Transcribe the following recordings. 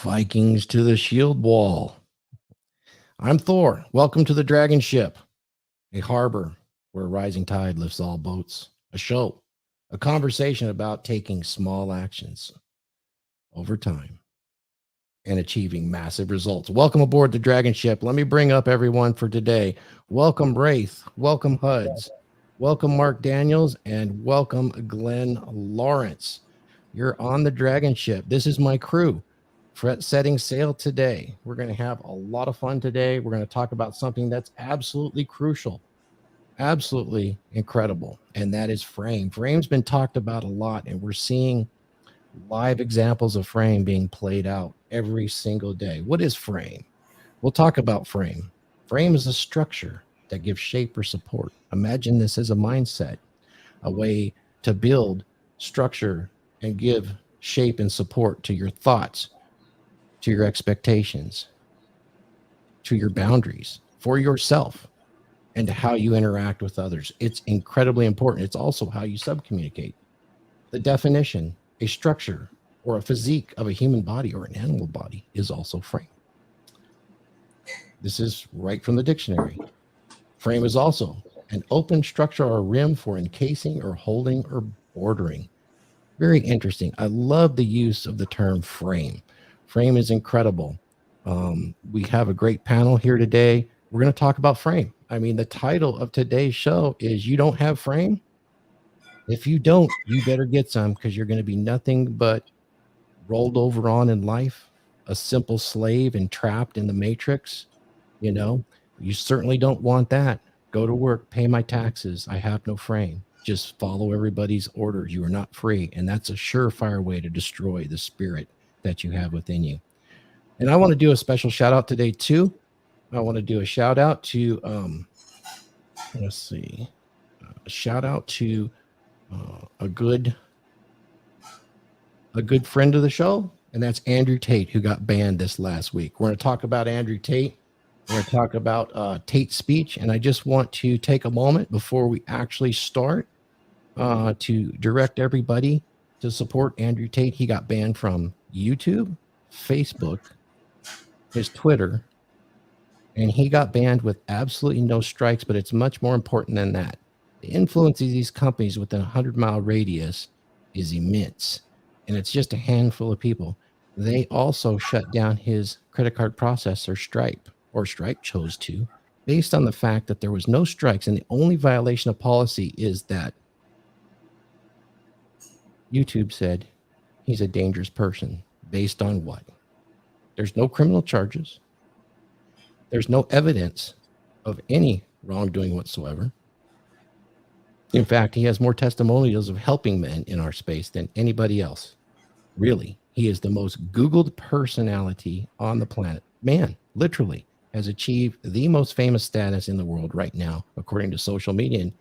Vikings to the shield wall. I'm Thor. Welcome to the DragonShip, a harbor where a rising tide lifts all boats, a show, a conversation about taking small actions over time and achieving massive results. Welcome aboard the DragonShip. Let me bring up everyone for today. Welcome, Raith. Welcome, Huds. Welcome, Mark Daniels, and welcome, Glenn Laurence. You're on the DragonShip. This is my crew. Setting sail today. We're going to have a lot of fun today. We're going to talk about something that's absolutely crucial, absolutely incredible, and that is frame. Frame's been talked about a lot, and we're seeing live examples of frame being played out every single day. What is frame? We'll talk about frame. Frame is a structure that gives shape or support. Imagine this as a mindset, a way to build structure and give shape and support to your thoughts, to your expectations, to your boundaries for yourself, and to how you interact with others. It's incredibly important. It's also how you subcommunicate. The definition, a structure or a physique of a human body or an animal body is also frame. This is right from the dictionary. Frame is also an open structure or rim for encasing or holding or bordering. Very interesting. I love the use of the term frame. Frame is incredible. We have a great panel here today. We're going to talk about frame. I mean, the title of today's show is You Don't Have Frame? If you don't, you better get some, because you're going to be nothing but rolled over on in life, a simple slave and trapped in the matrix. You know, you certainly don't want that. Go to work, pay my taxes. I have no frame. Just follow everybody's orders. You are not free. And that's a surefire way to destroy the spirit that you have within you. And I want to do a special shout out today too. I want to do a shout out to let's see, a shout out to a good friend of the show, and that's Andrew Tate, who got banned this last week. We're going to talk about Andrew Tate. We're going to talk about Tate's speech, and I just want to take a moment before we actually start to direct everybody to support Andrew Tate. He got banned from YouTube, Facebook, his Twitter, and he got banned with absolutely no strikes, but it's much more important than that. The influence of these companies within a 100-mile radius is immense, and it's just a handful of people. They also shut down his credit card processor, Stripe, or Stripe chose to, based on the fact that there was no strikes, and the only violation of policy is that YouTube said he's a dangerous person. Based on what? There's no criminal charges. There's no evidence of any wrongdoing whatsoever. In fact, he has more testimonials of helping men in our space than anybody else. Really, he is the most Googled personality on the planet. Man, literally, has achieved the most famous status in the world right now, according to social media. And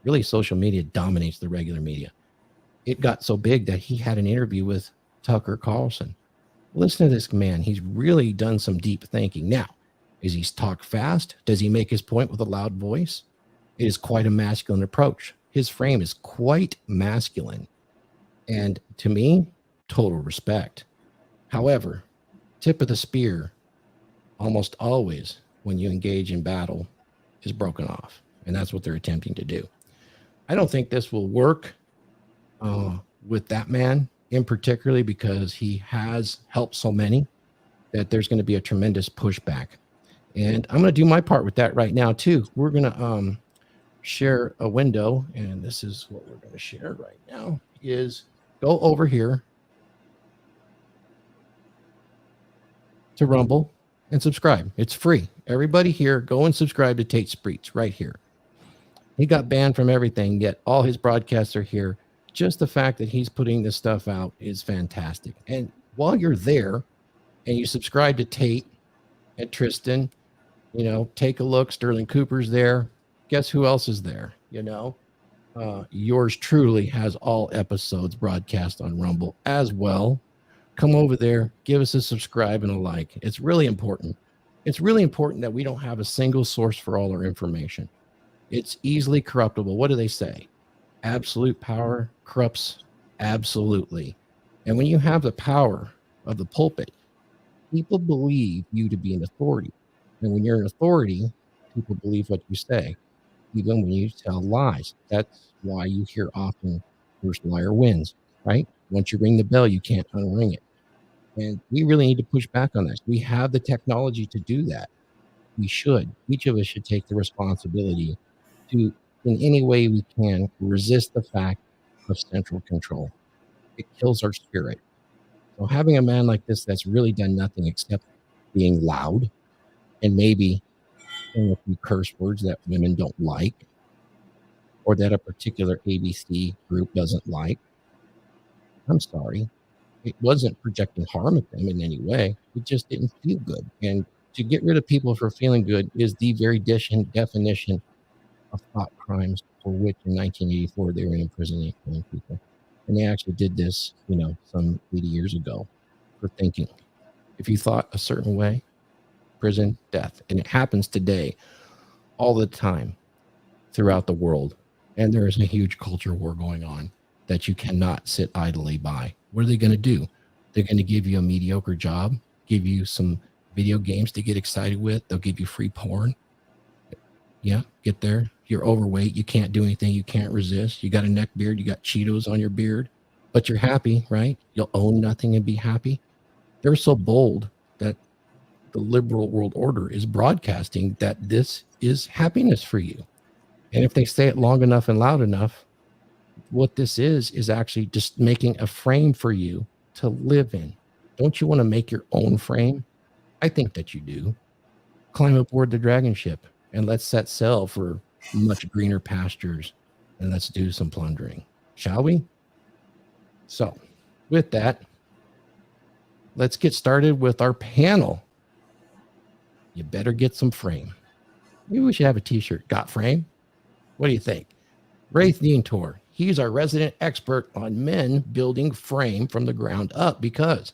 really, social media dominates the regular media. It got so big that he had an interview with Tucker Carlson. Listen to this man. He's really done some deep thinking. Now, does he talk fast? Does he make his point with a loud voice? It is quite a masculine approach. His frame is quite masculine. And to me, total respect. However, tip of the spear, almost always when you engage in battle, is broken off. And that's what they're attempting to do. I don't think this will work with that man in particularly, because he has helped so many that there's going to be a tremendous pushback. And I'm going to do my part with that right now too. We're going to share a window, and this is what we're going to share right now, is go over here to Rumble and subscribe. It's free. Everybody here, go and subscribe to Tate Spreets right here. He got banned from everything, yet all his broadcasts are here. Just the fact that he's putting this stuff out is fantastic. And while you're there and you subscribe to Tate and Tristan, you know, take a look. Sterling Cooper's there. Guess who else is there? You know, yours truly has all episodes broadcast on Rumble as well. Come over there, give us a subscribe and a like. It's really important. It's really important that we don't have a single source for all our information. It's easily corruptible. What do they say? Absolute power corrupts absolutely. And when you have the power of the pulpit, people believe you to be an authority. And when you're an authority, people believe what you say, even when you tell lies. That's why you hear often first liar wins, right? Once you ring the bell, you can't unring it. And we really need to push back on this. We have the technology to do that. We should. Each of us should take the responsibility to, in any way we can, resist the fact of central control. It kills our spirit. So having a man like this that's really done nothing except being loud and maybe saying a few curse words that women don't like or that a particular ABC group doesn't like, I'm sorry. It wasn't projecting harm at them in any way. It just didn't feel good. And to get rid of people for feeling good is the very definition of thought crimes for which in 1984 they were imprisoning people. And they actually did this, some 80 years ago for thinking. If you thought a certain way, prison, death. And it happens today all the time throughout the world. And there is a huge culture war going on that you cannot sit idly by. What are they going to do? They're going to give you a mediocre job, give you some video games to get excited with. They'll give you free porn. Yeah, get there. You're overweight. You can't do anything. You can't resist. You got a neck beard. You got Cheetos on your beard, but you're happy, right? You'll own nothing and be happy. They're so bold that the liberal world order is broadcasting that this is happiness for you. And if they say it long enough and loud enough, what this is actually just making a frame for you to live in. Don't you want to make your own frame? I think that you do. Climb aboard the dragon ship and let's set sail for much greener pastures and let's do some plundering, shall we? So with that, let's get started with our panel. You better get some frame. Maybe we should have a t-shirt. Got frame? What do you think? Raith Deantior. He's our resident expert on men building frame from the ground up, because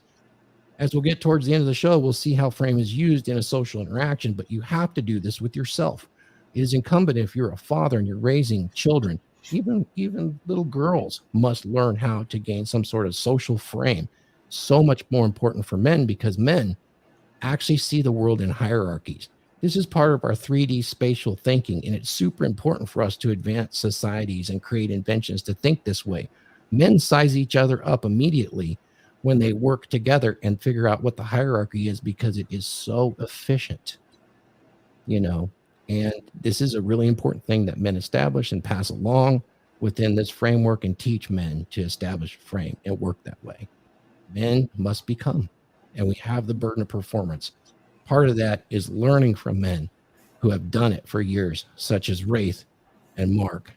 as we'll get towards the end of the show, we'll see how frame is used in a social interaction, but you have to do this with yourself. It is incumbent, if you're a father and you're raising children, even little girls must learn how to gain some sort of social frame. So much more important for men, because men actually see the world in hierarchies. This is part of our 3D spatial thinking, and it's super important for us to advance societies and create inventions to think this way. Men size each other up immediately when they work together and figure out what the hierarchy is, because it is so efficient, and this is a really important thing that men establish and pass along within this framework and teach men to establish a frame and work that way. Men must become, and we have the burden of performance. Part of that is learning from men who have done it for years, such as Raith and Mark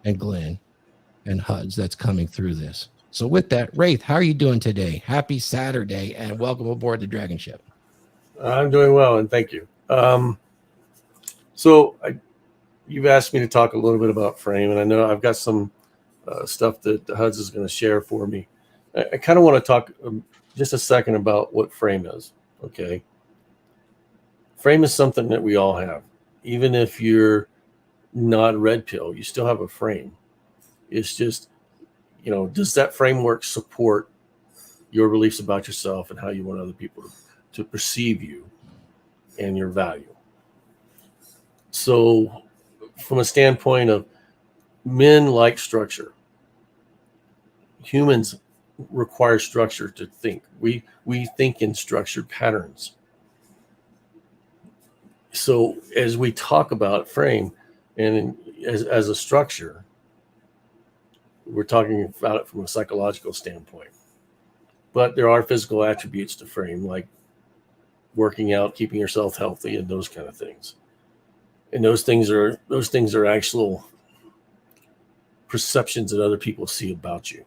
and Glenn and Huds that's coming through this. So with that, Raith, how are you doing today? Happy Saturday and welcome aboard the Dragon Ship. I'm doing well, and thank you. You've asked me to talk a little bit about frame, and I know I've got some stuff that the Huds is going to share for me. I kind of want to talk just a second about what frame is, okay? Frame is something that we all have. Even if you're not red pill, you still have a frame. It's just, does that framework support your beliefs about yourself and how you want other people to perceive you and your value? So from a standpoint of men like structure, humans require structure to think. We think in structured patterns. So as we talk about frame and as a structure, we're talking about it from a psychological standpoint. But there are physical attributes to frame, like working out, keeping yourself healthy, and those kind of things. And those things are actual perceptions that other people see about you.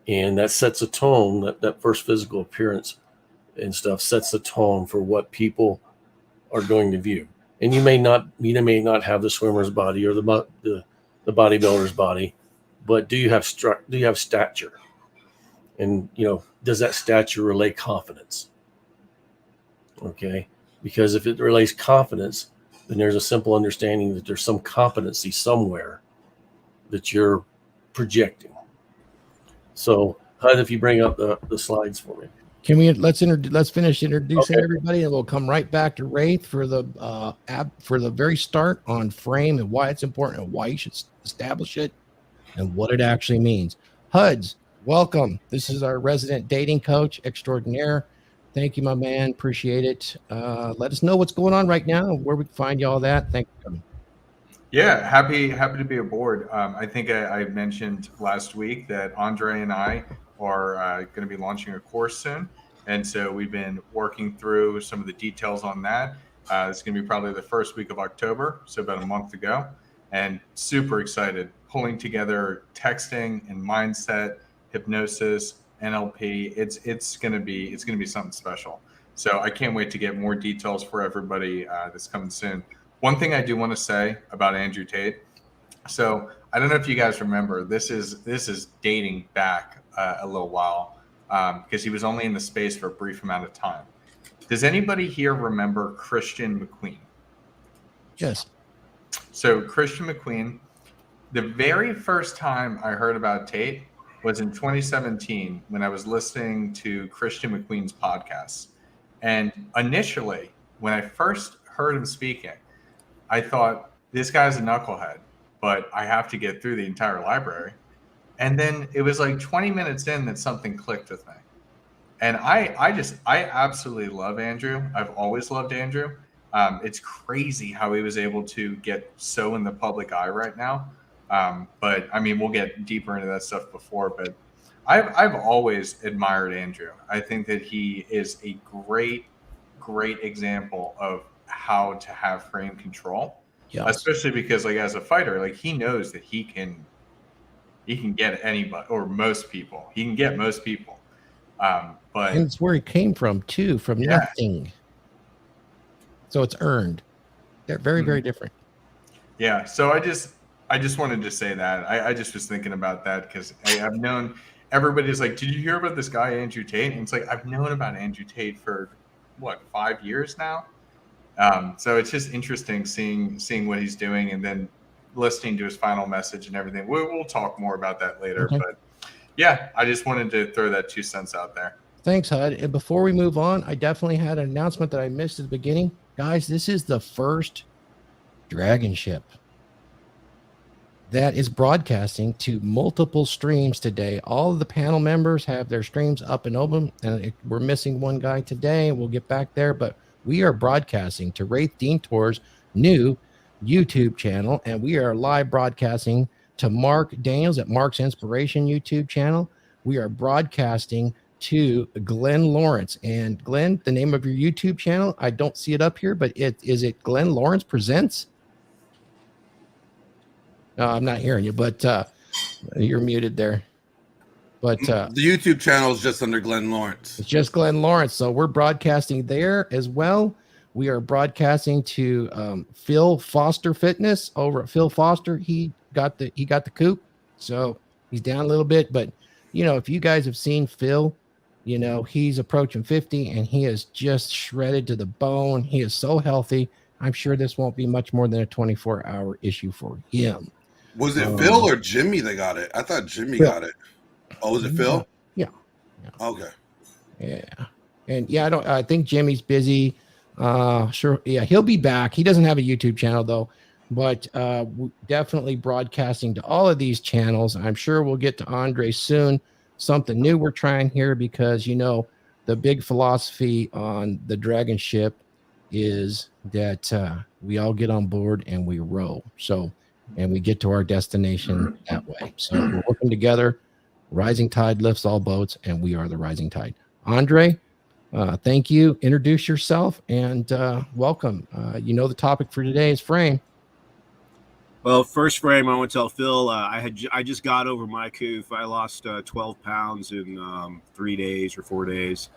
And that sets a tone, that first physical appearance and stuff sets a tone for what people are going to view. And you may not have the swimmer's body or the bodybuilder's body, but do you have stature? And does that stature relay confidence? Okay, because if it relays confidence, then there's a simple understanding that there's some competency somewhere that you're projecting. So, Hud, if you bring up the slides for me. let's finish introducing Okay. everybody, and we'll come right back to Raith for the very start on frame and why it's important and why you should establish it and what it actually means. Huds, welcome. This is our resident dating coach extraordinaire. Thank you, my man. Appreciate it. Let us know what's going on right now, where we can find you all that. Thank you for coming. Yeah, happy to be aboard. I think I mentioned last week that Andre and I are going to be launching a course soon, and so we've been working through some of the details on that. It's going to be probably the first week of October, so about a month to go, and super excited. Pulling together texting and mindset, hypnosis, NLP. It's going to be something special. So I can't wait to get more details for everybody that's coming soon. One thing I do want to say about Andrew Tate. So I don't know if you guys remember. This is dating back a little while because he was only in the space for a brief amount of time. Does anybody here remember Christian McQueen? Yes. So Christian McQueen, the very first time I heard about Tate was in 2017 when I was listening to Christian McQueen's podcast. And initially, when I first heard him speaking, I thought, this guy's a knucklehead, but I have to get through the entire library. And then it was like 20 minutes in that something clicked with me. And I absolutely love Andrew. I've always loved Andrew. It's crazy how he was able to get so in the public eye right now. But I mean, we'll get deeper into that stuff before, but I've always admired Andrew. I think that he is a great example of how to have frame control, especially because like as a fighter, like he knows that he can get anybody or most people. He can get most people. But and it's where he came from too, from nothing. So it's earned. They're very, very different. Yeah. So I just wanted to say that. I just was thinking about that because I've known everybody's like, did you hear about this guy, Andrew Tate? And it's like, I've known about Andrew Tate for 5 years now. So it's just interesting seeing what he's doing and then listening to his final message and everything. We'll talk more about that later. Okay. But yeah, I just wanted to throw that 2 cents out there. Thanks, Hud. And before we move on, I definitely had an announcement that I missed at the beginning. Guys, this is the first Dragon Ship that is broadcasting to multiple streams today. All of the panel members have their streams up and open, and we're missing one guy today. We'll get back there, but we are broadcasting to Raith Deantior's new YouTube channel, and we are live broadcasting to Mark Daniels at Mark's Inspiration YouTube channel. We are broadcasting to Glenn Laurence. And Glenn, the name of your YouTube channel, I don't see it up here, but is it Glenn Laurence Presents? No, I'm not hearing you, but you're muted there. But the YouTube channel is just under Glenn Laurence. It's just Glenn Laurence. So we're broadcasting there as well. We are broadcasting to Phil Foster Fitness over at Phil Foster. He got the coop, so he's down a little bit. But you know, if you guys have seen Phil, you know he's approaching 50 and he is just shredded to the bone. He is so healthy. I'm sure this won't be much more than a 24-hour issue for him. Was it Phil or Jimmy that got it? I thought Jimmy got it. Oh, was it Phil? Yeah. Okay. Yeah. And yeah, I think Jimmy's busy. Sure. Yeah, he'll be back. He doesn't have a YouTube channel though, but definitely broadcasting to all of these channels. I'm sure we'll get to Andre soon. Something new we're trying here because, you know, the big philosophy on the Dragon Ship is that we all get on board and we row. So, and we get to our destination that way. So we're working together. Rising tide lifts all boats, and we are the rising tide. Andre, thank you. Introduce yourself and welcome. You know the topic for today is frame. Well, first frame, I want to tell Phil, I just got over my coof. I lost 12 pounds in 3 days or 4 days.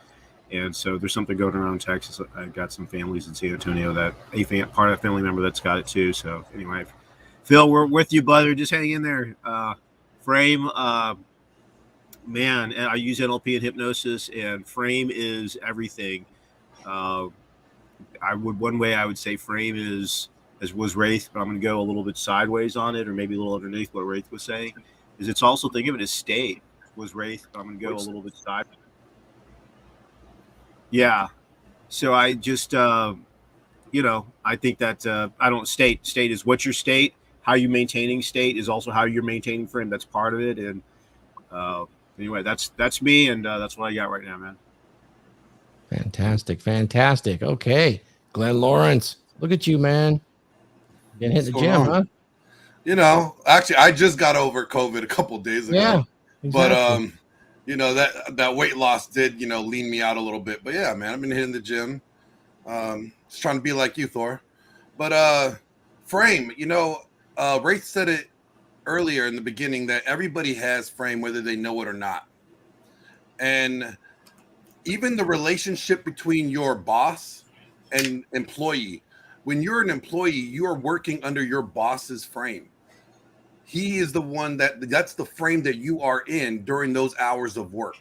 And so there's something going around Texas. I've got some families in San Antonio that part of a family member that's got it too. So anyway, Phil, we're with you, brother. Just hang in there. Frame, man, I use NLP and hypnosis, and frame is everything. One way I would say frame is, as was Raith, but I'm going to go a little bit sideways on it, or maybe a little underneath what Raith was saying, is it's also, think of it as state, was Raith, but I'm going to go a little bit sideways. Yeah. So I just, I think that I don't state is what's your state. How you maintaining state is also how you're maintaining frame. That's part of it. And anyway, that's me, and that's what I got right now, man. Fantastic. Okay, Glenn Laurence, look at you, man. Getting hit in the What's going gym, on? huh? You know, actually, I just got over COVID a couple days ago. Yeah, exactly. But that weight loss did, lean me out a little bit. But yeah, man, I've been hitting the gym. Just trying to be like you, Thor. But frame, Raith said it earlier in the beginning that everybody has frame, whether they know it or not. And even the relationship between your boss and employee, when you're an employee, you're working under your boss's frame. He is the one that's the frame that you are in during those hours of work.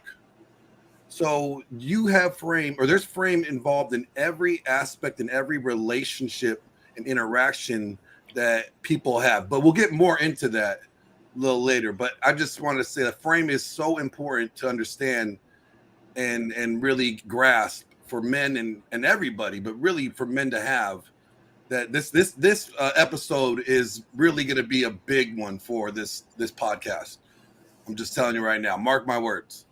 So you have frame, or there's frame involved in every aspect and every relationship and interaction that people have. But we'll get more into that a little later. But I just want to say that frame is so important to understand and really grasp for men and everybody, but really for men to have. That this episode is really going to be a big one for this podcast. I'm just telling you right now. Mark my words.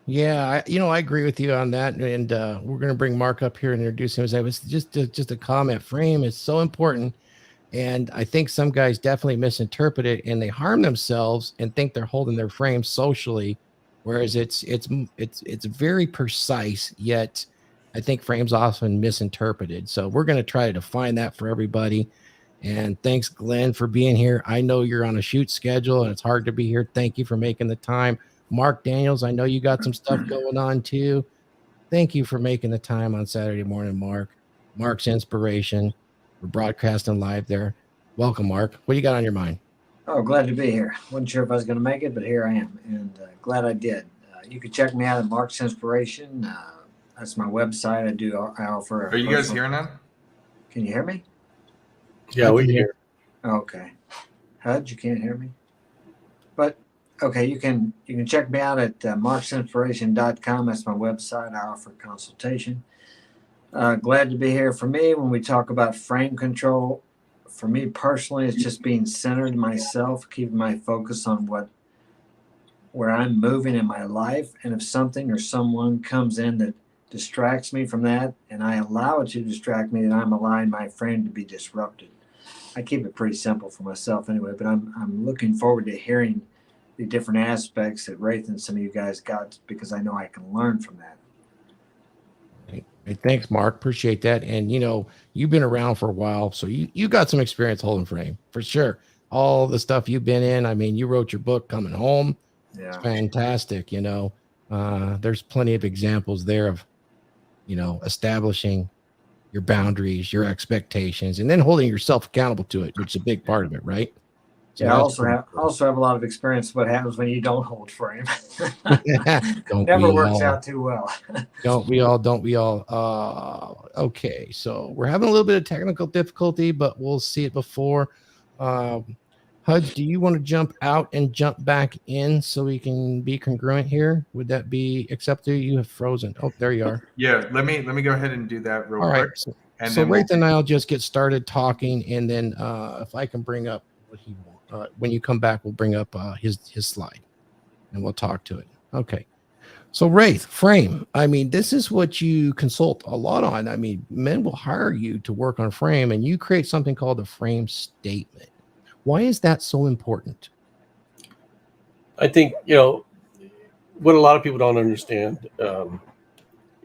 Yeah, I agree with you on that, and we're going to bring Mark up here and introduce him. As I was just a comment. Frame is so important, and I think some guys definitely misinterpret it and they harm themselves and think they're holding their frame socially, whereas it's very precise. Yet, I think frame's often misinterpreted. So we're going to try to define that for everybody. And thanks, Glenn, for being here. I know you're on a shoot schedule and it's hard to be here. Thank you for making the time. Mark Daniels, I know you got some stuff going on too. Thank you for making the time on Saturday morning, Mark. Mark's inspiration. We're broadcasting live there. Welcome, Mark. What do you got on your mind? Oh, glad to be here. Wasn't sure if I was going to make it, but here I am, and glad I did. You can check me out at Mark's Inspiration. That's my website. I offer. Are you guys hearing that? Can you hear me? Yeah, we can hear. Okay. Huds, you can't hear me? But okay, you can check me out at marksinspiration.com. That's my website. I offer consultation. Glad to be here. For me, when we talk about frame control, for me personally, it's just being centered in myself, keeping my focus on where I'm moving in my life. And if something or someone comes in that distracts me from that, and I allow it to distract me, then I'm allowing my frame to be disrupted. I keep it pretty simple for myself anyway, but I'm looking forward to hearing the different aspects that Raith and some of you guys got, because I know I can learn from that. Hey, thanks, Mark. Appreciate that. And you've been around for a while, so you got some experience holding frame for sure. All the stuff you've been in. I mean, you wrote your book Coming Home. Yeah. It's fantastic. There's plenty of examples there of establishing your boundaries, your expectations, and then holding yourself accountable to it, which is a big part of it, right? So yeah, I also have a lot of experience what happens when you don't hold frame. Never works out too well. Don't we all? Okay, so we're having a little bit of technical difficulty, but we'll see it before. Huds, do you want to jump out and jump back in so we can be congruent here? Would that be accepted? You have frozen. Oh, there you are. Yeah, let me go ahead and do that real All quick. right. And So then Raith and I'll just get started talking, and then if I can bring up what he wants. When you come back, we'll bring up his slide, and we'll talk to it. Okay. So Raith, frame. I mean, this is what you consult a lot on. I mean, men will hire you to work on frame, and you create something called a frame statement. Why is that so important? I think, what a lot of people don't understand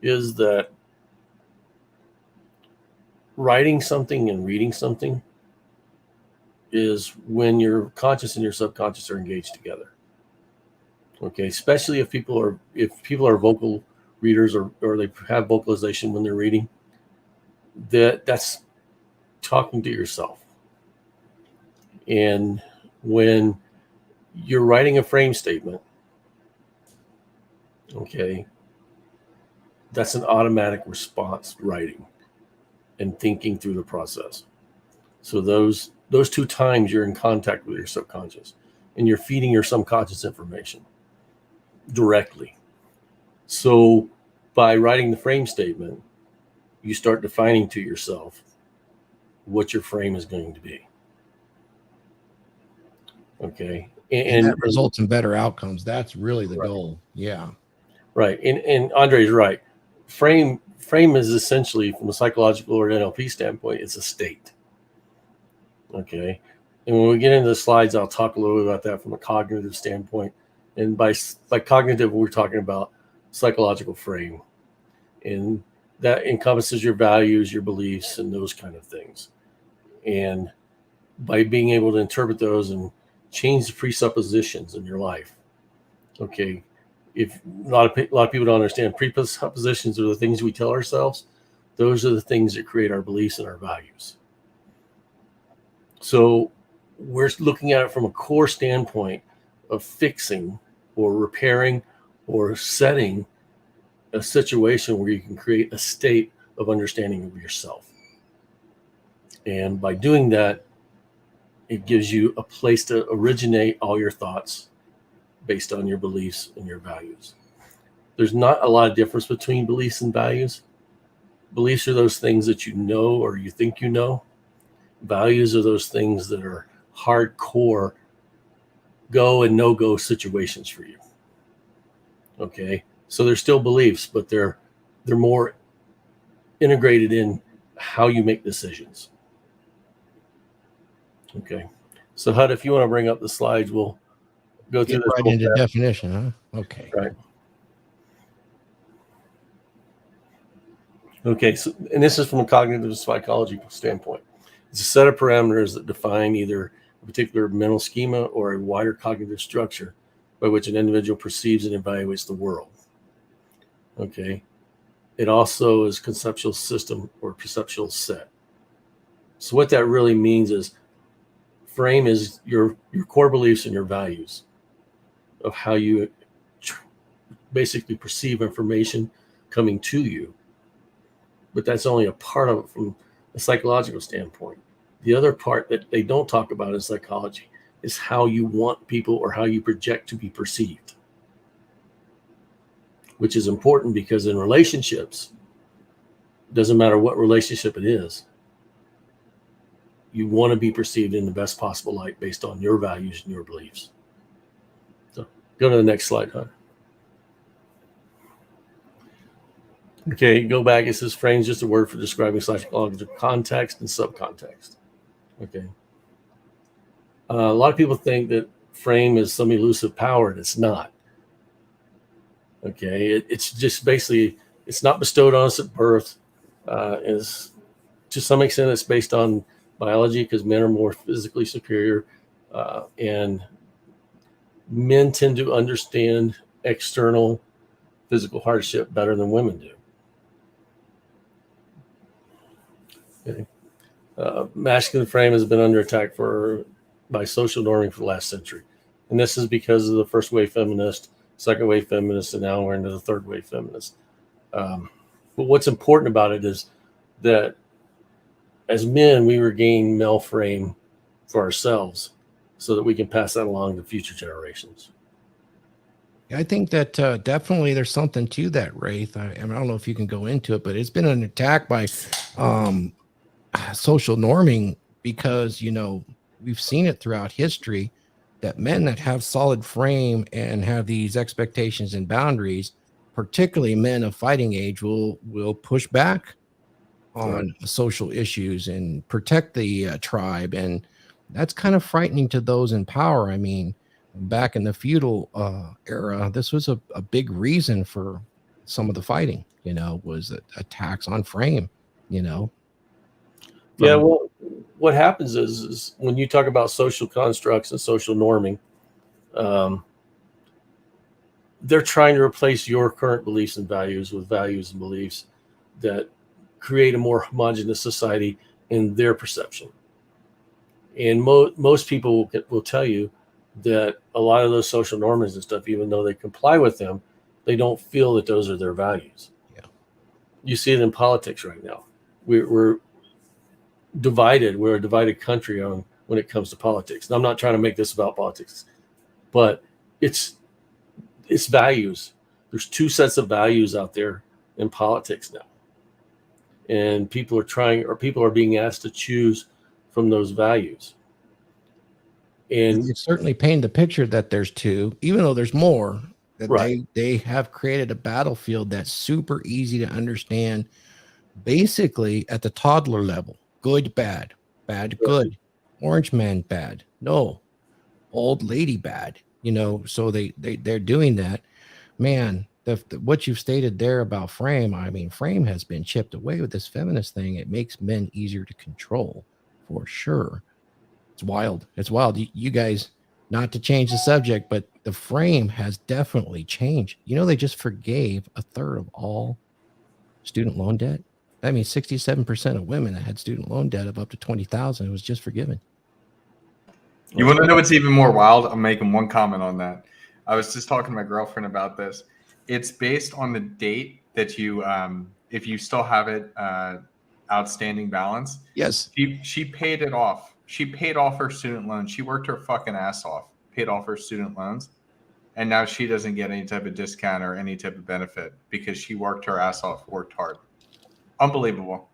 is that writing something and reading something is when your conscious and your subconscious are engaged together. Okay, especially if people are vocal readers or they have vocalization when they're reading, that's talking to yourself. And when you're writing a frame statement, okay, that's an automatic response writing and thinking through the process. So those two times you're in contact with your subconscious and you're feeding your subconscious information directly. So by writing the frame statement, you start defining to yourself what your frame is going to be. Okay. And that results in better outcomes. That's really the goal. Yeah. Right. And Andre's right. Frame is essentially, from a psychological or NLP standpoint, it's a state. Okay. And when we get into the slides, I'll talk a little bit about that from a cognitive standpoint. And by cognitive, we're talking about psychological frame. And that encompasses your values, your beliefs, and those kind of things. And by being able to interpret those and change the presuppositions in your life. Okay. If a lot of people don't understand, presuppositions are the things we tell ourselves. Those are the things that create our beliefs and our values. So we're looking at it from a core standpoint of fixing or repairing or setting a situation where you can create a state of understanding of yourself. And by doing that, it gives you a place to originate all your thoughts based on your beliefs and your values. There's not a lot of difference between beliefs and values. Beliefs are those things that you know or you think you know. Values are those things that are hardcore go and no-go situations for you. Okay, so they're still beliefs, but they're more integrated in how you make decisions. Okay, so Hud, if you want to bring up the slides, we'll go through Get this right into definition, huh? Okay. Right. Okay, so, and this is from a cognitive psychology standpoint. It's a set of parameters that define either a particular mental schema or a wider cognitive structure by which an individual perceives and evaluates the world. Okay. It also is conceptual system or perceptual set. So what that really means is frame is your core beliefs and your values of how you basically perceive information coming to you. But that's only a part of it from a psychological standpoint. The other part that they don't talk about in psychology is how you want people or how you project to be perceived, which is important because in relationships, it doesn't matter what relationship it is, you want to be perceived in the best possible light based on your values and your beliefs. So go to the next slide, Hud. Okay, go back. It says frame is just a word for describing psychological context and subcontext. Okay. A lot of people think that frame is some elusive power, and it's not. Okay, it's just basically, it's not bestowed on us at birth. Is to some extent it's based on biology because men are more physically superior, and men tend to understand external physical hardship better than women do. Okay. Masculine frame has been under attack by social norming for the last century. And this is because of the first wave feminist, second wave feminist, and now we're into the third wave feminist. But what's important about it is that as men, we regain male frame for ourselves so that we can pass that along to future generations. I think that definitely there's something to that, Raith. I don't know if you can go into it, but it's been an attack by social norming because, you know, we've seen it throughout history that men that have solid frame and have these expectations and boundaries, particularly men of fighting age, will push back on social issues and protect the tribe. And that's kind of frightening to those in power. I mean, back in the feudal era, this was a big reason for some of the fighting, you know, was attacks on frame, you know. Yeah, well, what happens is when you talk about social constructs and social norming, they're trying to replace your current beliefs and values with values and beliefs that create a more homogenous society in their perception. And most people will tell you that a lot of those social norms and stuff, even though they comply with them, they don't feel that those are their values. Yeah, you see it in politics right now. We're divided. We're a divided country on when it comes to politics. And I'm not trying to make this about politics, but it's values. There's two sets of values out there in politics now. And people are being asked to choose from those values. And It's certainly painted the picture that there's two, even though there's more, that Right. they have created a battlefield that's super easy to understand, basically at the toddler level. Good, bad, bad, good, orange man, bad, no, old lady, bad, so they're doing that. Man, what you've stated there about frame, I mean, frame has been chipped away with this feminist thing. It makes men easier to control, for sure. It's wild. It's wild. You guys, not to change the subject, but the frame has definitely changed. They just forgave a third of all student loan debt. That means 67% of women that had student loan debt of up to 20,000 was just forgiven. You want to know what's even more wild? I'm making one comment on that. I was just talking to my girlfriend about this. It's based on the date that you, if you still have it outstanding balance. Yes. She paid it off. She paid off her student loans. She worked her fucking ass off, paid off her student loans. And now she doesn't get any type of discount or any type of benefit because she worked her ass off, worked hard. Unbelievable.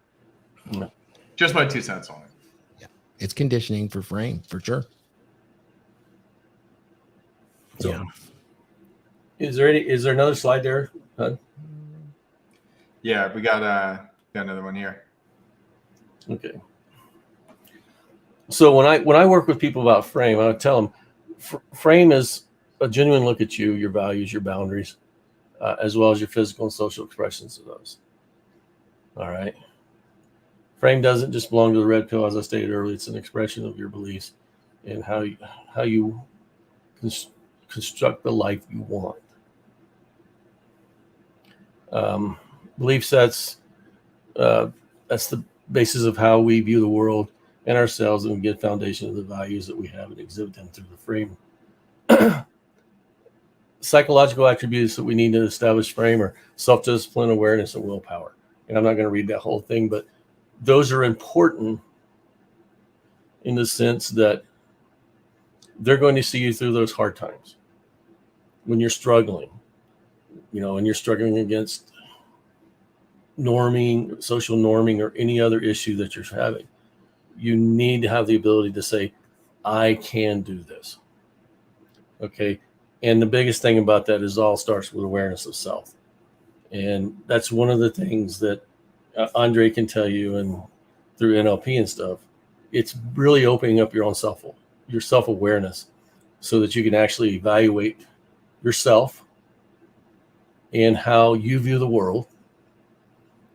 No. Just my 2 cents on it. Yeah. It's conditioning for frame, for sure. So, yeah. Is there another slide there? Yeah, we got another one here. Okay. So when I work with people about frame, I would tell them frame is a genuine look at you, your values, your boundaries, as well as your physical and social expressions of those. All right. Frame doesn't just belong to the red pill, as I stated earlier. It's an expression of your beliefs and how you construct the life you want. Belief sets, that's the basis of how we view the world and ourselves, and we get foundation of the values that we have and exhibit them through the frame. Psychological attributes that we need to establish frame are self-discipline, awareness, and willpower. And I'm not going to read that whole thing, but those are important in the sense that they're going to see you through those hard times when you're struggling, and you're struggling against norming, social norming, or any other issue that you're having. You need to have the ability to say, I can do this. Okay. And the biggest thing about that is all starts with awareness of self. And that's one of the things that Andre can tell you, and through NLP and stuff, it's really opening up your own your self-awareness so that you can actually evaluate yourself and how you view the world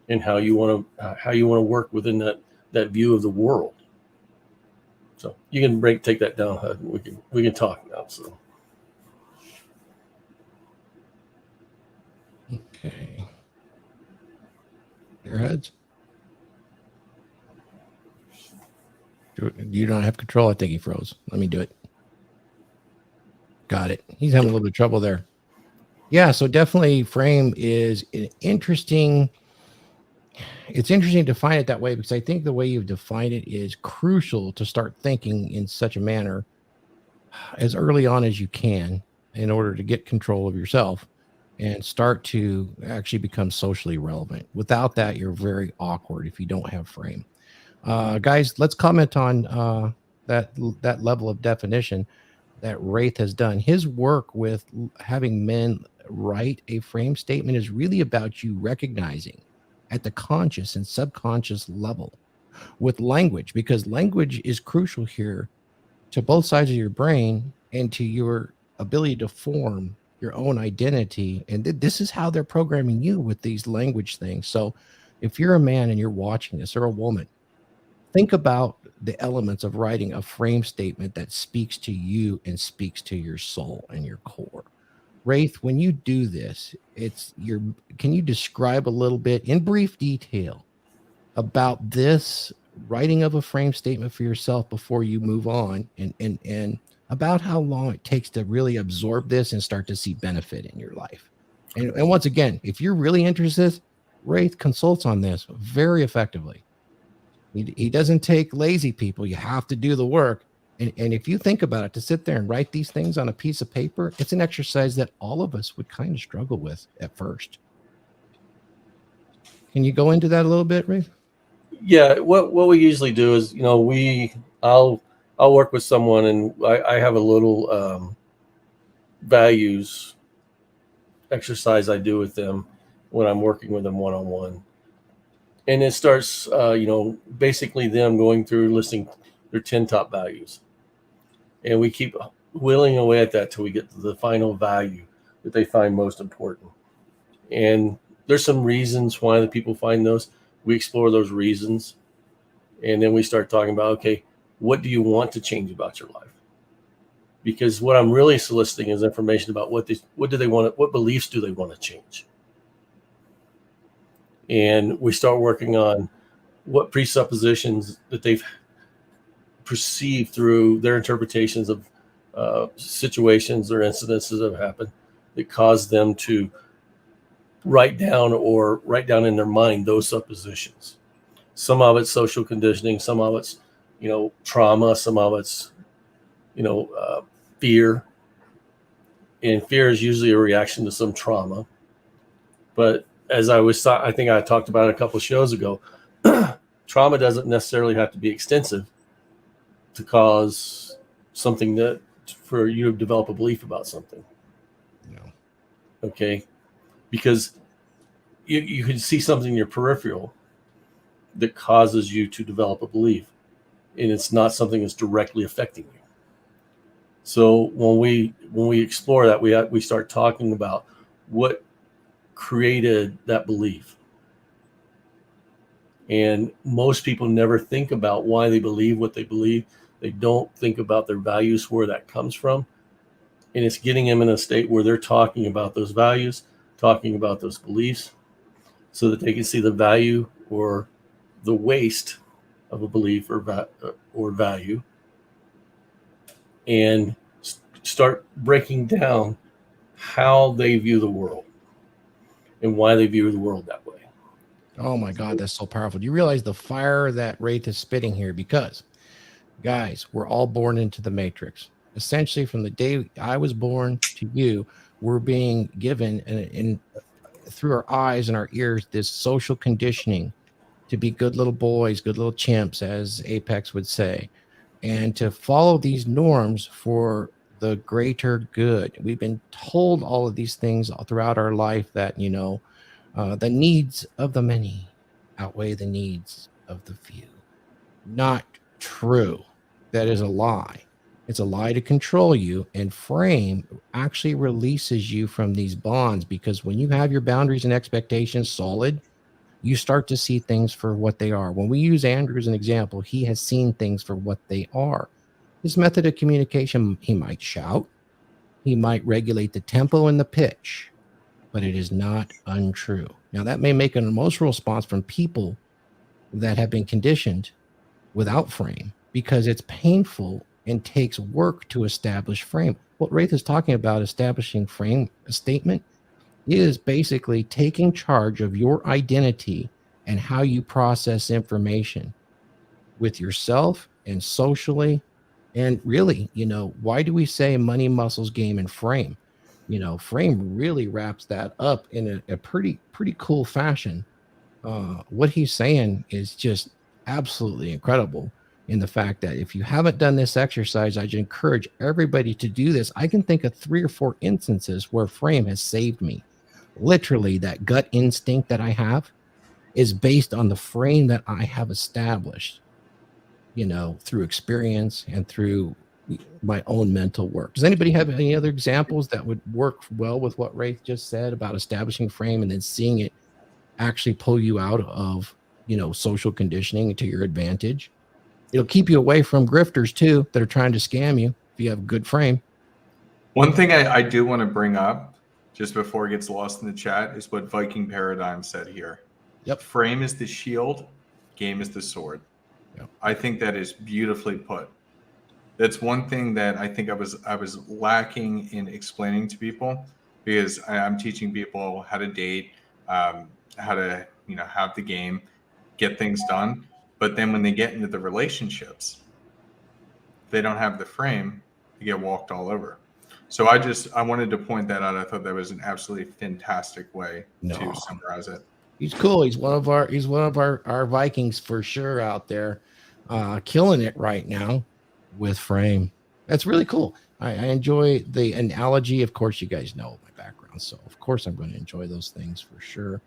and how you want to work within that view of the world. So you can take that down, Hud. We can talk now. So Okay. Your heads. You don't have control. I think he froze. Let me do it. Got it. He's having a little bit of trouble there. Yeah, so definitely frame is an interesting. It's interesting to define it that way, because I think the way you've defined it is crucial to start thinking in such a manner as early on as you can in order to get control of yourself and start to actually become socially relevant. Without that, you're very awkward if you don't have frame. Guys, let's comment on that level of definition that Raith has done. His work with having men write a frame statement is really about you recognizing at the conscious and subconscious level with language, because language is crucial here to both sides of your brain and to your ability to form your own identity. And this is how they're programming you with these language things. So if you're a man and you're watching this, or a woman, think about the elements of writing a frame statement that speaks to you and speaks to your soul and your core. Raith, when you do this, can you describe a little bit in brief detail about this writing of a frame statement for yourself before you move on, and about how long it takes to really absorb this and start to see benefit in your life? And once again, if you're really interested, Raith consults on this very effectively. He doesn't take lazy people. You have to do the work. And if you think about it, to sit there and write these things on a piece of paper, it's an exercise that all of us would kind of struggle with at first. Can you go into that a little bit, Raith? Yeah, what we usually do is, I'll work with someone, and I have a little values exercise I do with them when I'm working with them one-on-one. And it starts, basically them going through listing their 10 top values. And we keep whittling away at that till we get to the final value that they find most important. And there's some reasons why the people find those. We explore those reasons. And then we start talking about, okay, what do you want to change about your life? Because what I'm really soliciting is information about what do they want, what beliefs do they want to change? And we start working on what presuppositions that they've perceived through their interpretations of situations or incidences that have happened that cause them to write down in their mind those suppositions. Some of it's social conditioning, some of it's, trauma, some of it's, fear. And fear is usually a reaction to some trauma. But as I think I talked about it a couple of shows ago, trauma doesn't necessarily have to be extensive to cause something for you to develop a belief about something. No. Okay. Because you can see something in your peripheral that causes you to develop a belief, and it's not something that's directly affecting you. So when we explore that, we start talking about what created that belief. And most people never think about why they believe what they believe. They don't think about their values, where that comes from. And it's getting them in a state where they're talking about those values, talking about those beliefs, so that they can see the value or the waste of a belief or value, and start breaking down how they view the world and why they view the world that way. Oh my God, that's so powerful. Do you realize the fire that Raith is spitting here? Because, guys, we're all born into the matrix. Essentially, from the day I was born to you, we're being given in through our eyes and our ears this social conditioning to be good little boys, good little chimps, as Apex would say, and to follow these norms for the greater good. We've been told all of these things throughout our life that, the needs of the many outweigh the needs of the few. Not true. That is a lie. It's a lie to control you, and frame actually releases you from these bonds, because when you have your boundaries and expectations solid, you start to see things for what they are. When we use Andrew as an example, he has seen things for what they are. His method of communication, he might shout, he might regulate the tempo and the pitch, but it is not untrue. Now, that may make an emotional response from people that have been conditioned without frame, because it's painful and takes work to establish frame. What Raith is talking about, establishing frame, a statement, is basically taking charge of your identity and how you process information with yourself and socially. And really, why do we say money, muscles, game, and frame? Frame really wraps that up in a pretty cool fashion. What he's saying is just absolutely incredible, in the fact that if you haven't done this exercise, I'd encourage everybody to do this. I can think of 3 or 4 instances where frame has saved me. Literally, that gut instinct that I have is based on the frame that I have established, through experience and through my own mental work. Does anybody have any other examples that would work well with what Raith just said about establishing frame and then seeing it actually pull you out of, social conditioning to your advantage? It'll keep you away from grifters too, that are trying to scam you if you have a good frame. One thing I do want to bring up just before it gets lost in the chat is what Viking Paradigm said here. Yep. Frame is the shield, game is the sword. Yep. I think that is beautifully put. That's one thing that I think I was lacking in explaining to people, because I'm teaching people how to date, how to have the game, get things done. But then when they get into the relationships, they don't have the frame, they get walked all over. So I wanted to point that out. I thought that was an absolutely fantastic way to summarize it. He's cool. He's one of our Vikings for sure out there, killing it right now with frame. That's really cool. I enjoy the analogy. Of course, you guys know my background, so of course I'm going to enjoy those things for sure.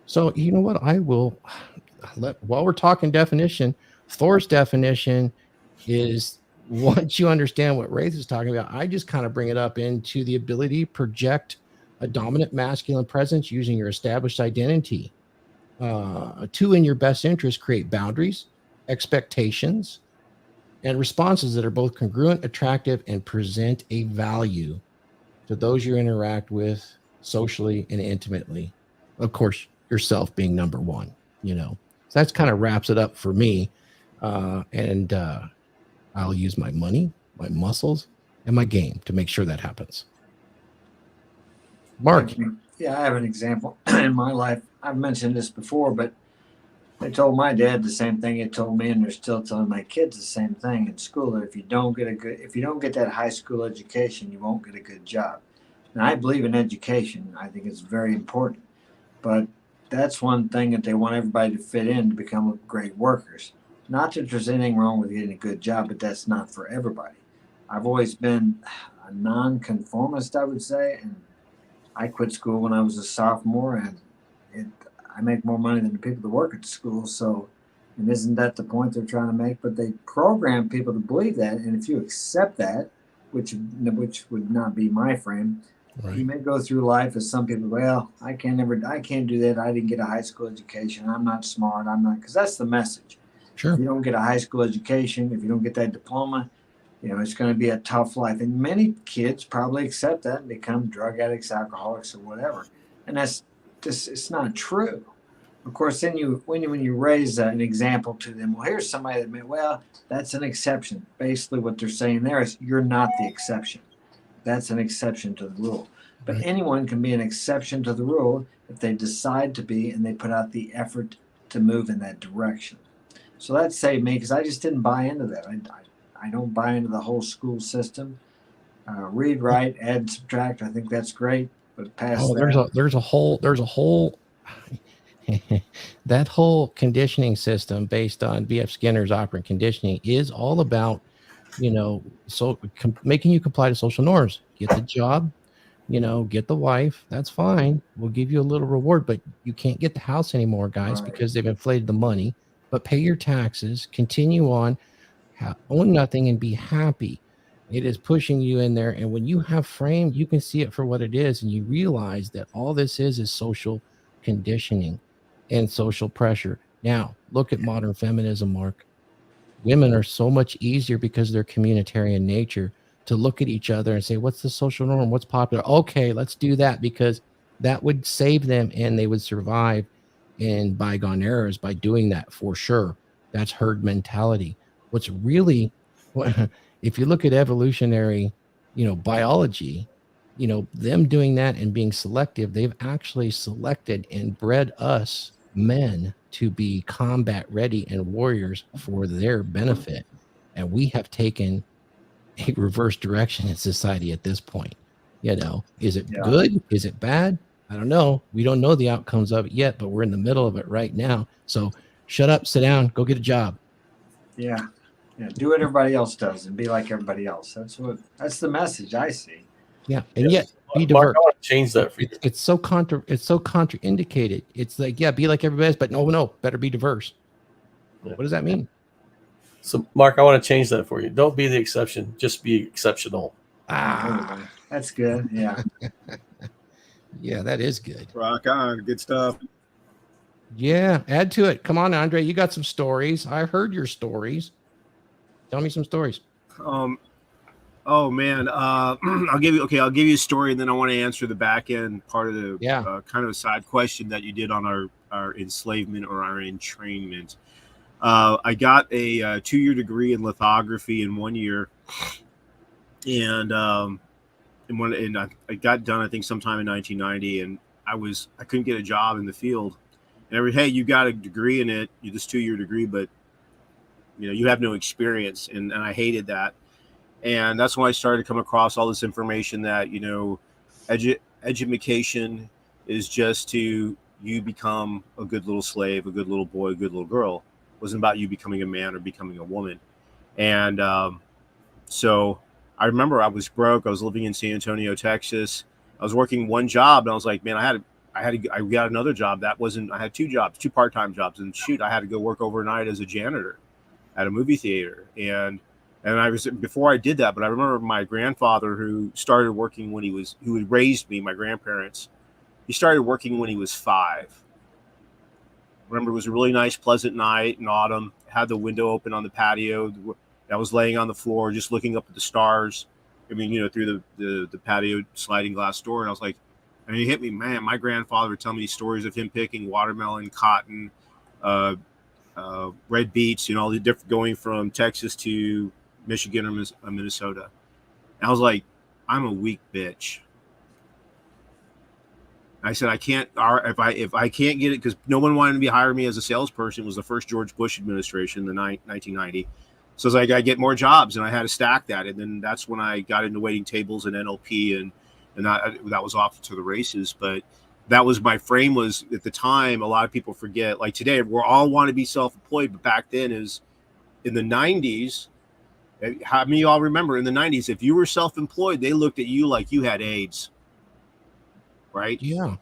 So you know what? I will while we're talking definition, Thor's definition is once you understand what Raith is talking about, I just kind of bring it up into the ability to project a dominant masculine presence using your established identity. To, in your best interest, create boundaries, expectations, and responses that are both congruent, attractive, and present a value to those you interact with socially and intimately. Of course, yourself being number one, So that's kind of wraps it up for me. And I'll use my money, my muscles, and my game to make sure that happens. Mark. Yeah, I have an example in my life. I've mentioned this before, but I told my dad the same thing he told me, and they're still telling my kids the same thing in school. That if you don't get that high school education, you won't get a good job. And I believe in education. I think it's very important. But that's one thing that they want everybody to fit in to become great workers. Not that there's anything wrong with getting a good job, but that's not for everybody. I've always been a nonconformist, I would say, and I quit school when I was a sophomore, and I make more money than the people that work at the school. So, and isn't that the point they're trying to make? But they program people to believe that, and if you accept that, which would not be my frame, right. You may go through life as some people. Well, I can't do that. I didn't get a high school education. I'm not smart. Because that's the message. Sure. If you don't get a high school education, if you don't get that diploma, it's going to be a tough life. And many kids probably accept that and become drug addicts, alcoholics, or whatever. And that's just, it's not true. Of course, then when you raise an example to them, well, here's somebody that that's an exception. Basically, what they're saying there is you're not the exception. That's an exception to the rule. But anyone can be an exception to the rule if they decide to be and they put out the effort to move in that direction. So that saved me because I just didn't buy into that. I don't buy into the whole school system. Read, write, add, and subtract. I think that's great. But past that, there's a whole that whole conditioning system based on B.F. Skinner's operant conditioning is all about, making you comply to social norms. Get the job, get the wife. That's fine. We'll give you a little reward, but you can't get the house anymore, guys, because they've inflated the money. But pay your taxes, continue on, own nothing, and be happy. It is pushing you in there. And when you have frame, you can see it for what it is. And you realize that all this is social conditioning and social pressure. Now, look at modern feminism, Mark. Women are so much easier because of their communitarian nature to look at each other and say, what's the social norm? What's popular? Okay, let's do that because that would save them and they would survive in bygone eras by doing that for sure. That's herd mentality. What's really, if you look at evolutionary, biology, them doing that and being selective, they've actually selected and bred us men to be combat ready and warriors for their benefit. And we have taken a reverse direction in society at this point. Is it good? Is it bad? I don't know. We don't know the outcomes of it yet, but we're in the middle of it right now. So shut up, sit down, go get a job. Yeah. Do what everybody else does and be like everybody else. That's the message I see. Yeah. And yet be diverse. Mark, I want to change that for you. It's so contraindicated. It's like, be like everybody else, but no, better be diverse. Yeah. What does that mean? So Mark, I want to change that for you. Don't be the exception, just be exceptional. That's good. Yeah. Yeah, that is good. Rock on. Good stuff. Yeah, add to it. Come on, Andre. You got some stories. I heard your stories. Tell me some stories. Oh man. I'll give you a story, and then I want to answer the back end part of the kind of a side question that you did on our enslavement or our entrainment. I got a 2-year degree in lithography in 1 year, and I got done I think sometime in 1990, and I couldn't get a job in the field. And hey, you got a degree in it, you this 2-year degree, but you have no experience, and I hated that. And that's when I started to come across all this information that education is just to you become a good little slave, a good little boy, a good little girl. It wasn't about you becoming a man or becoming a woman. And so I remember I was broke. I was living in San Antonio, Texas. I was working one job, and I was like, man, I got another job. I had two jobs, two part-time jobs, and shoot, I had to go work overnight as a janitor at a movie theater. And I was, before I did that, but I remember my grandfather, who raised me, my grandparents, he started working when he was 5. Remember, it was a really nice, pleasant night in autumn. Had the window open on the patio. I was laying on the floor, just looking up at the stars. I mean, through the patio sliding glass door. And I was like, and he hit me, man, my grandfather would tell me stories of him picking watermelon, cotton, red beets, all the different, going from Texas to Michigan or Minnesota. And I was like, I'm a weak bitch. I said, I can't, if I can't get it, because no one wanted to be hire me as a salesperson. It was the first George Bush administration, 1990. So I was like, I get more jobs, and I had to stack that. And then that's when I got into waiting tables and NLP, and that was off to the races. But that was my frame. Was at the time, a lot of people forget, like today, we all want to be self-employed, but back then is in the 90s. How many of y'all remember in the 90s, if you were self-employed, they looked at you like you had AIDS. Right? Yeah.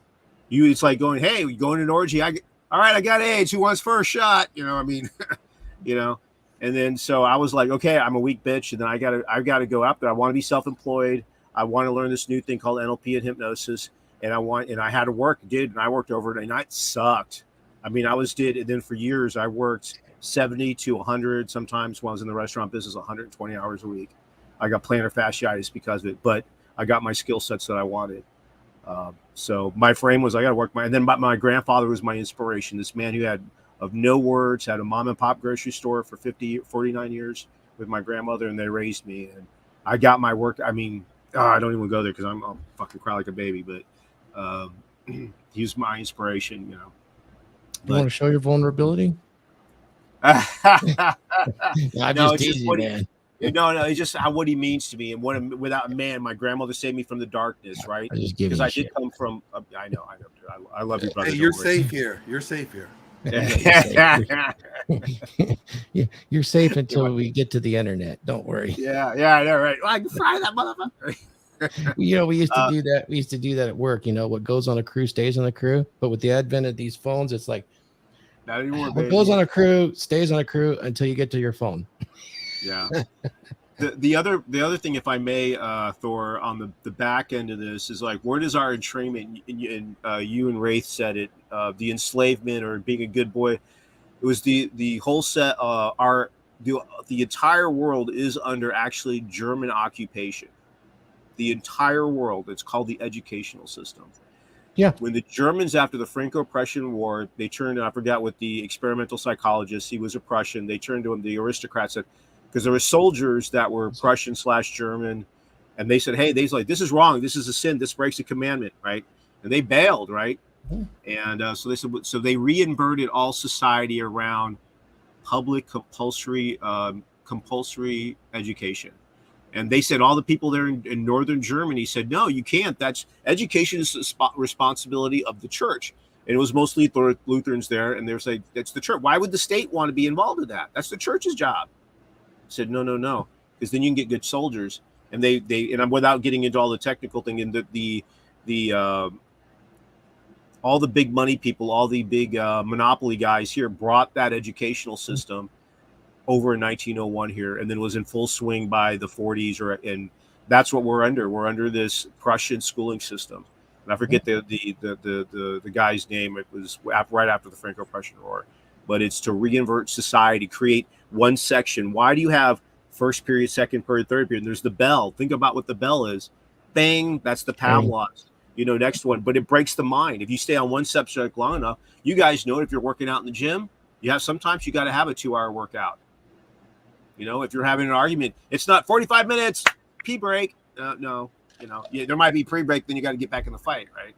It's like going, hey, we going to an orgy. All right, I got AIDS. Who wants first shot? And then so I was like, okay, I'm a weak bitch, and then I gotta go out there. I want to be self-employed. I want to learn this new thing called NLP and hypnosis, and I had to work. And I worked overnight. And it sucked. I mean, and then for years I worked 70 to 100. Sometimes when I was in the restaurant business, 120 hours a week. I got plantar fasciitis because of it, but I got my skill sets that I wanted. So my frame was, I got to work and then my grandfather was my inspiration. This man who had of no words, had a mom and pop grocery store for 49 years with my grandmother, and they raised me, and I got my work. I mean, I don't even go there because I'll fucking cry like a baby, but he was my inspiration, You want to show your vulnerability? I'm just teasing, man. No, it's just what he means to me, and without a man, my grandmother saved me from the darkness, right? Because I did come from. I know. I love you, brother. Hey, you're safe here. You're safe here. You're safe until we get to the internet. Don't worry. Yeah, right. Well, I can fry that motherfucker. We used to do that. We used to do that at work. What goes on a crew stays on the crew. But with the advent of these phones, it's like not anymore. What goes on a crew stays on a crew until you get to your phone. Yeah. The other thing, if I may, Thor, on the back end of this is like, where does our entrainment? And you and Raith said it. The enslavement or being a good boy. It was the whole set. The entire world is under actually German occupation. The entire world. It's called the educational system. Yeah. When the Germans, after the Franco-Prussian War, they turned. I forgot what the experimental psychologist. He was a Prussian. They turned to him. The aristocrats said, because there were soldiers that were Prussian/German, and they said, hey, this is wrong. This is a sin. This breaks the commandment, right? And they bailed, right? And so they said, so they reinverted all society around public compulsory education. And they said all the people there in northern Germany said, no, you can't. That's education is the responsibility of the church. And it was mostly Lutherans there, and they were saying, that's the church. Why would the state want to be involved in that? That's the church's job. I said, no, because then you can get good soldiers. And they and I'm without getting into all the technical thing, and all the big money people, all the big monopoly guys here brought that educational system over in 1901 here, and then was in full swing by the 40s, and that's what we're under. We're under this Prussian schooling system. And I forget the guy's name. It was right after the Franco-Prussian War, but it's to reinvert society, create one section. Why do you have first period, second period, third period? And there's the bell. Think about what the bell is. Bang, that's the Pavlovs. Next one. But it breaks the mind. If you stay on one subject long enough, you guys know if you're working out in the gym, sometimes you got to have a 2-hour workout. If you're having an argument, it's not 45 minutes, pee break. No, there might be pre-break, then you got to get back in the fight, right?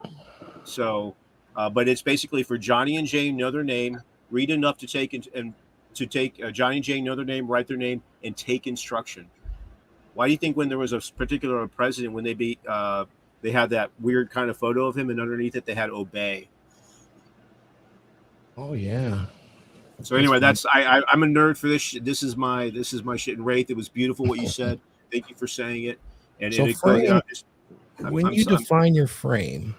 So, but it's basically for Johnny and Jane, know their name, read enough to take Johnny and Jane, know their name, write their name, and take instruction. Why do you think when there was a particular president, when they had that weird kind of photo of him, and underneath it they had obey? Oh yeah. So anyway, I'm a nerd for this shit. This is my shit. And Wraith, it was beautiful what you said. Thank you for saying it. And So it goes frame, out. when you define your frame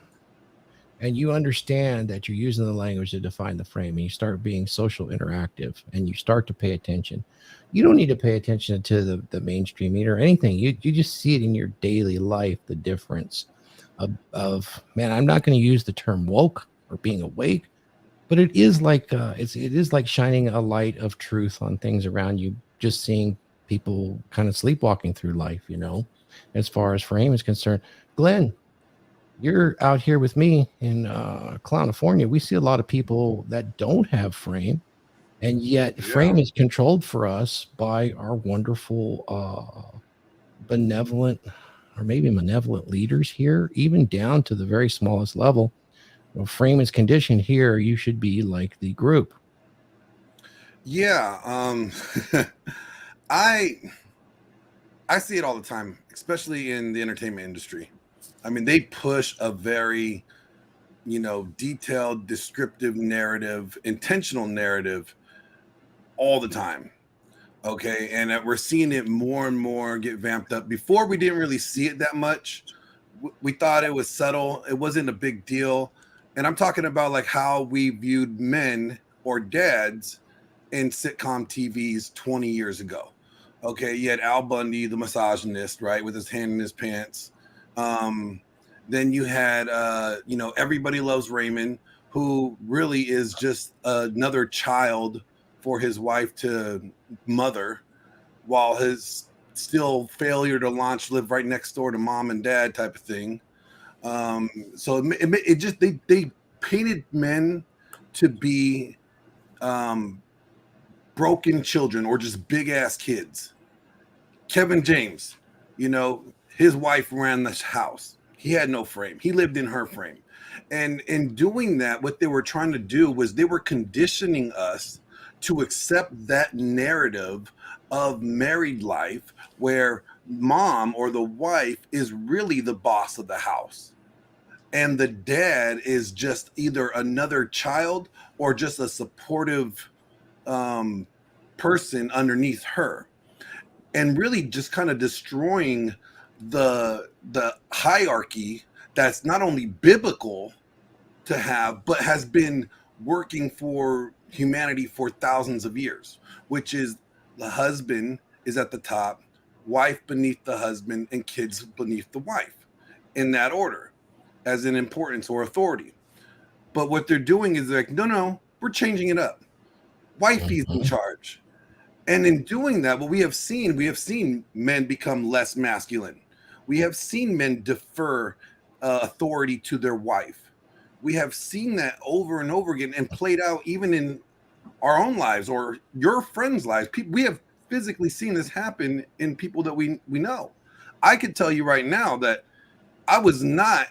and you understand that you're using the language to define the frame and you start being social interactive and you start to pay attention, you don't need to pay attention to the mainstream media or anything. You just see it in your daily life, the difference of man, I'm not going to use the term woke or being awake, but it is like it is like shining a light of truth on things around you, just seeing people kind of sleepwalking through life, as far as frame is concerned. Glenn, you're out here with me in California. We see a lot of people that don't have frame, and yet frame is controlled for us by our wonderful benevolent or maybe malevolent leaders here, even down to the very smallest level. Well, frame is conditioned here. You should be like the group. Yeah. I see it all the time, especially in the entertainment industry. I mean, they push a very, detailed, descriptive narrative, intentional narrative all the time. Okay. And we're seeing it more and more get vamped up. Before, we didn't really see it that much. We thought it was subtle. It wasn't a big deal. And I'm talking about like how we viewed men or dads in sitcom TVs 20 years ago. Okay, you had Al Bundy, the misogynist, right, with his hand in his pants. Then you had, Everybody Loves Raymond, who really is just another child for his wife to mother, while his still failure to launch lived right next door to mom and dad type of thing. So it just they painted men to be broken children or just big ass kids. Kevin James, his wife ran this house. He had no frame. He lived in her frame. And in doing that, what they were trying to do was they were conditioning us to accept that narrative of married life where mom or the wife is really the boss of the house. And the dad is just either another child or just a supportive person underneath her, and really just kind of destroying the hierarchy that's not only biblical to have, but has been working for humanity for thousands of years, which is the husband is at the top, wife beneath the husband, and kids beneath the wife, in that order, as in importance or authority. But what they're doing is like, no, we're changing it up. Wifey's in charge. And in doing that, what we have seen men become less masculine. We have seen men defer authority to their wife. We have seen that over and over again and played out even in our own lives or your friends' lives. We have physically seen this happen in people that we know. I could tell you right now that I was not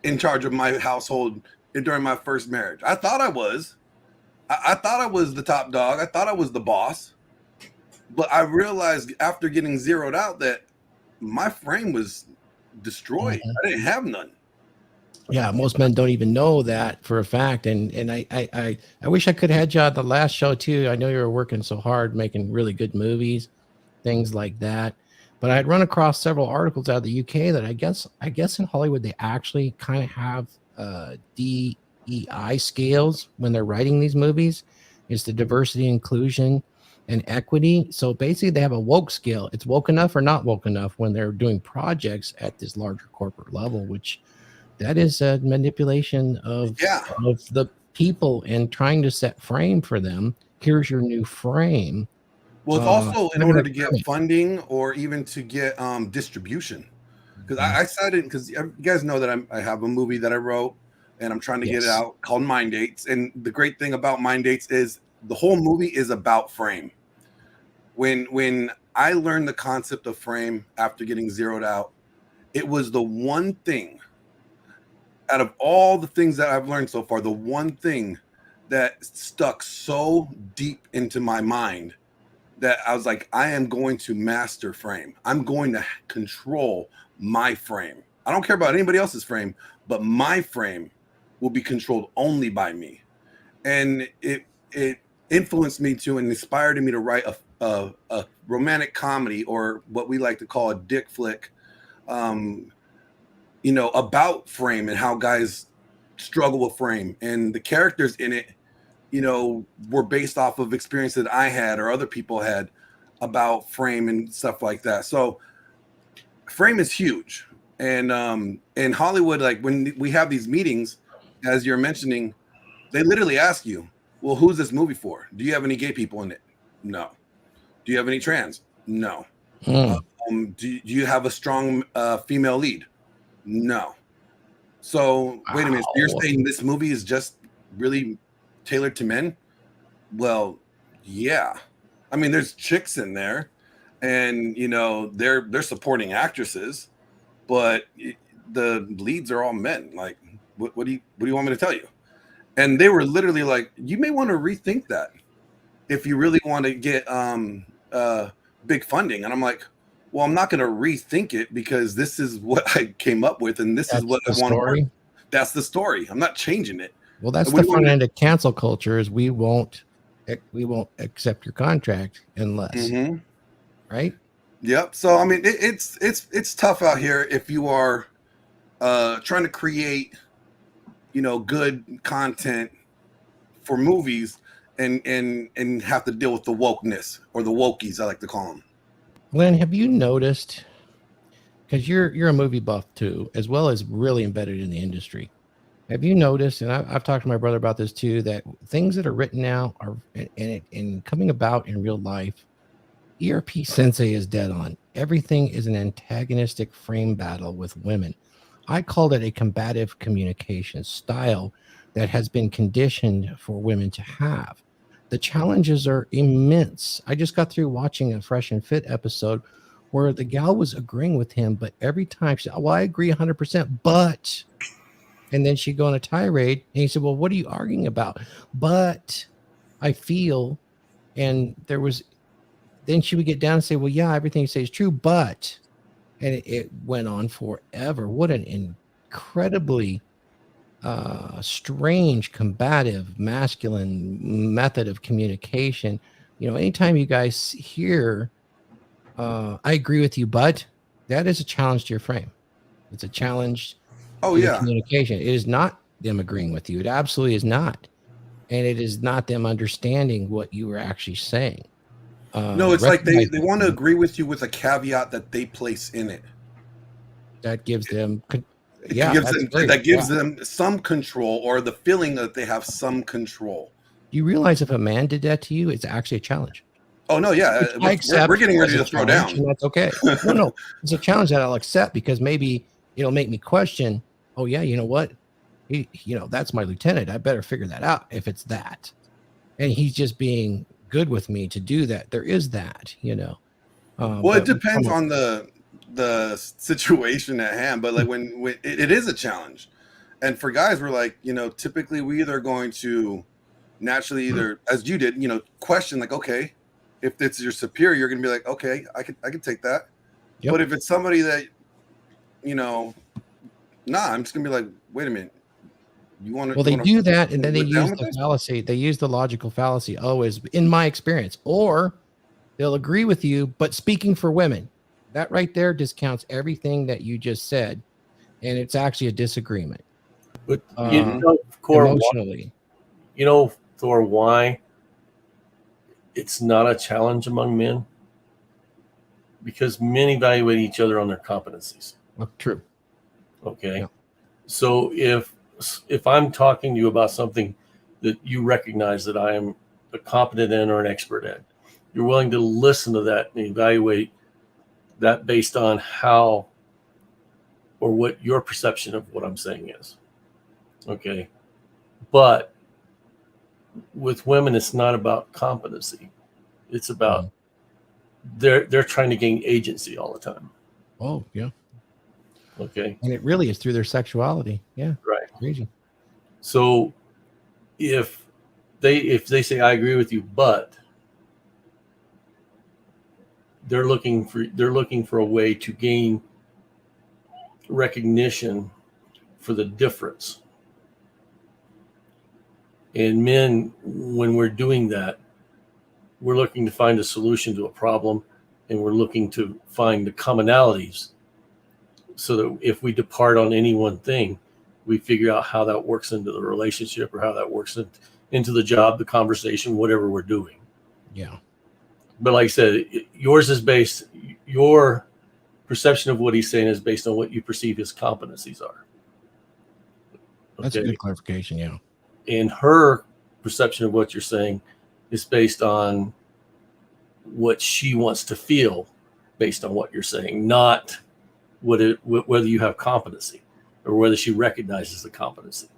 in charge of my household during my first marriage. I thought I was. I thought I was the top dog. I thought I was the boss. But I realized after getting zeroed out that my frame was destroyed. I didn't have none. Yeah, most men don't even know that for a fact. And I wish I could have had you on the last show too. I know you were working so hard making really good movies, things like that. But I'd run across several articles out of the UK that I guess in Hollywood they actually kind of have DEI scales when they're writing these movies. It's the diversity, inclusion, and equity. So basically they have a woke scale. It's woke enough or not woke enough when they're doing projects at this larger corporate level, which that is a manipulation of the people and trying to set frame for them. Here's your new frame. Well, it's also in order to get funding or even to get distribution. Because I cited, because you guys know that I have a movie that I wrote and I'm trying to get it out called Mind Dates. And the great thing about Mind Dates is the whole movie is about frame. When I learned the concept of frame after getting zeroed out, it was the one thing out of all the things that I've learned so far, the one thing that stuck so deep into my mind that I was like, I am going to master frame. I'm going to control my frame. I don't care about anybody else's frame, but my frame will be controlled only by me. and it influenced me to and inspired me to write a romantic comedy, or what we like to call a dick flick, about Frame and how guys struggle with Frame, and the characters in it, were based off of experience that I had or other people had about Frame and stuff like that. So Frame is huge. And in Hollywood, like when we have these meetings, as you're mentioning, they literally ask you, well, who's this movie for? Do you have any gay people in it? No. Do you have any trans? No. Hmm. Do you have a strong female lead? No. So wait a minute. So you're Wow. saying this movie is just really tailored to men? Well, yeah. I mean, there's chicks in there, and they're supporting actresses, but the leads are all men. Like, what do you want me to tell you? And they were literally like, you may want to rethink that if you really want to get big funding. And I'm like, well, I'm not going to rethink it because this is what I came up with, and this is That's what the I want to story. work. That's the story. I'm not changing it. Well, that's And we the front wanted- end of cancel culture. Is we won't accept your contract unless, Mhm. right? Yep. So I mean, it's tough out here if you are trying to create, good content for movies, and have to deal with the wokeness, or the wokies, I like to call them. Glenn, have you noticed? Because you're a movie buff too, as well as really embedded in the industry. Have you noticed? And I've talked to my brother about this too. That things that are written now are and coming about in real life. ERP Sensei is dead on. Everything is an antagonistic frame battle with women. I called it a combative communication style that has been conditioned for women to have. The challenges are immense. I just got through watching a Fresh and Fit episode where the gal was agreeing with him, but every time she said, well, I agree 100%, but, and then she'd go on a tirade, and he said, well, what are you arguing about? But I feel, and there was, then she would get down and say, well, yeah, everything you say is true, but, and it went on forever. What an incredibly strange, combative, masculine method of communication. Anytime you guys hear, I agree with you, but that is a challenge to your frame. It's a challenge Oh to the yeah. communication. It is not them agreeing with you. It absolutely is not. And it is not them understanding what you were actually saying. No, it's like they recognizing want to agree with you with a caveat that they place in it. that gives them, It yeah, gives that's them, great. that gives Yeah. them some control, or the feeling that they have some control. Do you realize if a man did that to you, it's actually a challenge? Oh no, yeah, Which I accept we're getting ready as to a throw challenge, down. and that's okay. No, it's a challenge that I'll accept because maybe it'll make me question. Oh yeah, you know what? That's my lieutenant. I better figure that out if it's that. And he's just being good with me to do that. There is that, Well, but it depends on the situation at hand, but like when it is a challenge, and for guys, we're like, typically we either going to naturally either, as you did, question like, okay, if it's your superior, you're gonna be like, okay, I can take that. Yep. But if it's somebody that, I'm just gonna be like, wait a minute, you want to? Well, they do that, and then they get down use with the this? fallacy. They use the logical fallacy always, in my experience, or they'll agree with you, but speaking for women, that right there discounts everything that you just said, and it's actually a disagreement. But Cor, Emotionally. Thor, why it's not a challenge among men? Because men evaluate each other on their competencies. Oh, true. Okay. Yeah. So if I'm talking to you about something that you recognize that I am a competent in or an expert in, you're willing to listen to that and evaluate that based on how or what your perception of what I'm saying is. Okay. But with women, it's not about competency. It's about they're trying to gain agency all the time. Oh, yeah. Okay. And it really is through their sexuality. Yeah. Right. Crazy. So if they say I agree with you, but they're looking for a way to gain recognition for the difference. And men, when we're doing that, we're looking to find a solution to a problem, and we're looking to find the commonalities so that if we depart on any one thing, we figure out how that works into the relationship or how that works into the job, the conversation, whatever we're doing. Yeah. But like I said, yours is based, your perception of what he's saying is based on what you perceive his competencies are. That's a good clarification. Yeah. And her perception of what you're saying is based on what she wants to feel based on what you're saying, not whether you have competency or whether she recognizes the competency.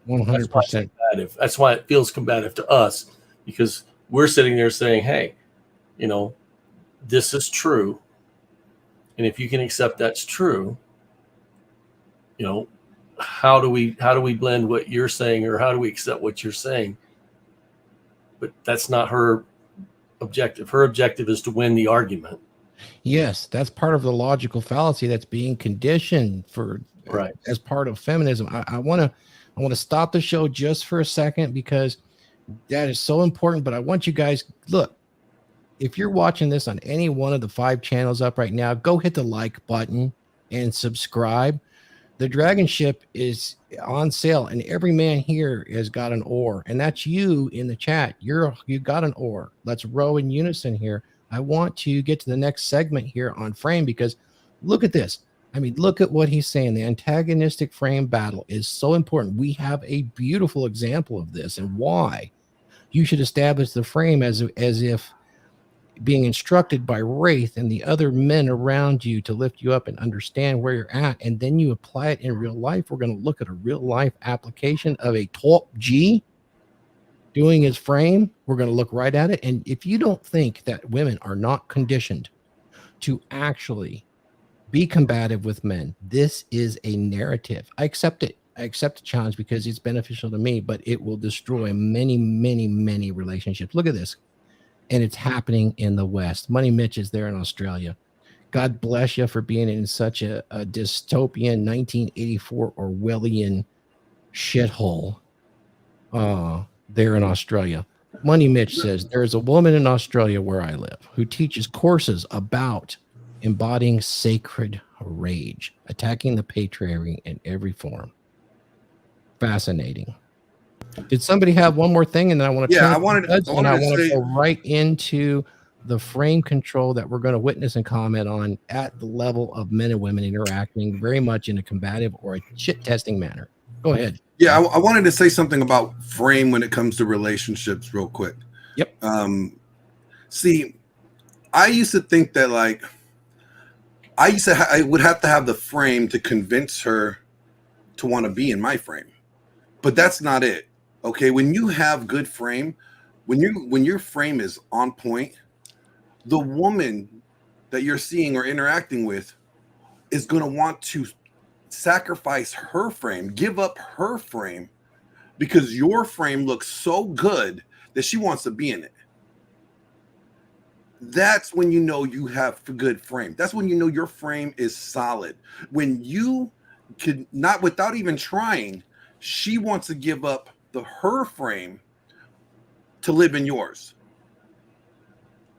100%. That's why it feels combative to us, because we're sitting there saying, hey, you know, this is true. And if you can accept that's true, you know, how do we blend what you're saying, or how do we accept what you're saying? But that's not her objective. Her objective is to win the argument. Yes, that's part of the logical fallacy that's being conditioned for Right. as part of feminism. I want to stop the show just for a second, because that is so important. But I want you guys, look, if you're watching this on any one of the 5 channels up right now, go hit the like button and subscribe. The Dragon Ship is on sale, and every man here has got an oar, and that's you in the chat. You got an oar. Let's row in unison here. I want to get to the next segment here on frame, because look at this. I mean, look at what he's saying. The antagonistic frame battle is so important. We have a beautiful example of this, and why you should establish the frame as if being instructed by Raith and the other men around you to lift you up and understand where you're at, and then you apply it in real life. We're going to look at a real life application of a top G doing his frame. We're going to look right at it. And if you don't think that women are not conditioned to actually be combative with men, this is a narrative. I accept it. I accept the challenge because it's beneficial to me, but it will destroy many, many, many relationships. Look at this. And it's happening in the West. Money Mitch is there in Australia. God bless you for being in such a dystopian 1984 Orwellian shithole there in Australia. Money Mitch says, there is a woman in Australia where I live who teaches courses about embodying sacred rage, attacking the patriarchy in every form. Fascinating. Did somebody have one more thing? And then I want to I wanted to say, go right into the frame control that we're going to witness and comment on at the level of men and women interacting very much in a combative or a shit testing manner. Go ahead. Yeah, I wanted to say something about frame when it comes to relationships real quick. Yep. See, I used to think that I would have to have the frame to convince her to want to be in my frame, but that's not it. Okay, when you have good frame, when your frame is on point, the woman that you're seeing or interacting with is going to want to sacrifice her frame, give up her frame, because your frame looks so good that she wants to be in it. That's when you know you have a good frame. That's when you know your frame is solid. When you could not, without even trying, she wants to give up her frame to live in yours.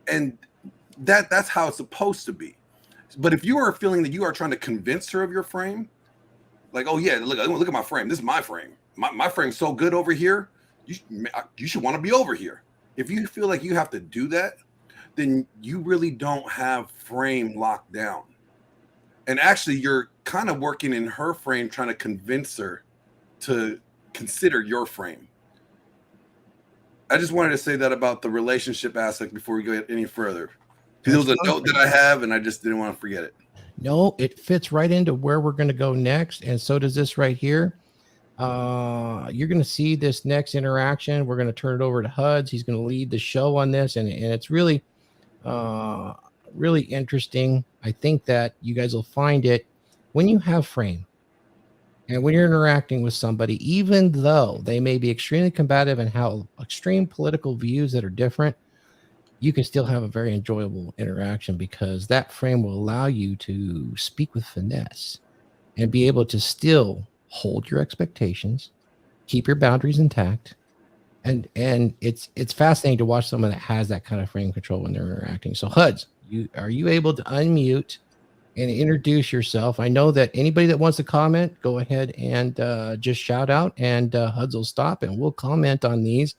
And that's how it's supposed to be. But if you are feeling that you are trying to convince her of your frame, like, oh yeah, look at my frame. This is my frame. My frame's so good over here. You should want to be over here. If you feel like you have to do that, then you really don't have frame locked down. And actually, you're kind of working in her frame, trying to convince her to consider your frame. I just wanted to say that about the relationship aspect before we go any further. There was a note that I have, and I just didn't want to forget it. No, it fits right into where we're going to go next, and so does this right here. You're going to see this next interaction. We're going to turn it over to Huds. He's going to lead the show on this, and it's really, really interesting. I think that you guys will find it when you have frame. And when you're interacting with somebody, even though they may be extremely combative and have extreme political views that are different, you can still have a very enjoyable interaction, because that frame will allow you to speak with finesse and be able to still hold your expectations, keep your boundaries intact. And it's fascinating to watch someone that has that kind of frame control when they're interacting. So Huds, are you able to unmute and introduce yourself? I know that anybody that wants to comment, go ahead and just shout out, and Huds will stop and we'll comment on these.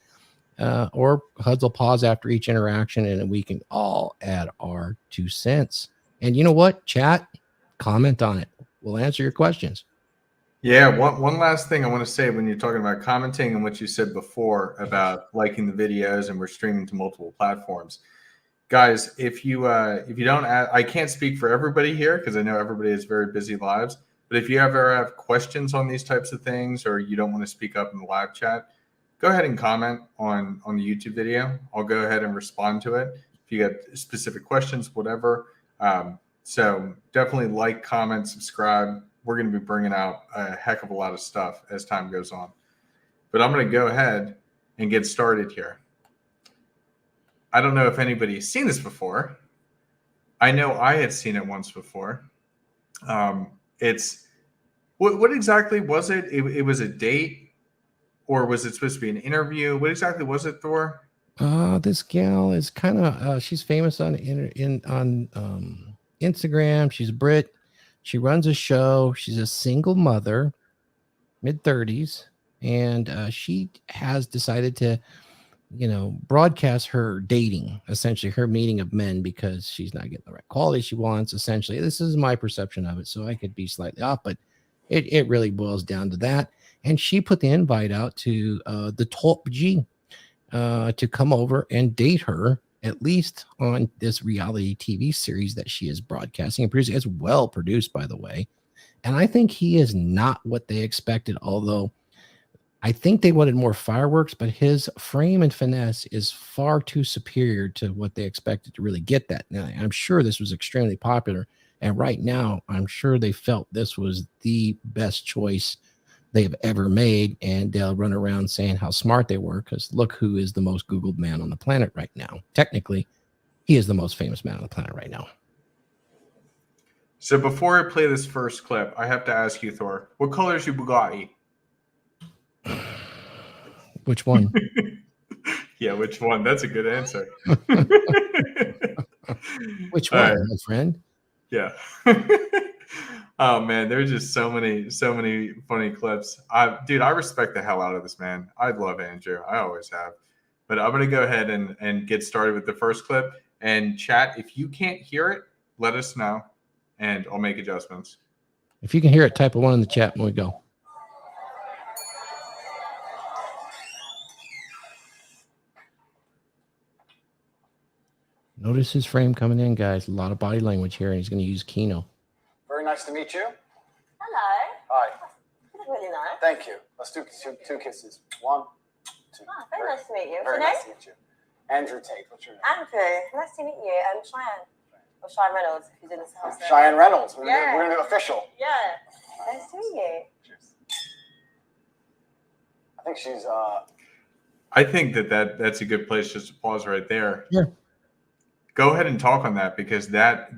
Or Huds will pause after each interaction, and we can all add our 2 cents. And you know what? Chat, comment on it. We'll answer your questions. Yeah, one last thing I want to say when you're talking about commenting and what you said before about liking the videos and we're streaming to multiple platforms. Guys, if you don't I can't speak for everybody here because I know everybody has very busy lives, but if you ever have questions on these types of things or you don't want to speak up in the live chat, go ahead and comment on the YouTube video. I'll go ahead and respond to it. If you got specific questions, whatever. So definitely like, comment, subscribe. We're going to be bringing out a heck of a lot of stuff as time goes on. But I'm going to go ahead and get started here. I don't know if anybody's seen this before. I know I had seen it once before. It's what exactly was it? It was a date, or was it supposed to be an interview? What exactly was it, Thor? This gal is kind of she's famous on Instagram. She's Brit. She runs a show. She's a single mother, mid-30s, and she has decided to, broadcast her dating, essentially her meeting of men, because she's not getting the right quality she wants. Essentially, this is my perception of it, so I could be slightly off, but it really boils down to that. And she put the invite out to the top G to come over and date her, at least on this reality TV series that she is broadcasting and producing. It's well produced, by the way. And I think he is not what they expected, although I think they wanted more fireworks, but his frame and finesse is far too superior to what they expected to really get that. Now, I'm sure this was extremely popular. And right now, I'm sure they felt this was the best choice they've ever made, and they'll run around saying how smart they were, because look who is the most Googled man on the planet right now. Technically, he is the most famous man on the planet right now. So before I play this first clip, I have to ask you, Thor, what color is your Bugatti? Which one? Yeah, which one? That's a good answer. Which one, my friend? Yeah. Oh man, there's just so many funny clips. Dude, I respect the hell out of this man. I love Andrew. I always have. But I'm gonna go ahead and get started with the first clip. And chat, if you can't hear it, let us know, and I'll make adjustments. If you can hear it, type a 1 in the chat when we go. Notice his frame coming in, guys. A lot of body language here, and he's going to use Kino. Very nice to meet you. Hello. Hi. That's really nice. Thank you. Let's do two kisses. 1, 2. Oh, very nice to meet you. Very What's your nice to meet you. Andrew Tate. What's your name? Andrew. Nice to meet you. Cheyenne. Or Cheyenne Reynolds, if you're in this house. Cheyenne Reynolds. We're Yeah. going to do official. Yeah. Nice to meet you. Cheers. I think she's. I think that's a good place just to pause right there. Yeah. Go ahead and talk on that, because that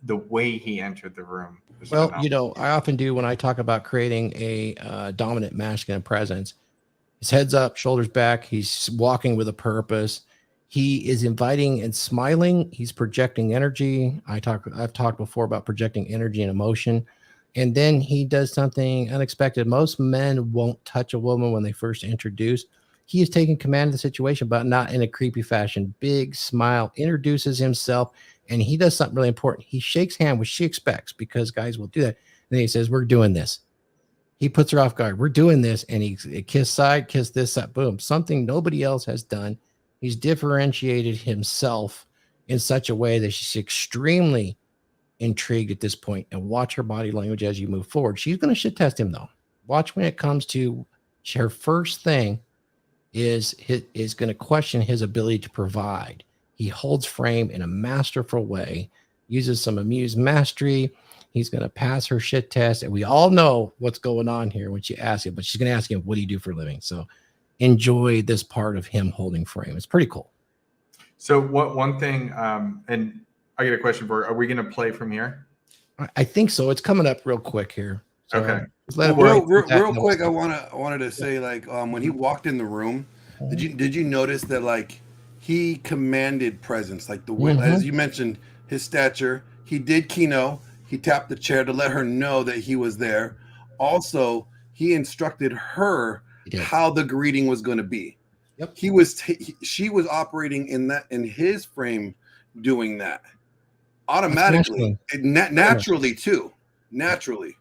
the way he entered the room. Well, I often do when I talk about creating a dominant masculine presence. His head's up, shoulders back. He's walking with a purpose. He is inviting and smiling. He's projecting energy. I've talked before about projecting energy and emotion. And then he does something unexpected. Most men won't touch a woman when they first introduce. He is taking command of the situation, but not in a creepy fashion. Big smile, introduces himself, and he does something really important. He shakes hand, which she expects, because guys will do that. And then he says, "We're doing this." He puts her off guard. "We're doing this." And he kiss side, kiss this side, boom. Something nobody else has done. He's differentiated himself in such a way that she's extremely intrigued at this point. And watch her body language as you move forward. She's going to shit test him, though. Watch when it comes to her first thing is going to question his ability to provide. He holds frame in a masterful way, uses some amused mastery. He's going to pass her shit test, and we all know what's going on here when she asks him, but she's going to ask him, "What do you do for a living?" So enjoy this part of him holding frame. It's pretty cool. So one thing, and I get a question for, are we going to play from here? I think so. It's coming up real quick here. So Okay. just let it Well, break. Real quick, I wanted to say, like, when he walked in the room, did you notice that, like, he commanded presence, like as you mentioned, his stature. He did Kino. He tapped the chair to let her know that he was there. Also, he instructed her how the greeting was going to be. Yep. She was operating in his frame, doing that automatically, naturally too. Naturally.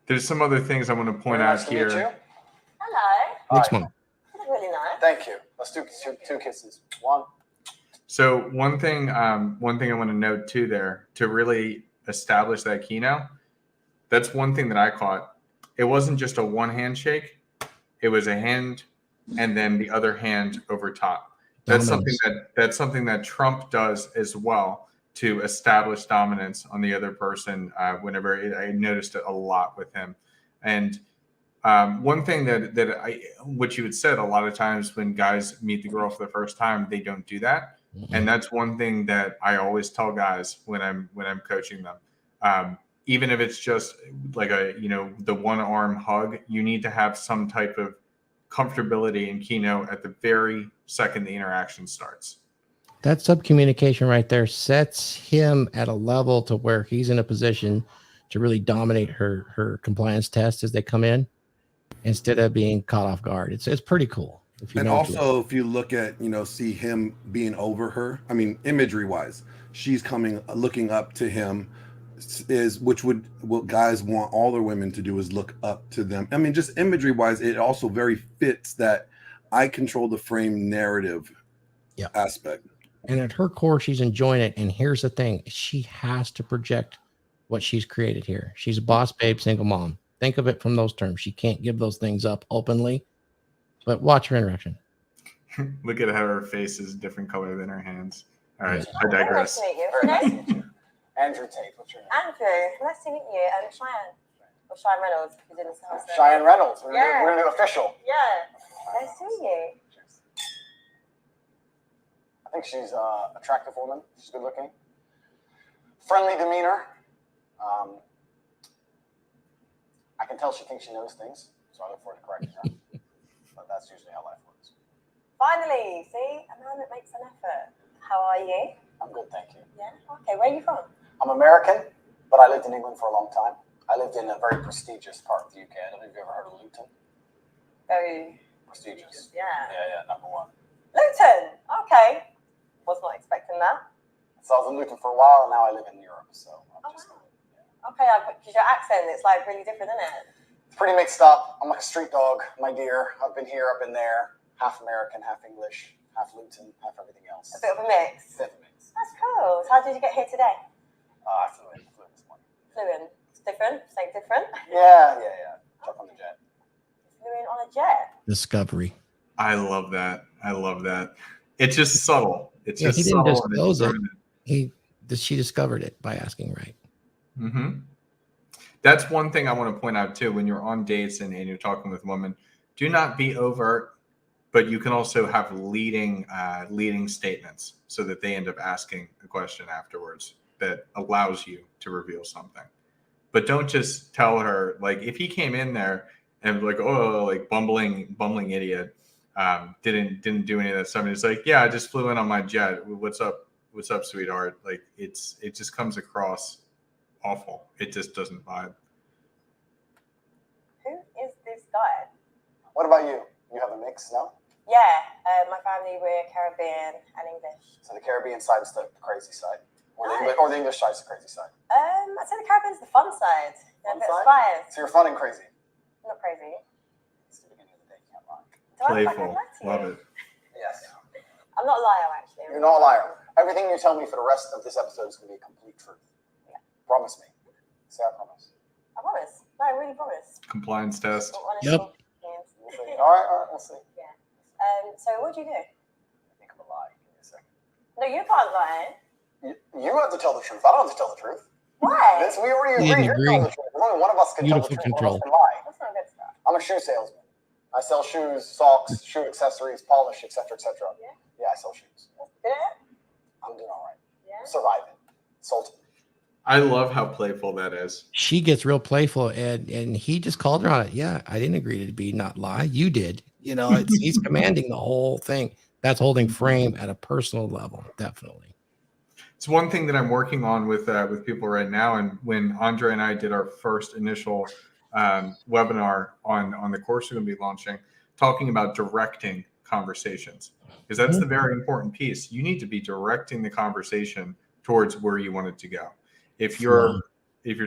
There's some other things I want to point Very out nice to meet here. you. Hello. Next Hi. one. You look really nice. Thank you. Let's do two kisses. 1. So one thing I want to note too there to really establish that Kino, that's one thing that I caught. It wasn't just a one handshake; it was a hand and then the other hand over top. That's something that Trump does as well to establish dominance on the other person. I noticed it a lot with him, and one thing what you had said a lot of times when guys meet the girl for the first time, they don't do that. And that's one thing that I always tell guys when I'm coaching them. Even if it's just like the one arm hug, you need to have some type of comfortability in Kino at the very second the interaction starts. That subcommunication right there sets him at a level to where he's in a position to really dominate her compliance test as they come in, instead of being caught off guard. It's pretty cool. And also, if you look at, see him being over her, I mean, imagery wise, she's looking up to him, what guys want all their women to do is look up to them. I mean, just imagery wise, it also very fits that I control the frame narrative aspect. And at her core, she's enjoying it. And here's the thing, she has to project what she's created here. She's a boss babe, single mom. Think of it from those terms. She can't give those things up openly, but watch her interaction. Look at how her face is a different color than her hands. All right, I digress. Nice to meet you. Very nice to meet you. Andrew Tate. What's your name? Andrew, nice to meet you. And Cheyenne. Or Cheyenne Reynolds, who's in this house. Cheyenne Reynolds. We're Yeah. going to do official. Yeah. Nice to meet you. I think she's an attractive woman. She's good looking. Friendly demeanor. I can tell she thinks she knows things, so I look forward to correcting her. But that's usually how life works. Finally, see? A man that makes an effort. How are you? I'm good, thank you. Yeah? Okay, where are you from? I'm American, but I lived in England for a long time. I lived in a very prestigious part of the UK. I don't know if you've ever heard of Luton. Very Prestigious. Yeah. Yeah, number one. Luton! Okay. Was not expecting that. So I was in Luton for a while, and now I live in Europe. So I'm just wow. Okay, because your accent, it's like really different, isn't it? It's pretty mixed up. I'm like a street dog, my dear. I've been here, I've been there. Half American, half English, half Luton, half everything else. A bit of a mix. Bit of a mix. That's cool. So how did you get here today? I flew this morning. Flew in. It's different. Saying different. Yeah. Jump on the jet. Flew in on a jet. Discovery. I love that. It's just subtle. It's just he didn't subtle. disclose it. She discovered it by asking right. Mm-hmm. That's one thing I want to point out too. When you're on dates and you're talking with women, do not be overt, but you can also have leading statements so that they end up asking a question afterwards that allows you to reveal something. But don't just tell her, like, if he came in there and like, oh, like bumbling idiot, didn't do any of that stuff. And it's like, yeah, I just flew in on my jet. What's up, sweetheart? Like, it just comes across awful. It just doesn't vibe. Who is this guy? What about you? You have a mix, no? Yeah, my family, we're Caribbean and English. So the Caribbean side is the crazy side. Or Nice. the English side is the crazy side. I'd say the Caribbean's the fun side. Fun A bit side? of spice. So you're fun and crazy. Not crazy. It's the beginning of the day, you can't lie. Do I look like Playful. I'm not to you? Love it. Yes. I'm not a liar, actually. You're not a liar. Everything you tell me for the rest of this episode is going to be a complete truth. Yeah. Promise me. Say I promise. I promise. No, I really promise. Compliance test. Honestly. Yep. We'll see. All right, we'll see. Yeah. So what do you do? I think I'm a lie. Give me a second. No, you can't lie. You have to tell the truth. I don't have to tell the truth. Why? Vince, we already He agree. didn't You're telling the truth. There's only one of us can tell the Beautiful truth. control. One of us can lie. That's not good stuff. I'm a shoe salesman. I sell shoes, socks, shoe accessories, polish, etc., etc. Yeah. I sell shoes. That's good. I'm doing all right. Yeah. Surviving. Sultan. I love how playful that is. She gets real playful, and he just called her on it. Yeah, I didn't agree to be not lie. You did. He's commanding the whole thing. That's holding frame at a personal level, definitely. It's one thing that I'm working on with people right now. And when Andre and I did our first initial webinar on the course we're going to be launching, talking about directing conversations, because that's the very important piece. You need to be directing the conversation towards where you want it to go. If you're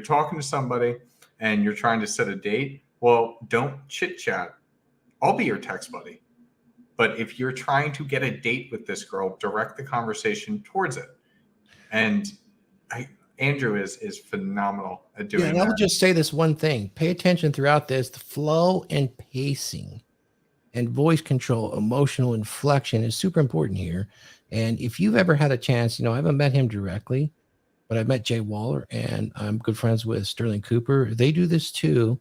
talking to somebody and you're trying to set a date, well, don't chit chat. I'll be your text buddy. But if you're trying to get a date with this girl, direct the conversation towards it. And Andrew is phenomenal at doing and that. I would just say this one thing. Pay attention throughout this. The flow and pacing and voice control, emotional inflection is super important here. And if you've ever had a chance, I haven't met him directly, but I've met Jay Waller, and I'm good friends with Sterling Cooper. They do this too,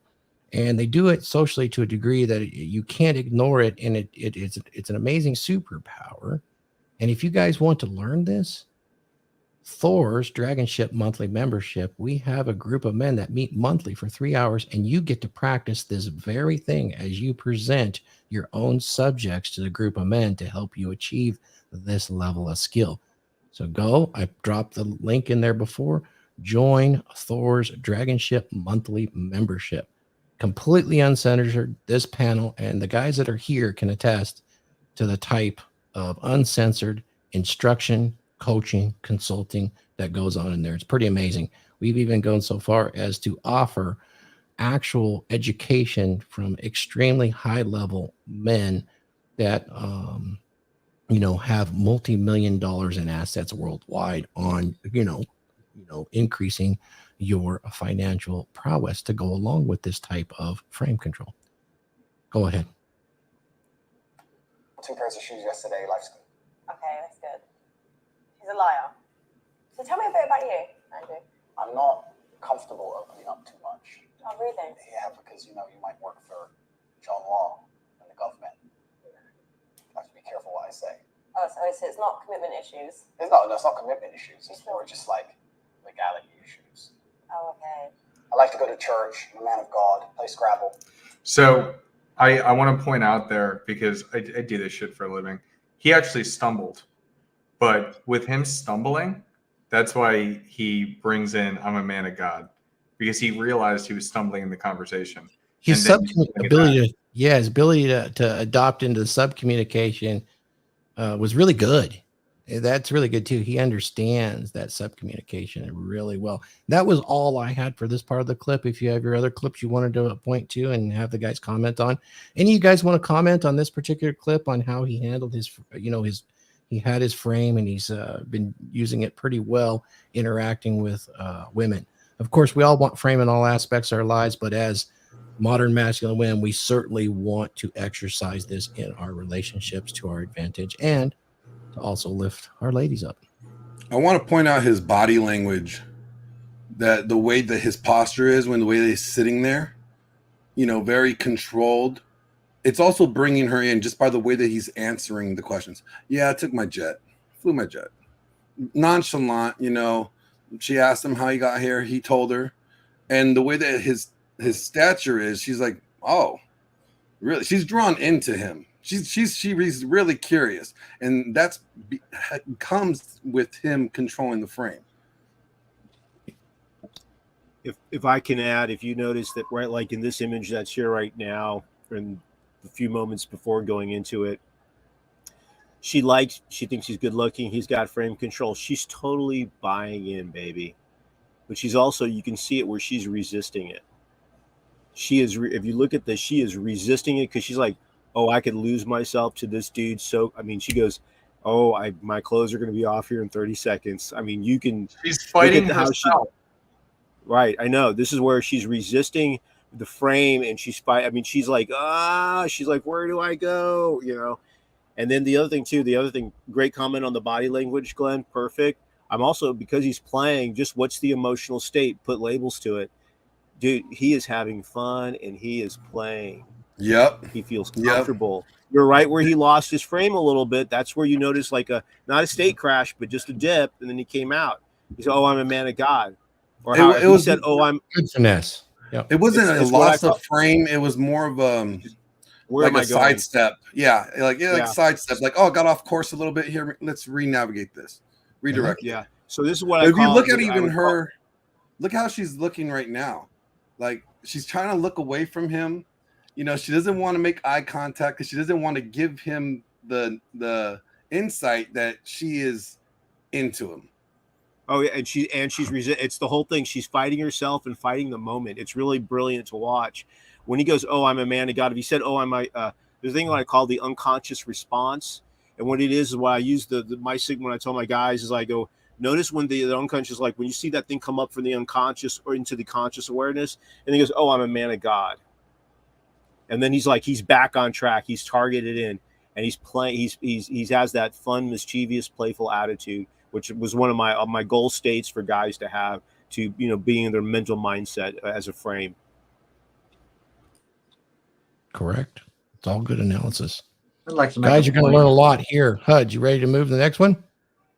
and they do it socially to a degree that you can't ignore it, and it's an amazing superpower. And if you guys want to learn this, Thor's DragonShip monthly membership, we have a group of men that meet monthly for 3 hours, and you get to practice this very thing as you present your own subjects to the group of men to help you achieve this level of skill. So go, I dropped the link in there before. Join Thor's DragonShip monthly membership. Completely uncensored, this panel and the guys that are here can attest to the type of uncensored instruction, coaching, consulting that goes on in there. It's pretty amazing. We've even gone so far as to offer actual education from extremely high level men that have multi-million dollars in assets worldwide on increasing your financial prowess to go along with this type of frame control. Go ahead. 2 pairs of shoes yesterday. Life's good. Okay, that's good. He's a liar. So tell me a bit about you, Andrew. I'm not comfortable opening up too much. Oh, really? Yeah, because you might work for John Law and the government. You have to be careful what I say. Oh, so it's not commitment issues. It's not commitment issues. It's more just like legality issues. Oh, okay. I like to go to church. I'm a man of God. Play Scrabble. So I want to point out there, because I do this shit for a living. He actually stumbled. But with him stumbling, that's why he brings in I'm a man of God, because he realized he was stumbling in the conversation. His ability to adopt into the subcommunication was really good. That's really good too. He understands that subcommunication really well. That was all I had for this part of the clip. If you have your other clips you wanted to point to and have the guys comment on, any of you guys want to comment on this particular clip on how he handled he had his frame, and he's been using it pretty well interacting with women. Of course, we all want frame in all aspects of our lives, but as modern masculine women, we certainly want to exercise this in our relationships to our advantage and to also lift our ladies up. I want to point out his body language, that the way that his posture is, when the way that he's sitting there, very controlled. It's also bringing her in just by the way that he's answering the questions. Yeah, I took my jet, flew my jet. Nonchalant, she asked him how he got here. He told her. And the way that his stature is, she's like, oh, really? She's drawn into him. She's really curious. And that's comes with him controlling the frame. If I can add, if you notice that, right, like in this image that's here right now, and a few moments before going into it, she thinks he's good looking. He's got frame control. She's totally buying in, baby. But she's also, you can see it where she's resisting it. She is, if you look at this, she is resisting it because she's like, oh, I could lose myself to this dude. So, she goes, oh, my clothes are going to be off here in 30 seconds. You can. She's fighting herself. Right. I know. This is where she's resisting the frame, and she's fighting. She's like, she's like, where do I go? And then the other thing, great comment on the body language, Glenn. Perfect. I'm also, because he's playing, just what's the emotional state? Put labels to it. Dude, he is having fun and he is playing. Yep. He feels comfortable. Yep. You're right where he lost his frame a little bit. That's where you notice not a state crash, but just a dip. And then he came out. He said, oh, I'm a man of God. Or It- how it he was- said, "Oh, I'm." Good finesse. Yep. It wasn't It's a what I loss of thought. frame. It was more of Where like am a I going? sidestep. Yeah, like Yeah. sidestep. Like, oh, got off course a little bit here. Let's re-navigate this, redirect. Yeah. So this is what But I if you call. look at I even would call- her, look how she's looking right now. Like she's trying to look away from him. You know, she doesn't want to make eye contact because she doesn't want to give him the insight that she is into him. Oh yeah, and she's it's the whole thing. She's fighting herself and fighting the moment. It's really brilliant to watch. When he goes, "Oh, I'm a man of God," if he said, "Oh, I'm my," there's a thing what I call the unconscious response, and what it is what I use my signal when I tell my guys is I go, notice when the unconscious, like when you see that thing come up from the unconscious or into the conscious awareness, and he goes, "Oh, I'm a man of God," and then he's back on track. He's targeted in, and he's playing. He has that fun, mischievous, playful attitude, which was one of my goal states for guys to have to being in their mental mindset as a frame. Correct. It's all good analysis. I'd like to make Guys, a you're going to point. learn a lot here. Hud, you ready to move to the next one?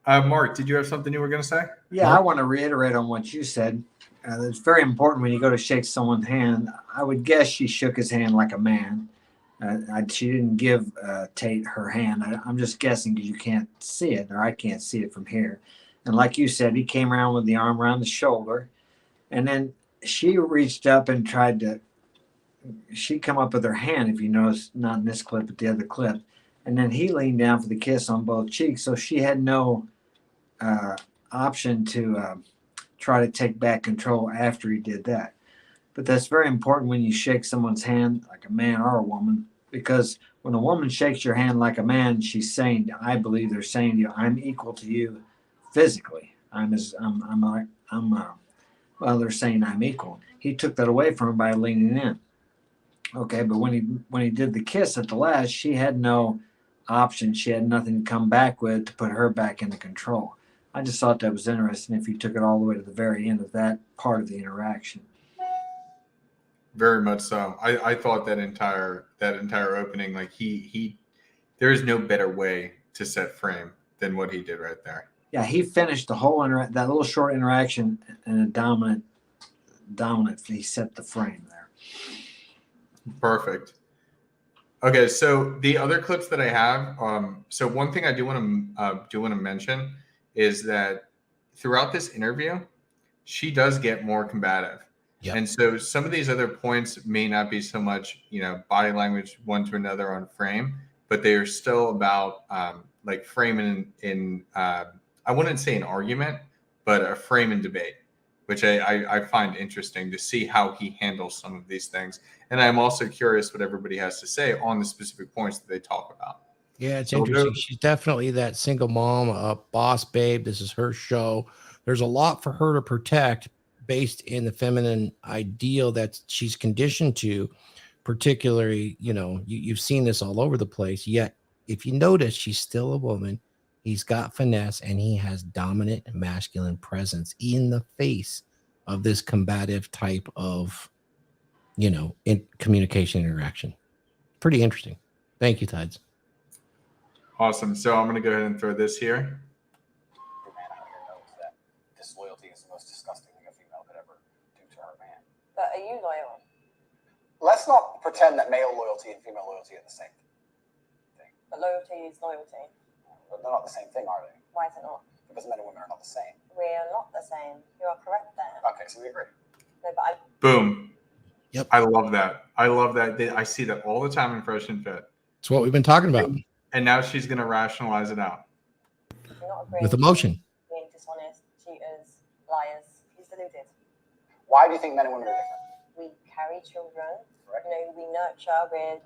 Mark, did you have something you were going to say? Yeah, Mark? I want to reiterate on what you said. It's very important when you go to shake someone's hand. I would guess she shook his hand like a man. She didn't give Tate her hand. I'm just guessing because you can't see it, or I can't see it from here. And like you said, he came around with the arm around the shoulder, and then she reached up and tried to. She come up with her hand, if you notice, not in this clip, but the other clip, and then he leaned down for the kiss on both cheeks. So she had no option to try to take back control after he did that. But that's very important when you shake someone's hand like a man or a woman, because when a woman shakes your hand like a man, she's saying, I believe they're saying to you, I'm equal to you physically. Well, they're saying I'm equal. He took that away from her by leaning in. Okay, but when he did the kiss at the last, she had no option. She had nothing to come back with to put her back into control. I just thought that was interesting if you took it all the way to the very end of that part of the interaction. Very much so. I thought that entire opening, like he there is no better way to set frame than what he did right there. Yeah, he finished the whole that little short interaction in a dominant. He set the frame there. Perfect. Okay, so the other clips that I have, so one thing I do want to mention is that throughout this interview, she does get more combative. Yep. And so some of these other points may not be so much, body language one to another on frame, but they are still about like frame in I wouldn't say an argument, but a frame in debate, which I find interesting to see how he handles some of these things. And I'm also curious what everybody has to say on the specific points that they talk about. Yeah, it's interesting. She's definitely that single mom, a boss babe. This is her show. There's a lot for her to protect based in the feminine ideal that she's conditioned to, particularly, you've seen this all over the place. Yet, if you notice, she's still a woman. He's got finesse and he has dominant masculine presence in the face of this combative type of, in communication interaction. Pretty interesting. Thank you, Tides. Awesome. So I'm going to go ahead and throw this here. Every man out here knows that disloyalty is the most disgusting thing a female could ever do to her man. But are you loyal? Let's not pretend that male loyalty and female loyalty are the same thing. But loyalty is loyalty. But they're not the same thing, are they? Why is it not? Because men and women are not the same. We are not the same. You are correct there. Okay, so we agree. No, but Boom. Yep. I love that. I love that. I see that all the time in Fresh and Fit. It's what we've been talking about And now she's going to rationalize it out. I'm not agreeing with emotion. being dishonest, cheaters, liars. He's deluded. Why do you think men and women are different? We carry children. Correct. We nurture. We're,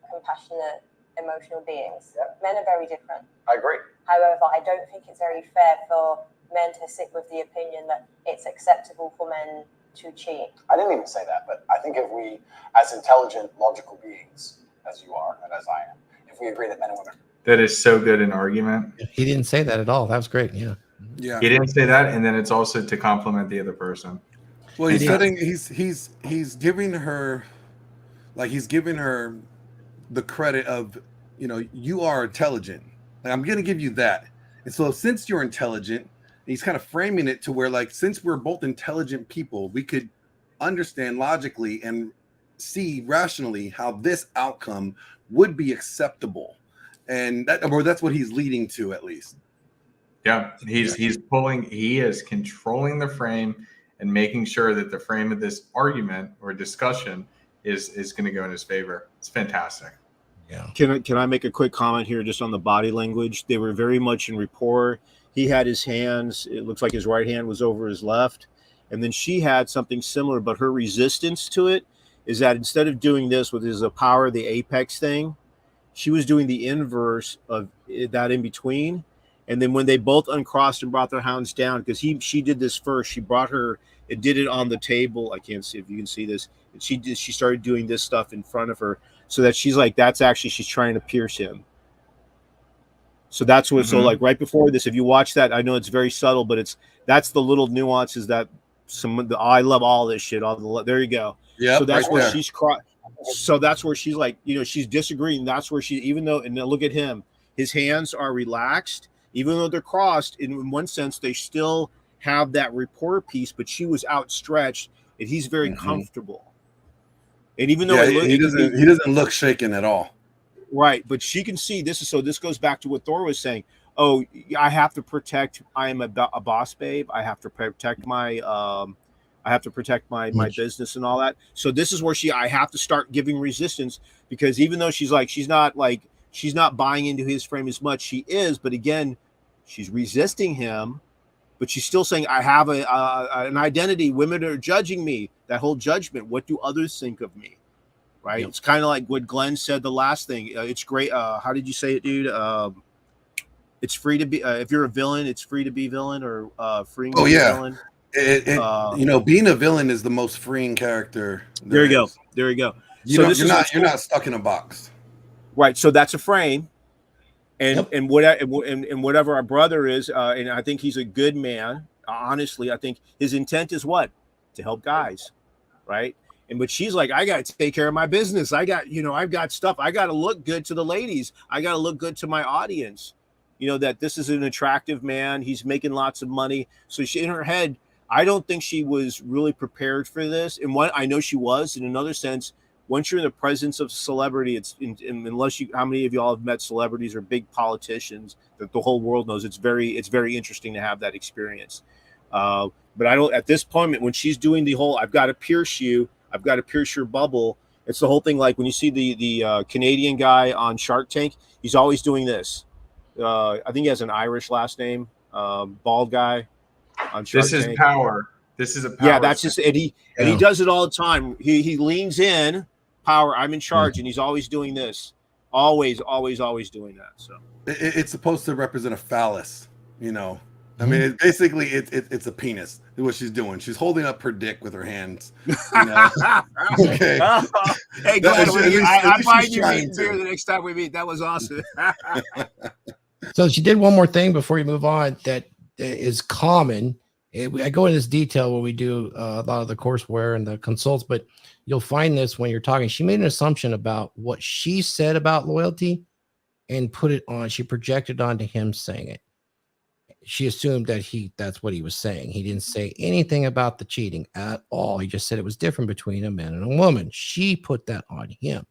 compassionate, emotional beings. Yep. Men are very different. I agree. However, I don't think it's very fair for men to sit with the opinion that it's acceptable for men to cheat. I didn't even say that, but I think if we, as intelligent, logical beings, as you are and as I am, if we agree that men and women, That is so good an argument. He didn't say that at all. That was great. Yeah. Yeah. He didn't say that, and then it's also to compliment the other person. Well, he's Yeah. setting. He's giving her, the credit of, you are intelligent. Like, I'm gonna give you that. And so since you're intelligent, he's kind of framing it to where, like, since we're both intelligent people, we could understand logically and see rationally how this outcome would be acceptable. And that's what he's leading to, at least. Yeah, he is controlling the frame and making sure that the frame of this argument or discussion is going to go in his favor. It's fantastic. Yeah. Can I make a quick comment here just on the body language? They were very much in rapport. He had his hands, it looks like his right hand was over his left. And then she had something similar, but her resistance to it is that instead of doing this with his power, the apex thing, she was doing the inverse of that in between. And then when they both uncrossed and brought their hounds down, because she did this first, she brought her, it did it on the table. I can't see if you can see this. She started doing this stuff in front of her so that she's like, that's actually, she's trying to pierce him. So that's what, so like right before this, if you watch that, I know it's very subtle, but that's the little nuances that I love all this shit. There you go. Yeah. So that's right where there. she's so that's where she's like, she's disagreeing. That's where she, even though, and look at him, his hands are relaxed, even though they're crossed. In one sense, they still have that rapport piece, but she was outstretched, and he's very comfortable. And even though he doesn't look shaken at all. Right, but she can see this. So this goes back to what Thor was saying. Oh, I have to protect. I am a boss babe. I have to protect my. I have to protect my business and all that. So this is where I have to start giving resistance, because even though she's not buying into his frame as much, she is. But again, she's resisting him, but she's still saying, I have an identity. Women are judging me. That whole judgment. What do others think of me? Right. Yep. It's kind of like what Glenn said the last thing. It's great. How did you say it, dude? It's free to be. If you're a villain, it's free to be villain, or freeing to be villain. Being a villain is the most freeing character. There you go. There you go. You're not stuck in a box. Right. So that's a frame. And whatever our brother is, and I think he's a good man. Honestly, I think his intent is what? To help guys. Right. But she's like, I got to take care of my business. I've got stuff. I got to look good to the ladies. I got to look good to my audience. That this is an attractive man. He's making lots of money. So she, in her head, I don't think she was really prepared for this. And one, I know she was. In another sense, once you're in the presence of celebrity, how many of y'all have met celebrities or big politicians that the whole world knows, it's very interesting to have that experience. But I don't, at this point, when she's doing the whole, I've got to pierce you, I've got to pierce your bubble. It's the whole thing. Like when you see the Canadian guy on Shark Tank, he's always doing this. I think he has an Irish last name, bald guy on Shark Tank. This is power. This is a power. Yeah, that's just, and he does it all the time. He leans in, power, I'm in charge, and he's always doing this. Always doing that. So it's supposed to represent a phallus, I mean, it's a penis. Is what she's doing. She's holding up her dick with her hands. Okay. Hey, glad I find you eating beer the next time we meet. That was awesome. So she did one more thing before you move on that is common. I go into this detail when we do a lot of the courseware and the consults, but you'll find this when you're talking. She made an assumption about what she said about loyalty and put it on. She projected onto him saying it. She assumed that that's what he was saying. He didn't say anything about the cheating at all. He just said it was different between a man and a woman. She put that on him.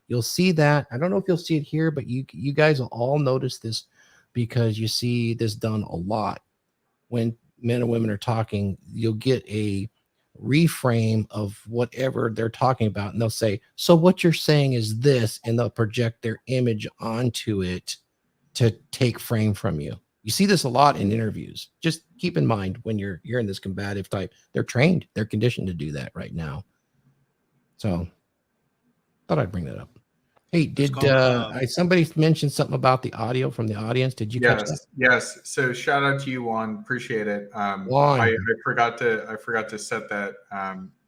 You'll see that. I don't know if you'll see it here, but you guys will all notice this because you see this done a lot. When men and women are talking, you'll get a reframe of whatever they're talking about. And they'll say, so what you're saying is this, and they'll project their image onto it to take frame from you. You see this a lot in interviews. Just keep in mind when you're in this combative type, they're trained, they're conditioned to do that right now. So thought I'd bring that up. Hey, did somebody mention something about the audio from the audience? Did you catch that? Yes. So shout out to you, Juan. Appreciate it. Juan. I forgot to set that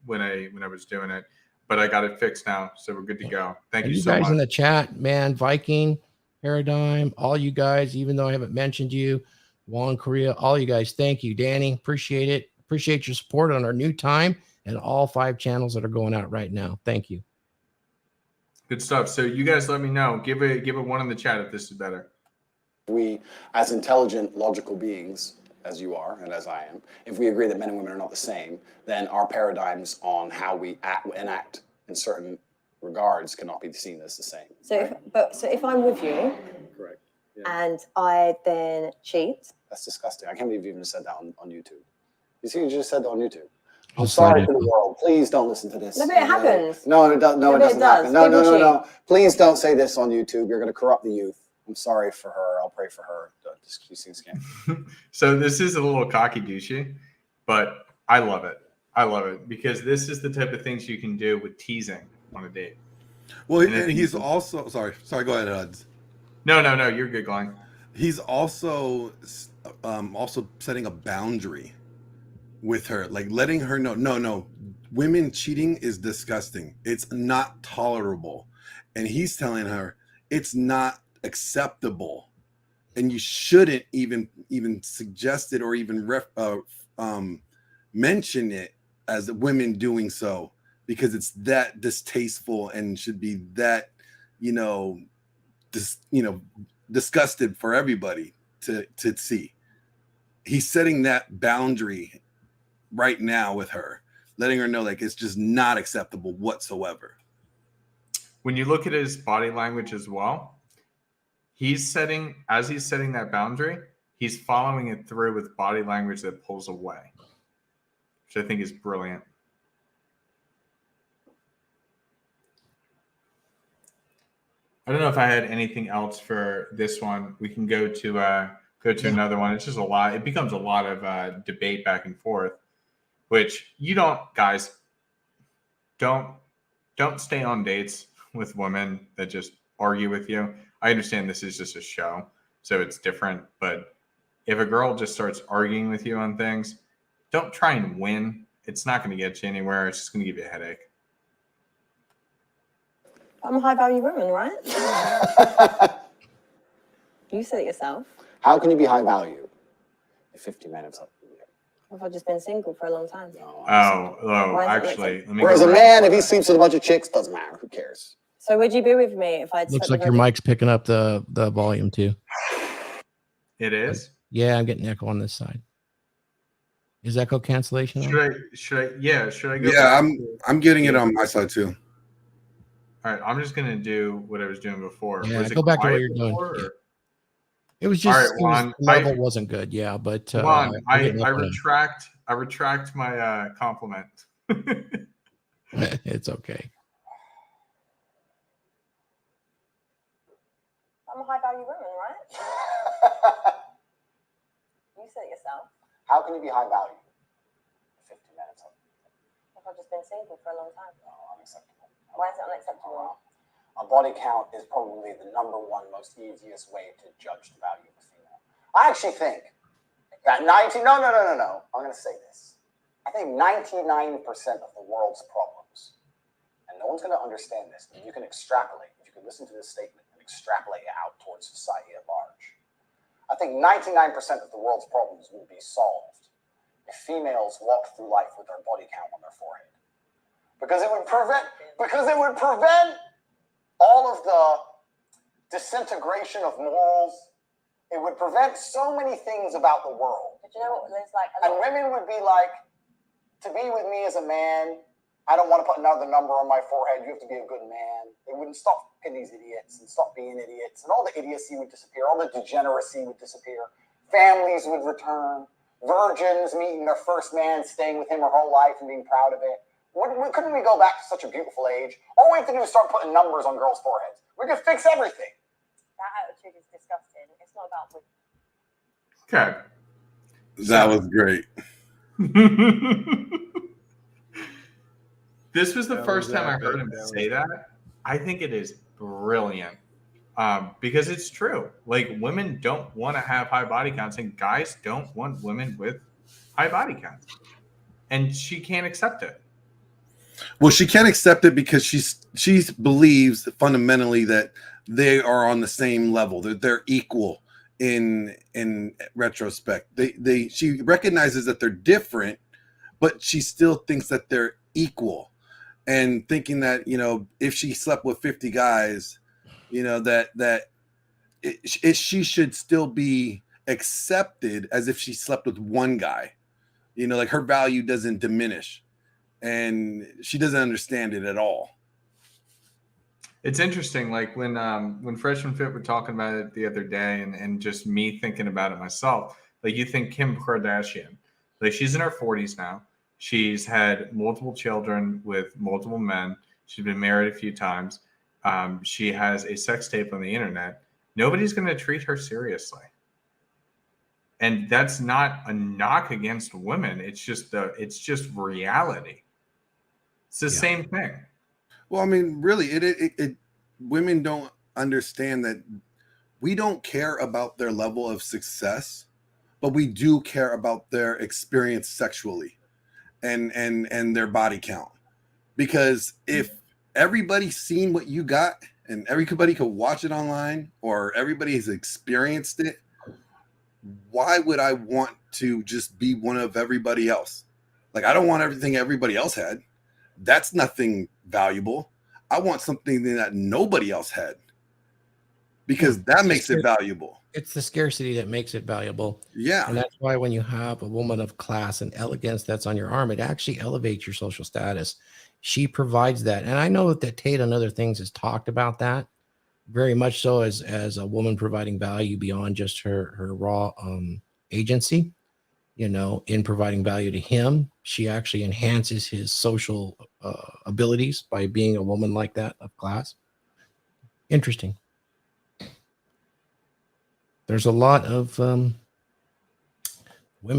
when I was doing it, but I got it fixed now, so we're good to go. Thank you so much. You guys in the chat, man, Viking, Paradigm, all you guys, even though I haven't mentioned you, Juan, Korea, all you guys, thank you. Danny, appreciate it. Appreciate your support on our new time and all 5 channels that are going out right now. Thank you. Good stuff. So you guys let me know. Give it 1 in the chat if this is better. We, as intelligent, logical beings, as you are and as I am, if we agree that men and women are not the same, then our paradigms on how we enact in certain regards cannot be seen as the same. So, right? if I'm with you, Correct. Yeah. and I then cheat, That's disgusting. I can't believe you even said that on YouTube. You see, you just said that on YouTube. I'm Just sorry like to the it. world. Please don't listen to this. no, but it happens. No, it doesn't. No, No, it but it doesn't does. happen. No, no, People no, no. Please don't say this on YouTube. You're going to corrupt the youth. I'm sorry for her. I'll pray for her. These things can't. So this is a little cocky douchey, but I love it. I love it because this is the type of things you can do with teasing on a date. Well, And and if he's you- also sorry. Go ahead, Huds. No, you're good, Glenn. He's also setting a boundary with her, like letting her know, no, women cheating is disgusting. It's not tolerable, and he's telling her it's not acceptable, and you shouldn't even suggest it or even mention it as women doing so, because it's that distasteful and should be that disgusted for everybody to see. He's setting that boundary right now with her, letting her know like it's just not acceptable whatsoever. When you look at his body language as well, he's setting that boundary, he's following it through with body language that pulls away, which I think is brilliant. I don't know if I had anything else for this one. We can go to another one. It's just a lot. It becomes a lot of debate back and forth, which you guys don't stay on dates with women that just argue with you. I understand this is just a show, so it's different. But if a girl just starts arguing with you on things, don't try and win. It's not going to get you anywhere. It's just going to give you a headache. I'm a high value woman, right? You said it yourself. How can you be high value if 50 minutes up? I've just been single for a long time. No, Why is it Actually, let me whereas go a right man, before if he that. sleeps with a bunch of chicks, doesn't matter. Who cares? So would you be with me if I'd Looks slept like with your a- mic's picking up the volume too. It is. Yeah, I'm getting echo on this side. Is echo cancellation on? Should I go? Yeah, back? I'm getting it on my side too. All right, I'm just gonna do what I was doing before. Yeah, Was it go back to what quiet you're doing. before, or- Yeah. It was All just right, Juan, the level wasn't good. Yeah, but Juan, I'm I getting echo now. retract my compliment. It's okay. I'm a high value woman, right? You said it yourself. How can you be high value? 50 minutes up. I've just been single for a long time. No, unacceptable. Why is it unacceptable? A body count is probably the number one most easiest way to judge the value of a female. I actually think that no, I'm going to say this. I think 99% of the world's problems, and no one's going to understand this, and you can extrapolate, if you can listen to this statement and extrapolate it out towards society at large. I think 99% of the world's problems would be solved if females walked through life with their body count on their forehead. Because it would prevent all of the disintegration of morals. It would prevent so many things about the world. But you know what? There's like And women would be like, to be with me as a man, I don't want to put another number on my forehead. You have to be a good man. They wouldn't stop fucking these idiots and stop being idiots. And all the idiocy would disappear. All the degeneracy would disappear. Families would return. Virgins meeting their first man, staying with him her whole life and being proud of it. Couldn't we go back to such a beautiful age? All we have to do is start putting numbers on girls' foreheads. We could fix everything. that attitude is disgusting. It's not about women. Okay. That was great. This was the That first was time I epic. heard him say that. I think it is brilliant because it's true. Like, women don't want to have high body counts, and guys don't want women with high body counts, and she can't accept it. Well, she can't accept it because she believes fundamentally that they are on the same level. They're equal in retrospect. She recognizes that they're different, but she still thinks that they're equal, and thinking that if she slept with 50 guys, that she should still be accepted as if she slept with one guy. You know, like her value doesn't diminish, and she doesn't understand it at all. It's interesting, like when Fresh and Fit were talking about it the other day, and just me thinking about it myself. Like, you think Kim Kardashian, like, she's in her 40s now. She's had multiple children with multiple men. She's been married a few times. She has a sex tape on the internet. Nobody's going to treat her seriously. And that's not a knock against women. It's just reality. It's the same thing. Well, I mean, really, it women don't understand that we don't care about their level of success, but we do care about their experience sexually and their body count. Because if everybody's seen what you got and everybody could watch it online, or everybody has experienced it, why would I want to just be one of everybody else? Like, I don't want everything everybody else had. That's nothing valuable. I want something that nobody else had, because that makes it valuable. It's the scarcity that makes it valuable. Yeah. And that's why when you have a woman of class and elegance that's on your arm, it actually elevates your social status. She provides that. And I know that Tate and other things has talked about that very much so, as a woman providing value beyond just her raw agency. You know, in providing value to him, she actually enhances his social abilities by being a woman like that of class. Interesting. There's a lot of women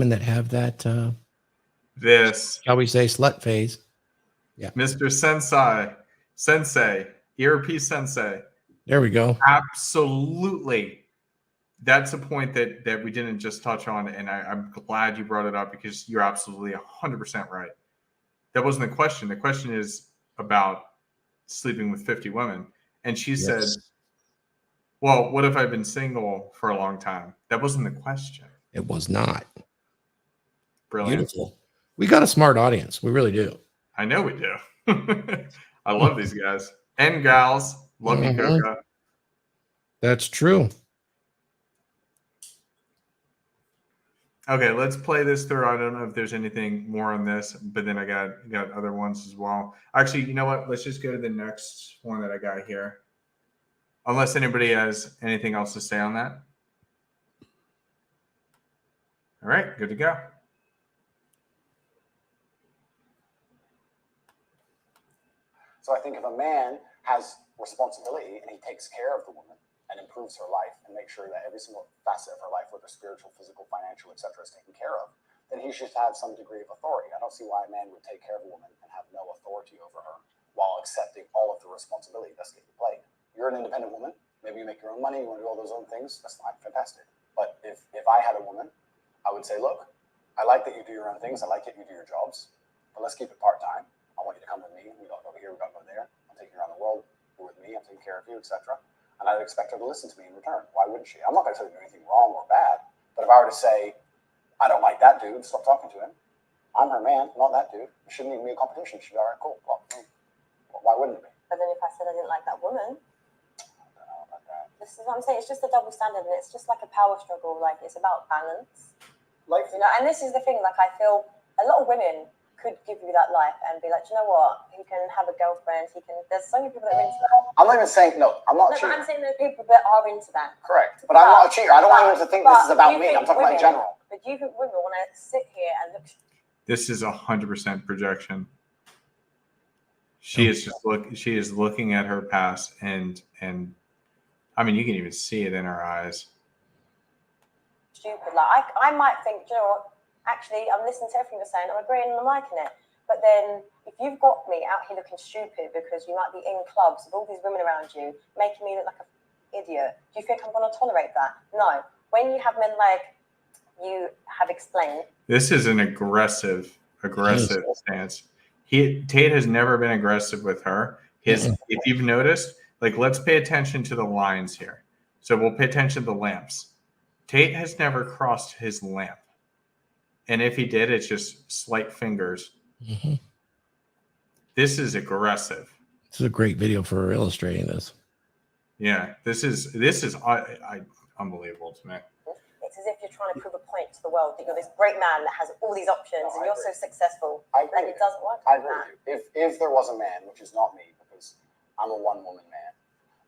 that have that, shall we say, slut phase. Yeah. Mr. Sensei, ERP Sensei. There we go. Absolutely. That's a point that we didn't just touch on, and I'm glad you brought it up, because you're absolutely 100% right. That wasn't the question. The question is about sleeping with 50 women. And she said, well, what if I've been single for a long time? That wasn't the question. It was not. Brilliant. Beautiful. We got a smart audience. We really do. I know we do. I love these guys and gals. Love you, Coca. That's true. Okay, let's play this through. I don't know if there's anything more on this, but then I got other ones as well. Actually, you know what? Let's just go to the next one that I got here. Unless anybody has anything else to say on that. All right, good to go. So I think if a man has responsibility and he takes care of the woman and improves her life and makes sure that every single facet of her life, whether spiritual, physical, financial, etc., is taken care of, then he should have some degree of authority. I don't see why a man would take care of a woman and have no authority over her while accepting all of the responsibility that's getting played. You're an independent woman. Maybe you make your own money. You want to do all those other things. That's fine. Fantastic. But if I had a woman, I would say, look, I like that you do your own things. I like that you do your jobs. But let's keep it part-time. I want you to come with me. We don't go here. We don't go there. I'm taking you around the world. You're with me. I'm taking care of you, etc. And I'd expect her to listen to me in return. Why wouldn't she? I'm not going to tell you to do anything wrong or bad. But if I were to say, I don't like that dude, stop talking to him. I'm her man, not that dude. It shouldn't even be a competition. She'd be all right, cool. Well, why wouldn't it be? But then if I said I didn't like that woman, I don't know about that. this is what I'm saying. It's just a double standard, and it's just like a power struggle. Like, it's about balance. Like, You know, and this is the thing. Like, I feel a lot of women could give you that life and be like, do you know what? He can have a girlfriend. He can. There's so many people that are into that. I'm not even saying, no, I'm not a No, but cheater. I'm saying there's people that are into that. Correct. But I'm not a cheater. I don't want anyone to think this is about me. I'm talking about in general. But do you think women want to sit here and look? This is 100% projection. She is just she is looking at her past, and I mean, you can even see it in her eyes. Stupid. Like, I might think, do you know what? Actually, I'm listening to everything you're saying. I'm agreeing and I'm liking it. But then, if you've got me out here looking stupid because you might be in clubs with all these women around you, making me look like an idiot, do you think I'm going to tolerate that? No. When you have men like you have explained. This is an aggressive stance. Tate has never been aggressive with her. If you've noticed, like, let's pay attention to the lines here. So we'll pay attention to the lamps. Tate has never crossed his lamp. And if he did, it's just slight fingers. Mm-hmm. This is aggressive. This is a great video for illustrating this. Yeah, this is unbelievable to me. It's it's as if you're trying to prove a point to the world that you're this great man that has all these options and you're so successful. I agree. And it doesn't work I like agree that. with you. If there was a man, which is not me, because I'm a one-woman man,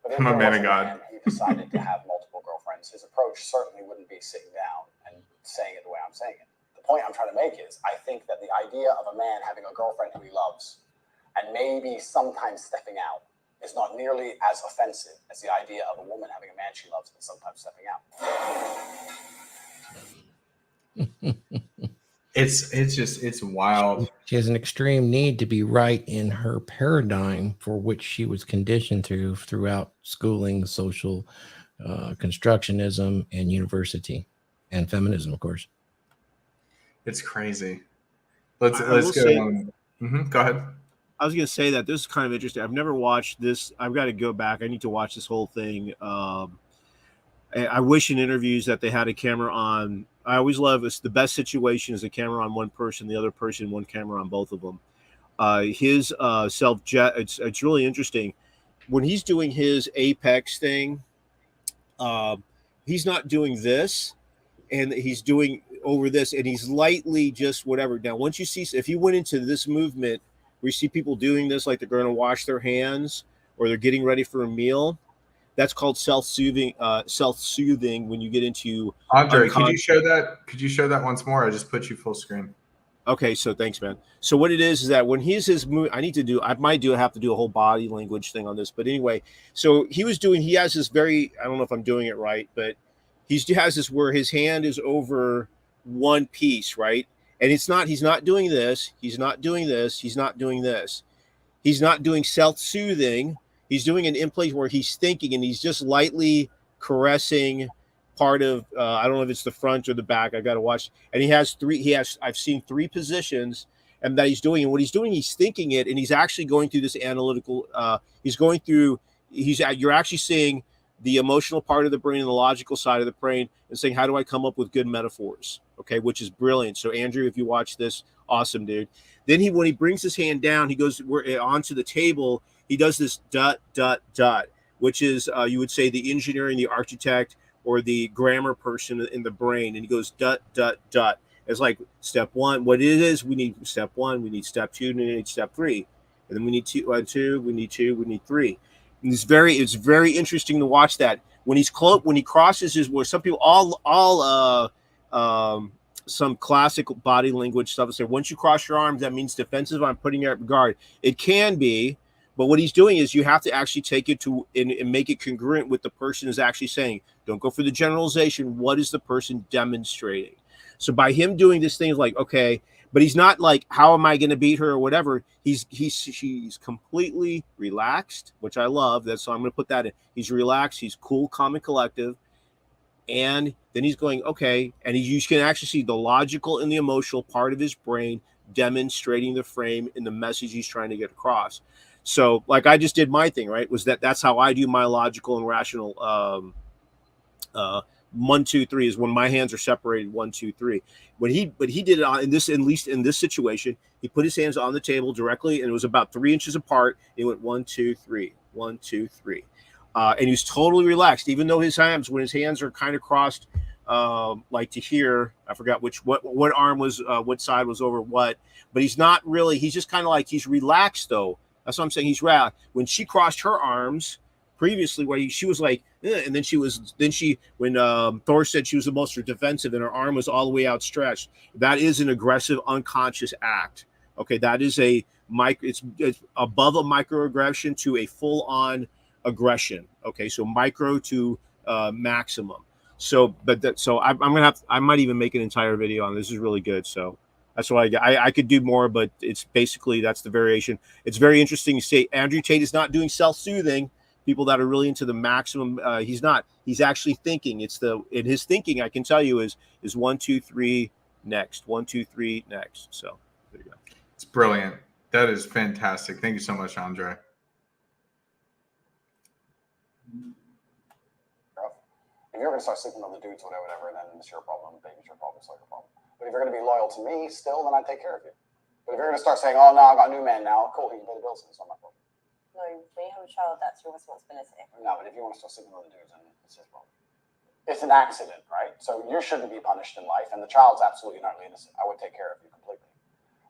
but if I'm a there man was of God. man who decided to have multiple girlfriends, his approach certainly wouldn't be sitting down and saying it the way I'm saying it. The point I'm trying to make is, I think that the idea of a man having a girlfriend who he loves and maybe sometimes stepping out is not nearly as offensive as the idea of a woman having a man she loves and sometimes stepping out. It's wild. She has an extreme need to be right in her paradigm for which she was conditioned throughout schooling, social constructionism, and university, and feminism, of course. It's crazy. Let's I will go say- on. Go ahead. I was going to say that this is kind of interesting. I've never watched this. I've got to go back. I need to watch this whole thing. I wish in interviews that they had a camera on. I always love it's the best situation is a camera on one person, the other person, one camera on both of them. His self-jet, it's really interesting. When he's doing his apex thing, he's not doing this, and he's doing over this, and he's lightly just whatever. Now, once you see, if you went into this movement, where you see people doing this, like they're going to wash their hands or they're getting ready for a meal, that's called self-soothing. Self-soothing when you get into Andre, could you show that? Could you show that once more? I just put you full screen. Okay, so thanks, man. So what it is that when he's his move, I have to do a whole body language thing on this, but anyway, so he has this very, I don't know if I'm doing it right, but he has this where his hand is over one piece, right? And he's not doing this, he's not doing this, he's not doing this. He's not doing self-soothing. He's doing it in place where he's thinking and he's just lightly caressing part of I don't know if it's the front or the back. I got to watch. And I've seen three positions and that he's doing. And what he's doing, he's thinking it, and he's actually going through this analytical. You're actually seeing the emotional part of the brain and the logical side of the brain, and saying, how do I come up with good metaphors? Okay, which is brilliant. So Andrew, if you watch this, awesome, dude. Then when he brings his hand down, he goes onto the table. He does this ... which is you would say the engineer and the architect or the grammar person in the brain, and he goes ... It's like step one. What it is, we need step one, we need step two, and we need step three, and then we need two, we need three. And it's very interesting to watch that when he crosses his. Where some people some classic body language stuff say once you cross your arms, that means defensive. I'm putting it at guard. It can be. But what he's doing is you have to actually take it to and make it congruent with the person is actually saying. Don't go for the generalization. What is the person demonstrating? So by him doing this thing, like, okay, but he's not like, how am I going to beat her or whatever? She's completely relaxed, which I love. So I'm going to put that in. He's relaxed. He's cool, calm, and collective. And then he's going, okay. And you can actually see the logical and the emotional part of his brain demonstrating the frame and the message he's trying to get across. So like I just did my thing, right? That's how I do my logical and rational 1, 2, 3 is when my hands are separated 1, 2, 3. But he did it at least in this situation, he put his hands on the table directly and it was about 3 inches apart. He went 1, 2, 3, 1, 2, 3. And he was totally relaxed, even though when his hands are kind of crossed like to here, I forgot what arm was what side was over what, but he's not really, he's just kind of like he's relaxed though. That's what I'm saying. He's relaxed. When she crossed her arms previously, where she was like, and then when Thor said she was the most defensive and her arm was all the way outstretched, that is an aggressive unconscious act. Okay, that is it's above a microaggression to a full-on aggression. Okay, so micro to maximum. So, I might even make an entire video on this. Is really good. So that's what I could do more, but it's basically that's the variation. It's very interesting to say Andrew Tate is not doing self-soothing. People that are really into the maximum, he's not. He's actually thinking. In his thinking, I can tell you is 1, 2, 3 next. 1, 2, 3 next. So there you go. It's brilliant. That is fantastic. Thank you so much, Andre. If you're going to start sleeping with other dudes or whatever, then it's your problem. Baby, it's your problem. It's like your problem. But if you're going to be loyal to me still, then I take care of you. But if you're going to start saying, oh, no, I got a new man now, cool, he can pay the bills, it's not my problem. No, when you have a child, that's your responsibility. No, but if you want to start sleeping with other dudes, then it's his problem. It's an accident, right? So you shouldn't be punished in life, and the child's absolutely not innocent. I would take care of you completely,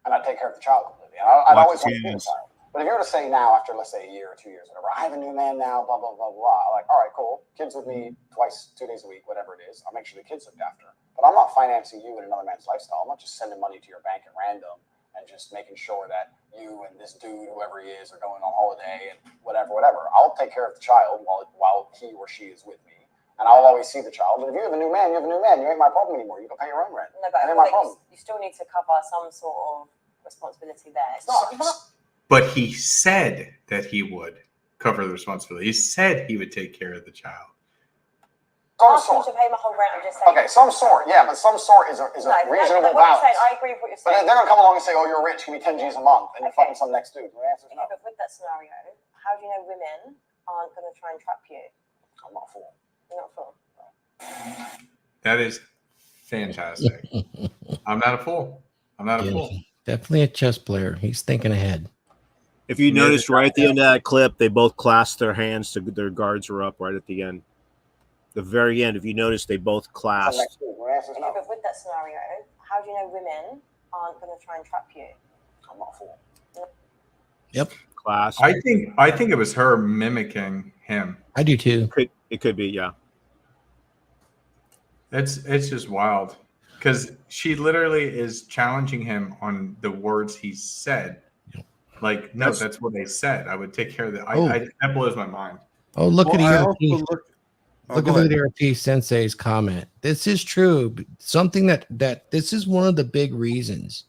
and I'd take care of the child completely. And I'd always want to be the child. But if you were to say now, after let's say a year or 2 years, whatever, I have a new man now, blah blah blah blah. I'm like, all right, cool. Kids with me twice, 2 days a week, whatever it is. I'll make sure the kids looked after. But I'm not financing you in another man's lifestyle. I'm not just sending money to your bank at random and just making sure that you and this dude, whoever he is, are going on holiday and whatever. I'll take care of the child while he or she is with me. And I'll always see the child. And if you have a new man, you have a new man. You ain't my problem anymore. You can pay your own rent. No, but It ain't my problem. you still need to cover some sort of responsibility there. It's not. But he said that he would cover the responsibility. He said he would take care of the child. Some Asking sort. to pay my whole rent. I'm just saying. Okay, some sort. Yeah, but some sort is a reasonable what you're balance. saying, I agree with what you're But saying. they're gonna come along and say, "Oh, you're rich. Give me 10 G's a month," and you're fucking some next dude. The answer's no. Yeah, but with that scenario, how do you know women aren't going to try and trap you? I'm not a fool. You're not a fool. That is fantastic. I'm not a fool. I'm not a Yeah, fool. definitely a chess player. He's thinking ahead. If you noticed right at the end of that clip, they both clasped their hands to their guards were up right at the end. The very end, if you notice, they both Some clasped. next dude. The answer's Yeah, no. but with that scenario, how do you know women aren't going to try and trap you? I'm not a fool. Yep, Clasped. I think it was her mimicking him. I do too. It could be, yeah. It's just wild because she literally is challenging him on the words he said. Like, no, that's what they said. I would take care of that. That blows my mind. Oh, look at I ERP. also Look go at ahead. the ERP Sensei's comment. This is true. Something that this is one of the big reasons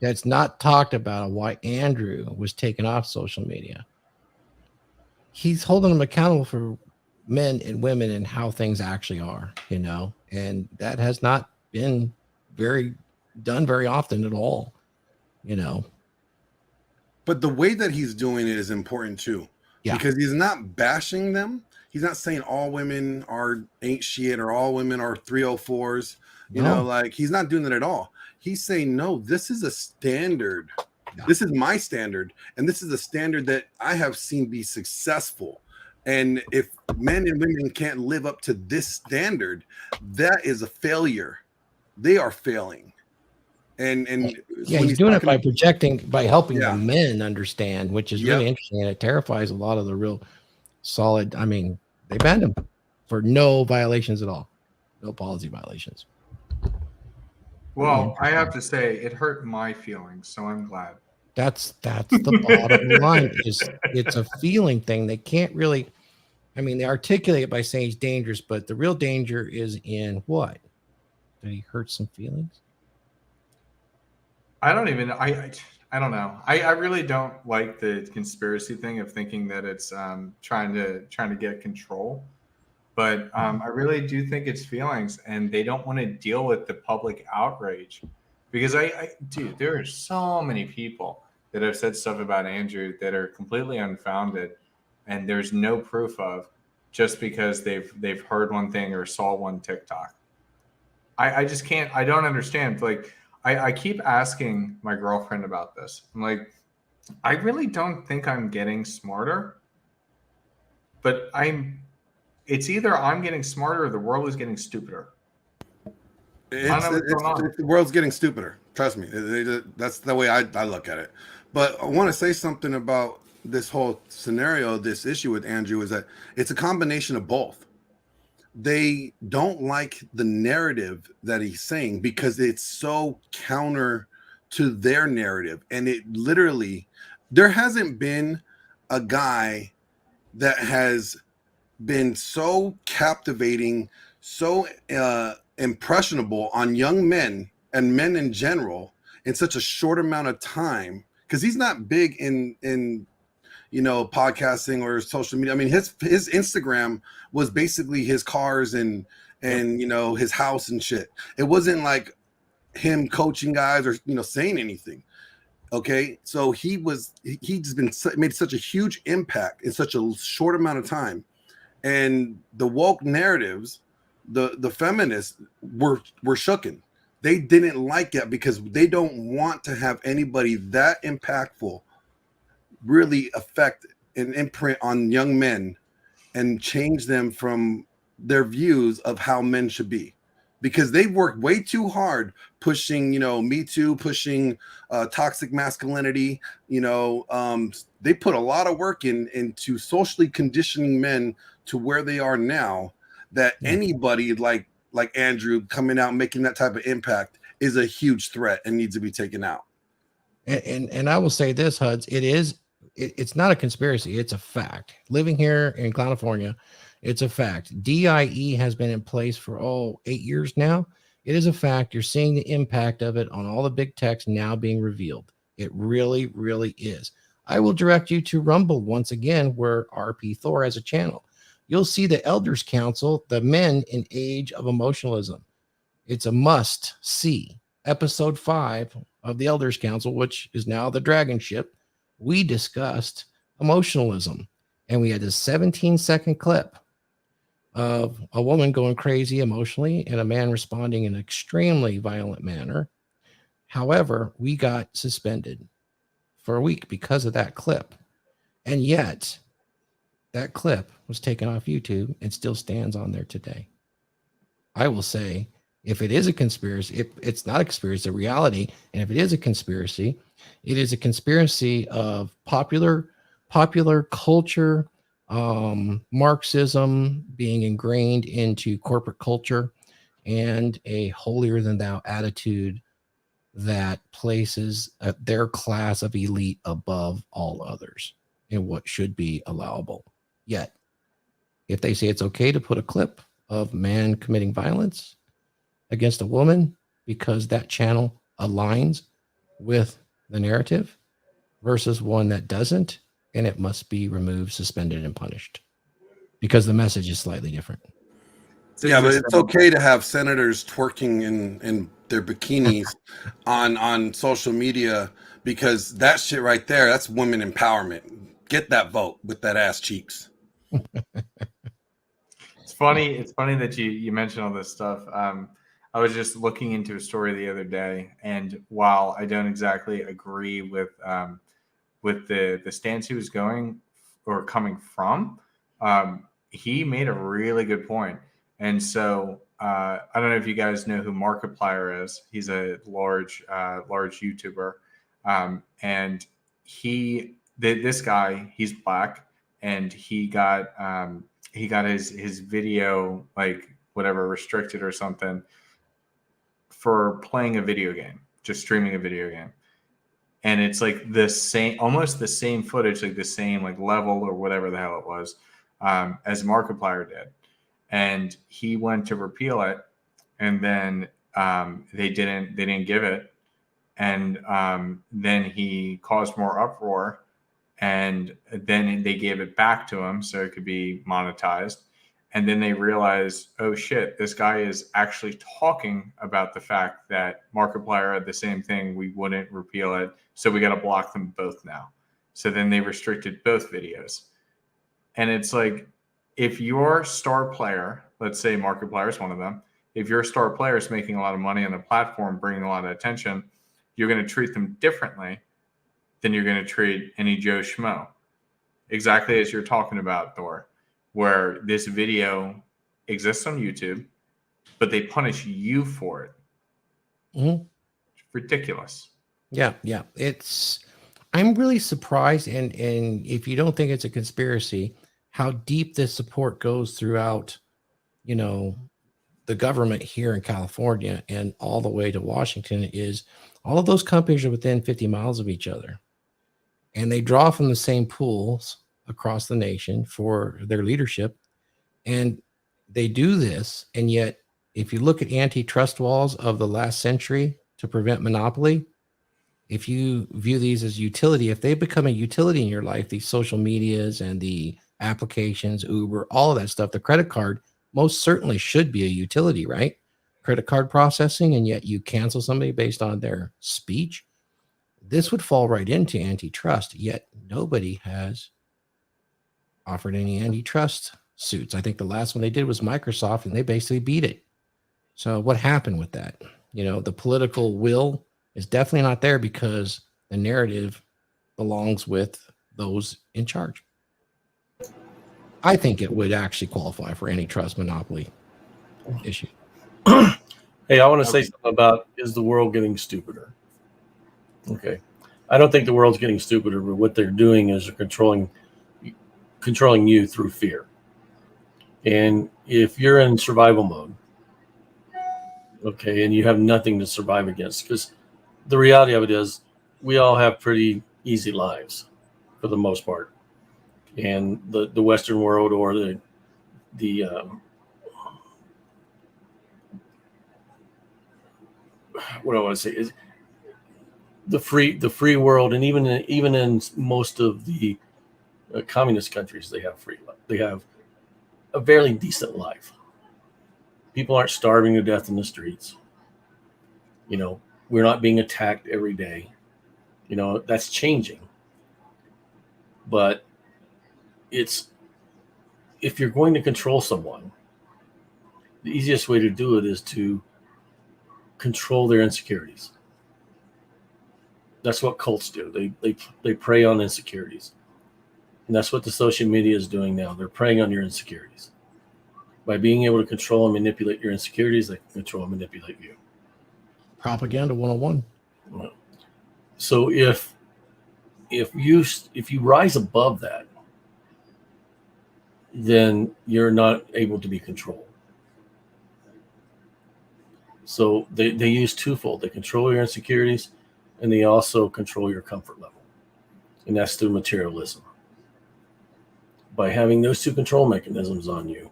that's not talked about why Andrew was taken off social media. He's holding them accountable for men and women and how things actually are, and that has not been done very often at all, But the way that he's doing it is important too, because he's not bashing them. He's not saying all women ain't shit or all women are 304s. Like he's not doing that at all. He's saying, no, this is a standard. Yeah. This is my standard. And this is a standard that I have seen be successful. And if men and women can't live up to this standard, that is a failure. They are failing. And he's doing it by helping the men understand, which is really interesting, and it terrifies a lot of the real solid. I mean, they banned him for no violations at all, no policy violations. Well, I have to say it hurt my feelings, so I'm glad. That's the bottom line. It's a feeling thing. They can't really. I mean, they articulate it by saying he's dangerous, but the real danger is in what? Did he hurt some feelings? I don't even. I don't know. I really don't like the conspiracy thing of thinking that it's trying to get control. But I really do think it's feelings, and they don't want to deal with the public outrage, because dude, there are so many people that have said stuff about Andrew that are completely unfounded, and there's no proof of, just because they've heard one thing or saw one TikTok. I just can't. I don't understand. Like I keep asking my girlfriend about this. I'm like, I really don't think I'm getting smarter, but it's either I'm getting smarter or the world is getting stupider. The world's getting stupider. Trust me. That's the way I look at it. But I want to say something about this whole scenario, this issue with Andrew, is that it's a combination of both. They don't like the narrative that he's saying because it's so counter to their narrative. And it literally, there hasn't been a guy that has been so captivating, so impressionable on young men and men in general in such a short amount of time, because he's not big in podcasting or social media. I mean, his Instagram was basically his cars and his house and shit. It wasn't like him coaching guys or saying anything. Okay, so he's made such a huge impact in such a short amount of time. And the woke narratives, the feminists were shooken. They didn't like it because they don't want to have anybody that impactful really affect and imprint on young men and change them from their views of how men should be, because they've worked way too hard pushing, Me Too, pushing toxic masculinity. They put a lot of work into socially conditioning men to where they are now, that anybody like Andrew coming out and making that type of impact is a huge threat and needs to be taken out. And I will say this, Huds, it's not a conspiracy. It's a fact. Living here in California, it's a fact. DIE has been in place for 8 years now. It is a fact. You're seeing the impact of it on all the big techs now being revealed. It really, really is. I will direct you to Rumble once again, where RP Thor has a channel. You'll see the Elders Council, the men in age of emotionalism. It's a must see. Episode 5 of the Elders Council, which is now the DragonShip, we discussed emotionalism, and we had a 17-second clip of a woman going crazy emotionally and a man responding in an extremely violent manner. However, we got suspended for a week because of that clip. And yet, that clip was taken off YouTube and still stands on there today. I will say, if it is a conspiracy, it's not a conspiracy, it's a reality. And if it is a conspiracy, it is a conspiracy of popular culture, Marxism being ingrained into corporate culture, and a holier than thou attitude that places their class of elite above all others in what should be allowable. Yet, if they say it's okay to put a clip of man committing violence against a woman because that channel aligns with the narrative versus one that doesn't, and it must be removed, suspended, and punished because the message is slightly different. Yeah, but it's okay to have senators twerking in their bikinis on social media, because that shit right there, that's women empowerment. Get that vote with that ass cheeks. It's funny that you mentioned all this stuff. I was just looking into a story the other day, and while I don't exactly agree with the stance he was going or coming from, he made a really good point. And so I don't know if you guys know who Markiplier is. He's a large YouTuber, and this guy, he's black, and he got his video, like, whatever, restricted or something for playing a video game, just streaming a video game. And it's like almost the same footage, like the same like level or whatever the hell it was, as Markiplier did. And he went to repeal it, and then they didn't give it. And then he caused more uproar, and then they gave it back to him so it could be monetized. And then they realized, oh shit, this guy is actually talking about the fact that Markiplier had the same thing. We wouldn't repeal it, so we got to block them both now. So then they restricted both videos. And it's like, if your star player, let's say Markiplier is one of them, if your star player is making a lot of money on the platform, bringing a lot of attention, you're going to treat them differently than you're going to treat any Joe Schmo. Exactly as you're talking about, Thor, where this video exists on YouTube, but they punish you for it. Mm-hmm. It's ridiculous. Yeah. I'm really surprised, and if you don't think it's a conspiracy, how deep this support goes throughout, the government here in California and all the way to Washington. Is all of those companies are within 50 miles of each other, and they draw from the same pools across the nation for their leadership. And they do this. And yet, if you look at antitrust walls of the last century to prevent monopoly, if you view these as utility, if they become a utility in your life, these social medias and the applications, Uber, all of that stuff, the credit card most certainly should be a utility, right? Credit card processing, and yet you cancel somebody based on their speech. This would fall right into antitrust, yet nobody has offered any antitrust suits. I think the last one they did was Microsoft, and they basically beat it. So what happened with that? The political will is definitely not there because the narrative belongs with those in charge. I think it would actually qualify for antitrust monopoly issue. Hey, I want to say something about, is the world getting stupider? Okay. I don't think the world's getting stupider, but what they're doing is they're controlling you through fear. And if you're in survival mode, okay, and you have nothing to survive against, because the reality of it is we all have pretty easy lives for the most part. And the Western world, or the what do I want to say is the free world, and even in most of the communist countries, they have a fairly decent life. People aren't starving to death in the streets. You know, we're not being attacked every day. You know, that's changing. But if you're going to control someone, the easiest way to do it is to control their insecurities. That's what cults do. They prey on insecurities. And that's what the social media is doing now. They're preying on your insecurities. By being able to control and manipulate your insecurities, they can control and manipulate you. Propaganda 101. So if you rise above that, then you're not able to be controlled. So they use twofold. They control your insecurities, and they also control your comfort level. And that's through materialism. By having those two control mechanisms on you,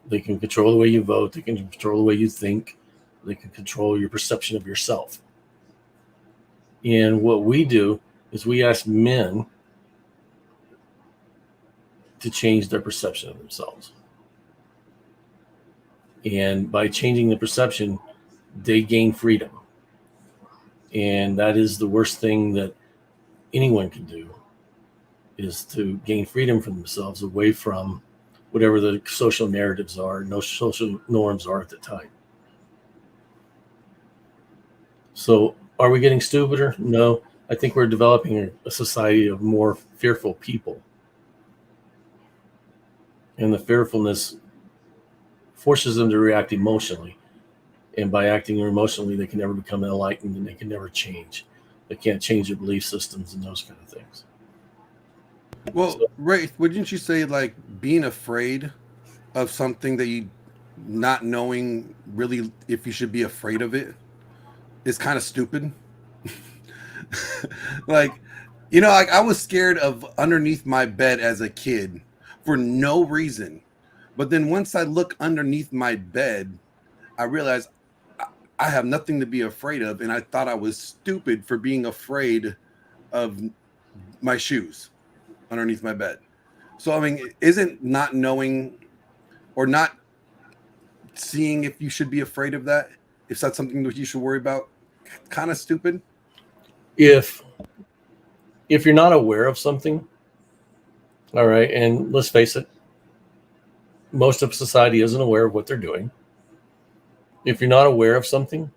they can control the way you vote, they can control the way you think, they can control your perception of yourself. And what we do is we ask men to change their perception of themselves. And by changing the perception, they gain freedom. And that is the worst thing that anyone can do, is to gain freedom from themselves away from whatever the social narratives are, no social norms are at the time. So are we getting stupider? No. I think we're developing a society of more fearful people. And the fearfulness forces them to react emotionally. And by acting emotionally, they can never become enlightened, and they can never change. They can't change their belief systems and those kind of things. Well, Raith, wouldn't you say like being afraid of something that you not knowing really if you should be afraid of it is kind of stupid? Like, you know, like I was scared of underneath my bed as a kid for no reason. But then once I look underneath my bed, I realized I have nothing to be afraid of. And I thought I was stupid for being afraid of my shoes underneath my bed. So, I mean, isn't not knowing or not seeing if you should be afraid of that, if that's something that you should worry about, kind of stupid? If you're not aware of something, all right, and let's face it, most of society isn't aware of what they're doing. If you're not aware of something,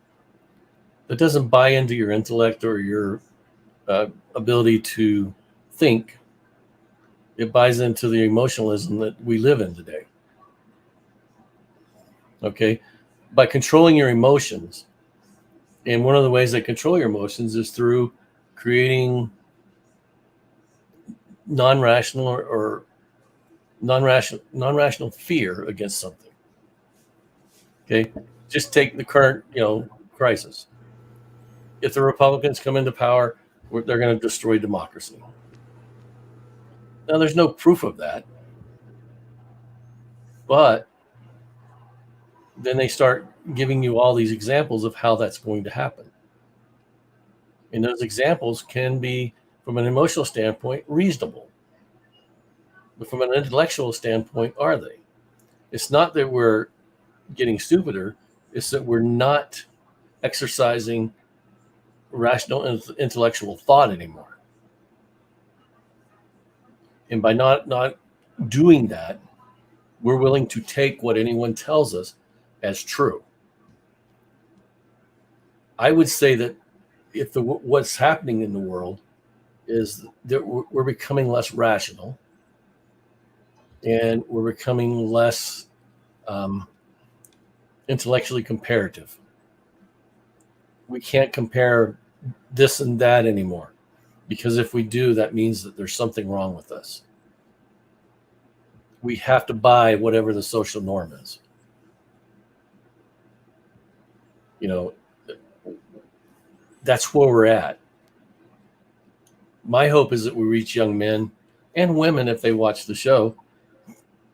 that doesn't buy into your intellect or your ability to think. It buys into the emotionalism that we live in today. Okay? By controlling your emotions, and one of the ways they control your emotions is through creating non-rational or non-rational fear against something. Okay? Just take the current, crisis. If the Republicans come into power, they're going to destroy democracy. Now, there's no proof of that, but then they start giving you all these examples of how that's going to happen. And those examples can be, from an emotional standpoint, reasonable. But from an intellectual standpoint, are they? It's not that we're getting stupider, it's that we're not exercising rational intellectual thought anymore. And by not doing that, we're willing to take what anyone tells us as true. I would say that if what's happening in the world is that we're becoming less rational, and we're becoming less intellectually comparative. We can't compare this and that anymore, because if we do, that means that there's something wrong with us. We have to buy whatever the social norm is. You know, that's where we're at. My hope is that we reach young men and women, if they watch the show,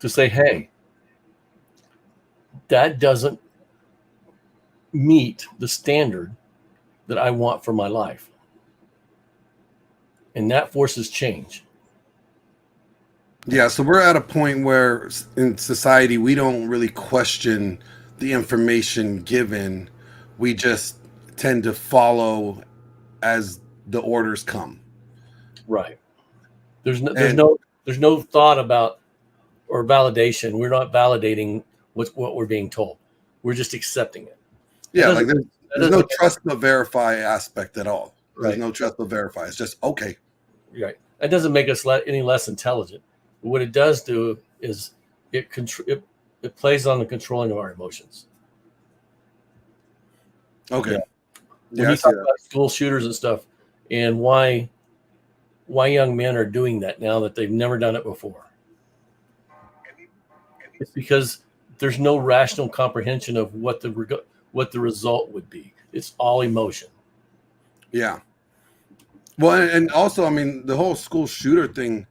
to say, hey, that doesn't meet the standard that I want for my life. And that forces change. Yeah, so we're at a point where in society we don't really question the information given. We just tend to follow as the orders come. Right. There's no thought about or validation. We're not validating what we're being told. We're just accepting it. Yeah, like there's no trust but verify aspect at all. There's Right. no trust but verify. It's just okay. Right. That doesn't make us any less intelligent. But what it does do is it plays on the controlling of our emotions. Okay. Yeah. Yeah, When I you see talk that. about school shooters and stuff, and why young men are doing that now that they've never done it before, it's because there's no rational comprehension of what the result would be. It's all emotion. Yeah. Well, and also, I mean, the whole school shooter thing,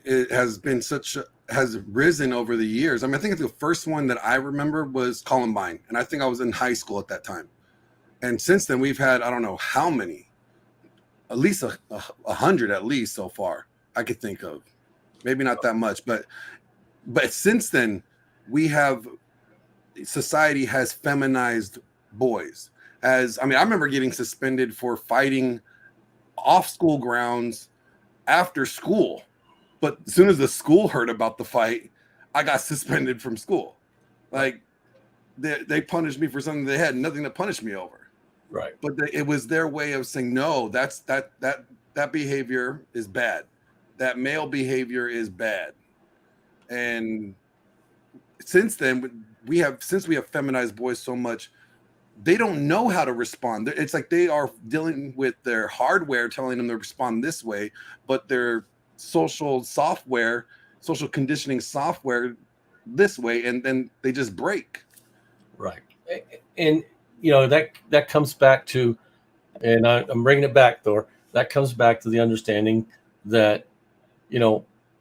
it has been has risen over the years. I mean, I think the first one that I remember was Columbine, and I think I was in high school at that time. And since then, we've had, I don't know how many, at least 100 at least so far I could think of. Maybe not that much, but since then, society has feminized boys. I remember getting suspended for fighting off school grounds after school, but as soon as the school heard about the fight, I got suspended from school. Like they punished me for something they had nothing to punish me over. Right. But it was their way of saying, no, that behavior is bad. That male behavior is bad. And since then, since we have feminized boys so much, they don't know how to respond. It's like they are dealing with their hardware telling them to respond this way, but their social conditioning software this way, and then they just break. Right. And that comes back to, and I'm bringing it back, Thor. That comes back to the understanding that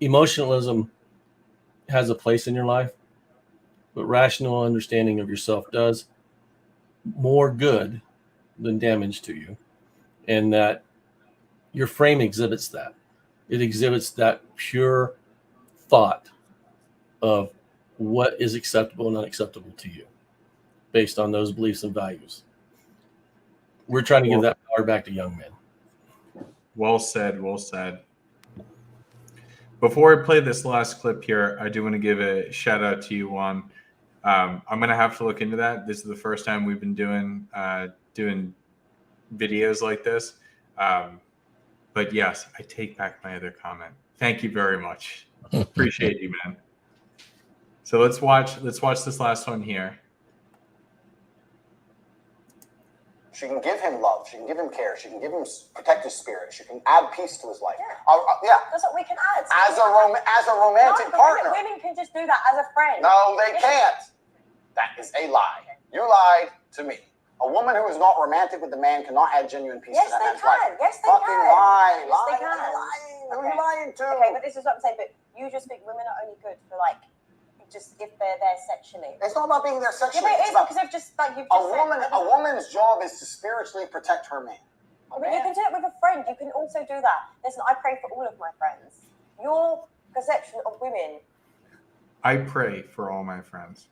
emotionalism has a place in your life, but rational understanding of yourself does more good than damage to you, and that your frame exhibits that. It exhibits that pure thought of what is acceptable and unacceptable to you based on those beliefs and values. We're trying to give that power back to young men. Well said. Well said. Before I play this last clip here, I do want to give a shout out to you, Juan. I'm going to have to look into that. This is the first time we've been doing videos like this. But yes, I take back my other comment. Thank you very much. Appreciate you, man. So let's watch this last one here. She can give him love. She can give him care. She can protect his spirit. She can add peace to his life. Yeah. That's what we can add. As a romantic partner. Women can just do that as a friend. No, they can't. That is a lie. You lied to me. A woman who is not romantic with the man cannot add genuine peace to that man's life. Yes, they Fucking can. lie. Yes, Lie. they can. Lying. Who are you lying to? Okay, but this is what I'm saying. But you just think women are only good for just if they're there sexually. It's not about being there sexually. Yeah, but it is because they've just a woman's job is to spiritually protect her man. I mean, you can do it with a friend. You can also do that. Listen, I pray for all of my friends. Your perception of women I pray for all my friends.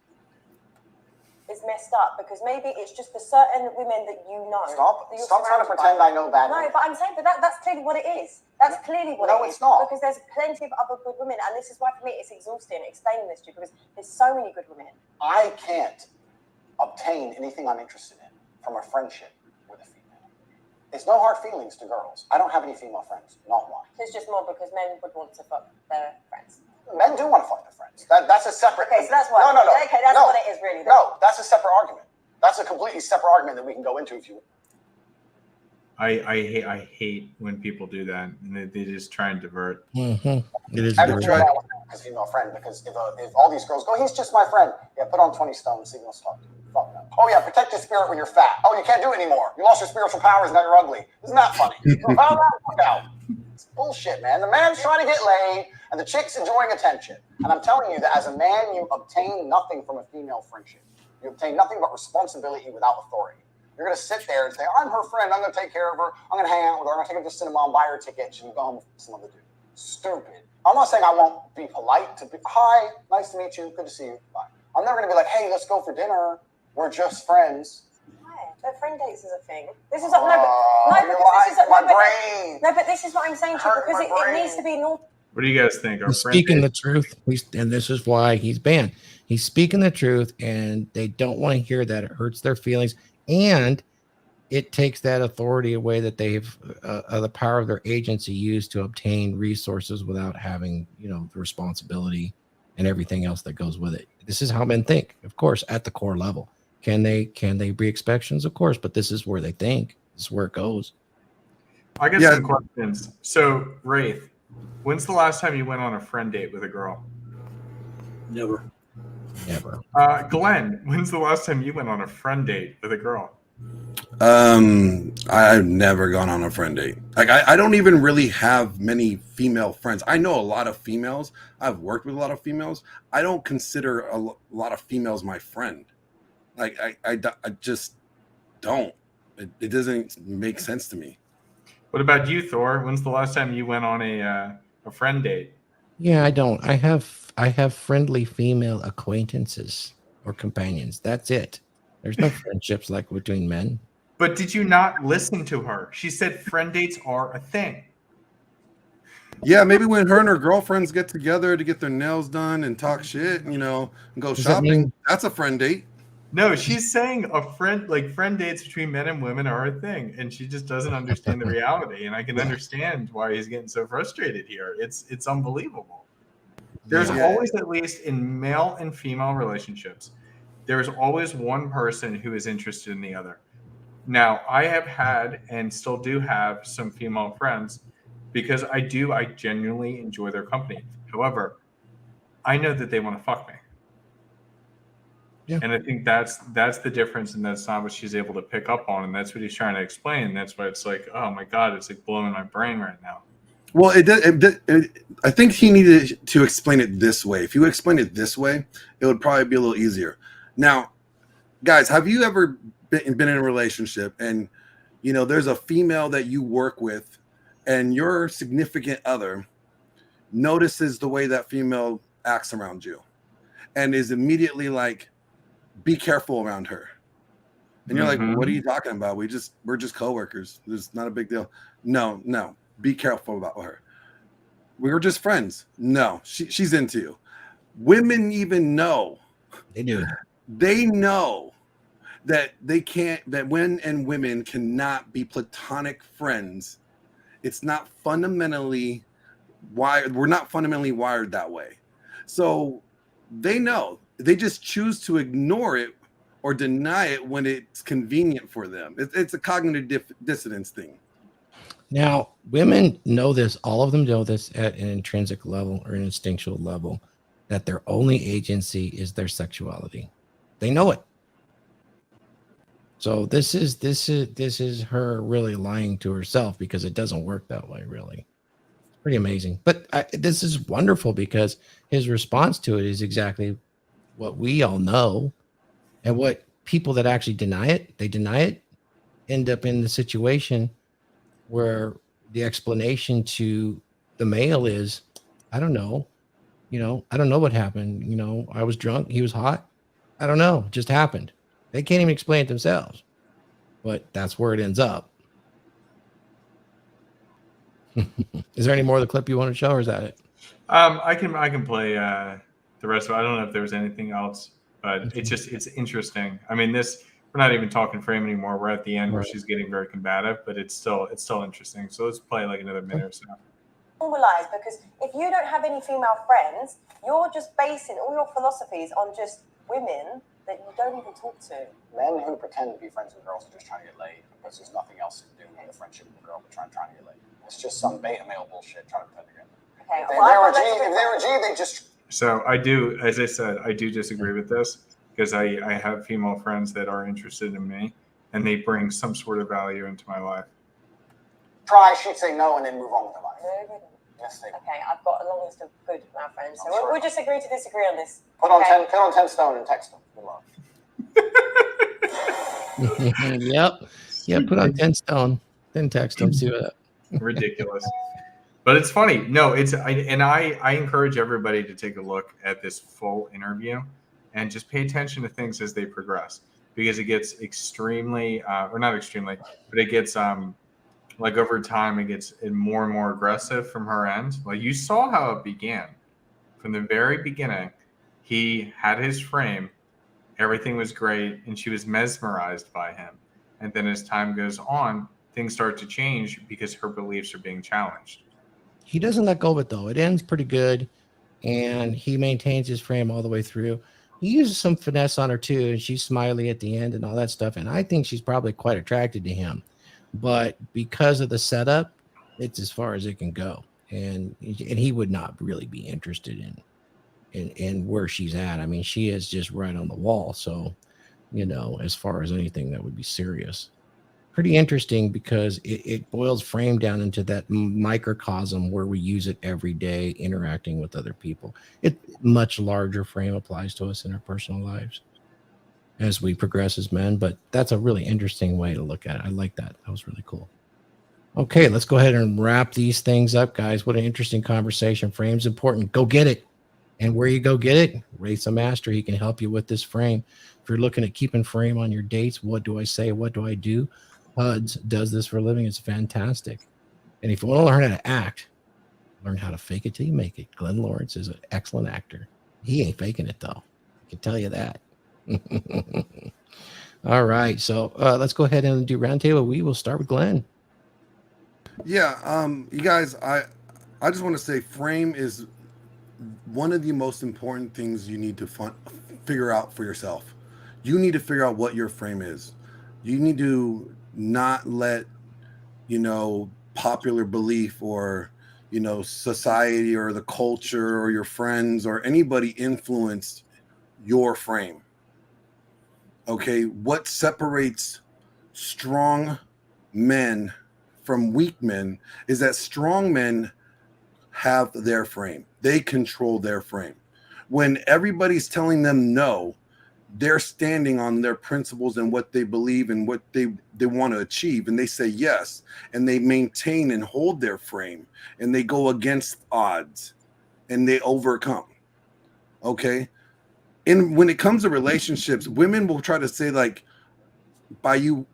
is messed up because maybe it's just the certain women that you know. Stop trying to pretend I know bad women. No, but I'm saying, that's clearly what it is. That's clearly what it is. No, it's not. Because there's plenty of other good women, and this is why for me it's exhausting explaining this to you because there's so many good women. I can't obtain anything I'm interested in from a friendship with a female. It's no hard feelings to girls. I don't have any female friends, not one. It's just more because men would want to fuck their friends. Men do want to fuck their friends. That's a separate. Okay, so that's what. No. Okay, that's what it is really. No, that's a separate argument. That's a completely separate argument that we can go into if you. I hate when people do that and they just try and divert. Mm-hmm. It is I very feel bad with his female friend because if all these girls go, he's just my friend. Yeah, put on 20 stones, see if he'll talk to you. Fuck no. Oh yeah, protect your spirit when you're fat. Oh, you can't do it anymore. You lost your spiritual powers, now you're ugly. Isn't that funny? How that work out? It's bullshit, man. The man's trying to get laid, and the chick's enjoying attention. And I'm telling you that as a man, you obtain nothing from a female friendship. You obtain nothing but responsibility without authority. You're going to sit there and say, I'm her friend. I'm going to take care of her. I'm going to hang out with her. I'm going to take her to the cinema and buy her a ticket. She can go home with some other dude. Stupid. I'm not saying I won't be polite to be, hi, nice to meet you. Good to see you. Bye. I'm never going to be like, hey, let's go for dinner. We're just friends. Why? But friend dates is a thing. This is No, but this is what I'm saying to you because it needs to be normal. What do you guys think? He's speaking the truth, and this is why he's banned. He's speaking the truth, and they don't want to hear that. It hurts their feelings, and it takes that authority away that they've the power of their agency used to obtain resources without having, the responsibility and everything else that goes with it. This is how men think, of course, at the core level. Can they be exceptions? Of course, but this is where they think. This is where it goes. I got some questions. So, Raith, when's the last time you went on a friend date with a girl? Never. Glenn, when's the last time you went on a friend date with a girl? I've never gone on a friend date. Like I don't even really have many female friends. I know a lot of females. I've worked with a lot of females. I don't consider a lot of females my friend. Like I just don't. It doesn't make sense to me. What about you, Thor? When's the last time you went on a friend date? Yeah, I don't. I have friendly female acquaintances or companions. That's it. There's no friendships like between men. But did you not listen to her? She said friend dates are a thing. Yeah, maybe when her and her girlfriends get together to get their nails done and talk shit, and go shopping, that's a friend date. No, she's saying friend dates between men and women are a thing, and she just doesn't understand the reality. And I can understand why he's getting so frustrated here. It's unbelievable. There's always, at least in male and female relationships, there's always one person who is interested in the other. Now, I have had and still do have some female friends because I genuinely enjoy their company. However, I know that they want to fuck me. Yeah. And I think that's the difference, and that's not what she's able to pick up on, and that's what he's trying to explain. And that's why it's like, oh my God, it's like blowing my brain right now. Well, I think he needed to explain it this way. If you explain it this way, it would probably be a little easier. Now, guys, have you ever been in a relationship and, there's a female that you work with and your significant other notices the way that female acts around you and is immediately like, be careful around her. And you're like, what are you talking about? We're just coworkers. There's not a big deal. No. Be careful about her. We're just friends. No, she's into you. Women even know. They do. They know that men and women cannot be platonic friends. It's not fundamentally wired. We're not fundamentally wired that way. So they know. They just choose to ignore it or deny it when it's convenient for them. It's a cognitive dissonance thing. Now, women know this. All of them know this at an intrinsic level or an instinctual level, that their only agency is their sexuality. They know it. So this is her really lying to herself, because it doesn't work that way, really. It's pretty amazing. But this is wonderful, because his response to it is exactly what we all know, and what people that actually deny it end up in the situation where the explanation to the male is, I don't know. I don't know what happened. I was drunk. He was hot. I don't know. It just happened. They can't even explain it themselves, but that's where it ends up. Is there any more of the clip you want to show, or is that it? I can play the rest of it. I don't know if there was anything else, but it's interesting. I mean, we're not even talking frame anymore. We're at the end where she's getting very combative, but it's still interesting. So let's play like another minute or so. normalize, because if you don't have any female friends, you're just basing all your philosophies on just women that you don't even talk to. Men who pretend to be friends with girls are just trying to get laid because there's nothing else to do with a friendship with a girl but trying to get laid. It's just some beta male bullshit trying to pretend to get laid. Okay, If they were G, they just. So I do, as I said, I do disagree with this because I have female friends that are interested in me and they bring some sort of value into my life. Try, she'd say no, and then move on with her life. Yes, they. Okay, I've got a long list of good male friends, so we'll just agree to disagree on this. Put on 10 stone and text them. Good luck. Yep. Yeah, put on 10 stone, then text them, see what. Ridiculous. But it's funny. No, I encourage everybody to take a look at this full interview and just pay attention to things as they progress, because it gets extremely, or not extremely, but it gets like over time, it gets more and more aggressive from her end. Like you saw how it began from the very beginning. He had his frame, everything was great, and she was mesmerized by him. And then as time goes on, things start to change because her beliefs are being challenged. He doesn't let go of it though. It ends pretty good, and he maintains his frame all the way through. He uses some finesse on her too, and she's smiley at the end and all that stuff. And I think she's probably quite attracted to him, but because of the setup, it's as far as it can go. And he would not really be interested in where she's at. I mean, she is just right on the wall. So, as far as anything that would be serious. Pretty interesting because it boils frame down into that microcosm where we use it every day interacting with other people. It much larger frame applies to us in our personal lives as we progress as men, but that's a really interesting way to look at it. I like that. That was really cool. Okay, let's go ahead and wrap these things up, guys. What an interesting conversation. Frame's important. Go get it. And where you go get it, Raith's a master. He can help you with this frame. If you're looking at keeping frame on your dates, what do I say? What do I do? Huds does this for a living. It's fantastic. And if you want to learn how to act, learn how to fake it till you make it. Glenn Laurence is an excellent actor. He ain't faking it, though. I can tell you that. All right. So let's go ahead and do roundtable. We will start with Glenn. Yeah. You guys, I just want to say frame is one of the most important things you need to figure out for yourself. You need to figure out what your frame is. You need to not let, popular belief or, society or the culture or your friends or anybody influence your frame. Okay. What separates strong men from weak men is that strong men have their frame. They control their frame. When everybody's telling them no, they're standing on their principles and what they believe and what they want to achieve. And they say yes, and they maintain and hold their frame, and they go against odds and they overcome. Okay. And when it comes to relationships, women will try to say like, by you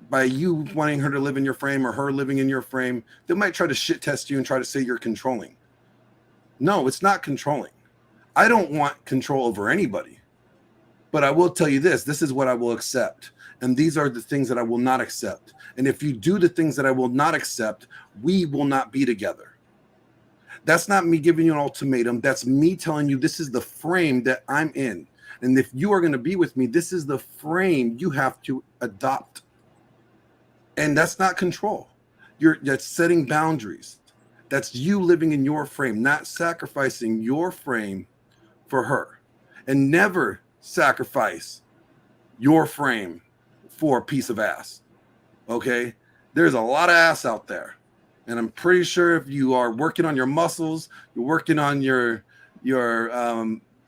wanting her to live in your frame or her living in your frame, they might try to shit test you and try to say you're controlling. No, it's not controlling. I don't want control over anybody. But I will tell you this is what I will accept. And these are the things that I will not accept. And if you do the things that I will not accept, we will not be together. That's not me giving you an ultimatum. That's me telling you this is the frame that I'm in. And if you are going to be with me, this is the frame you have to adopt. And that's not control. That's setting boundaries. That's you living in your frame, not sacrificing your frame for her. And never sacrifice your frame for a piece of ass. Okay? There's a lot of ass out there. And I'm pretty sure if you are working on your muscles, you're working on your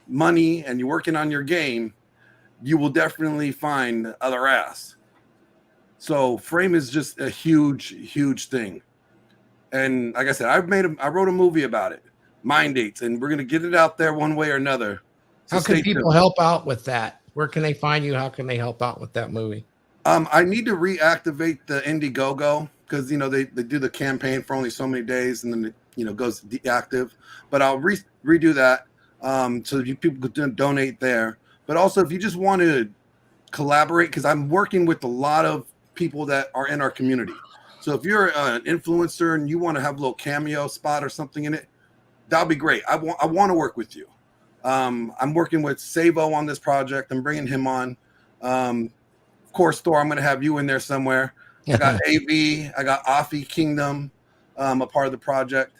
money, and you're working on your game, you will definitely find other ass. So frame is just a huge thing. And like I said, I wrote a movie about it, Mind Dates, and we're going to get it out there one way or another. So how can people help out with that? Where can they find you? How can they help out with that movie? I need to reactivate the Indiegogo because, they do the campaign for only so many days and then it, goes deactive. But I'll redo that so that people could donate there. But also, if you just want to collaborate, because I'm working with a lot of people that are in our community. So if you're an influencer and you want to have a little cameo spot or something in it, that'll be great. I want to work with you. I'm working with Savo on this project. I'm bringing him on. Of course, Thor, I'm going to have you in there somewhere. I got AV. I got Afi Kingdom, a part of the project.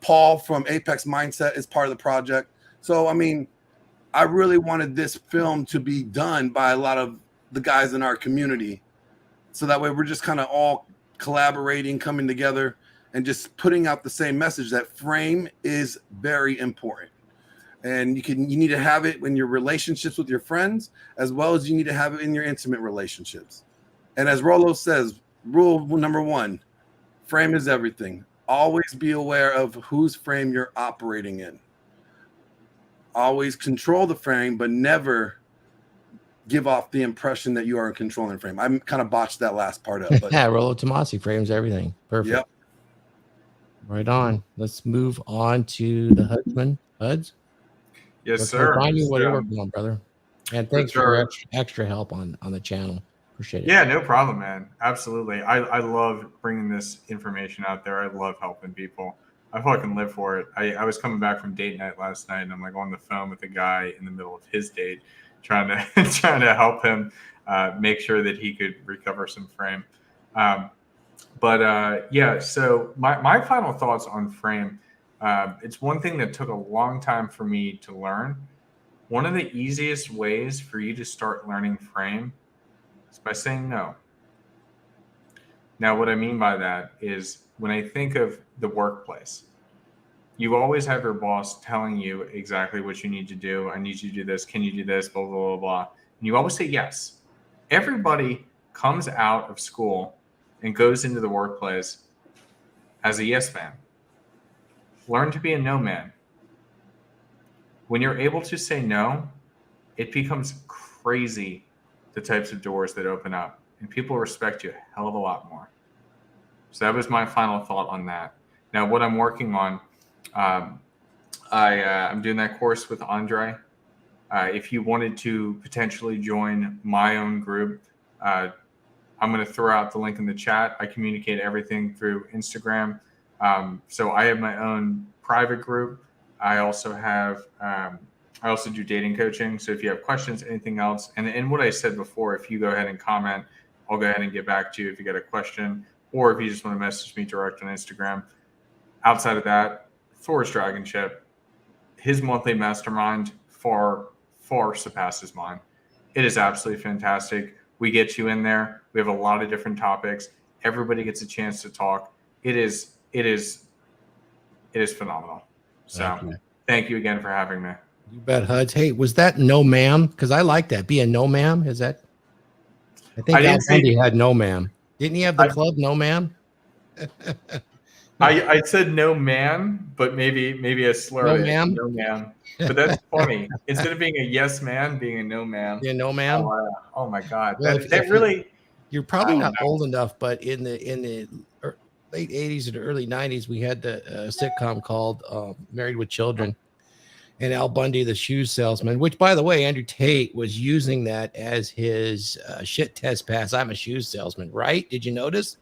Paul from Apex Mindset is part of the project. So, I mean, I really wanted this film to be done by a lot of the guys in our community. So that way we're just kind of all collaborating, coming together, and just putting out the same message that frame is very important. And you need to have it in your relationships with your friends, as well as you need to have it in your intimate relationships. And as Rolo says, rule number 1, frame is everything. Always be aware of whose frame you're operating in. Always control the frame, but never give off the impression that you are in controlling the frame. I kind of botched that last part up. But Yeah, Rolo Tomasi frames everything. Perfect. Yep. Right on. Let's move on to the Hudsman. Huds? Yes, Let's sir. find you what you're So- working on, brother. And thanks for extra help on the channel. Appreciate it. Yeah, no problem, man. Absolutely. I love bringing this information out there. I love helping people. I fucking live for it. I was coming back from date night last night, and I'm like on the phone with a guy in the middle of his date, trying to help him make sure that he could recover some frame. Yeah. So my final thoughts on frame. It's one thing that took a long time for me to learn. One of the easiest ways for you to start learning frame is by saying no. Now, what I mean by that is when I think of the workplace, you always have your boss telling you exactly what you need to do. I need you to do this. Can you do this? Blah, blah, blah, blah. And you always say yes. Everybody comes out of school and goes into the workplace as a yes man. Learn to be a no man. When you're able to say no, it becomes crazy the types of doors that open up, and people respect you a hell of a lot more. So that was my final thought on that. Now, what I'm working on, I'm doing that course with Andre. If you wanted to potentially join my own group, I'm going to throw out the link in the chat. I communicate everything through Instagram. So I have my own private group. I also do dating coaching. So if you have questions, anything else, and what I said before, if you go ahead and comment, I'll go ahead and get back to you if you got a question, or if you just want to message me direct on Instagram. Outside of that, Thor's DragonShip, his monthly mastermind far surpasses mine. It is absolutely fantastic. We get you in there. We have a lot of different topics. Everybody gets a chance to talk. It is phenomenal. So thank you again for having me. You bet, Huds. Hey, was that no ma'am? Because I like that. Be a no ma'am. Is that? I think Al Bundy had no ma'am. Didn't he have the club no ma'am? I said no man, but maybe I slurred No ma'am? No ma'am. But that's funny. Instead of being a yes man, being a no man. Yeah, no ma'am. Oh my God. Well, that really. You're probably not old enough, but in the late 80s and early 90s, we had the sitcom called Married with Children, and Al Bundy, the shoe salesman, which, by the way, Andrew Tate was using that as his shit test pass. I'm a shoe salesman, right? Did you notice?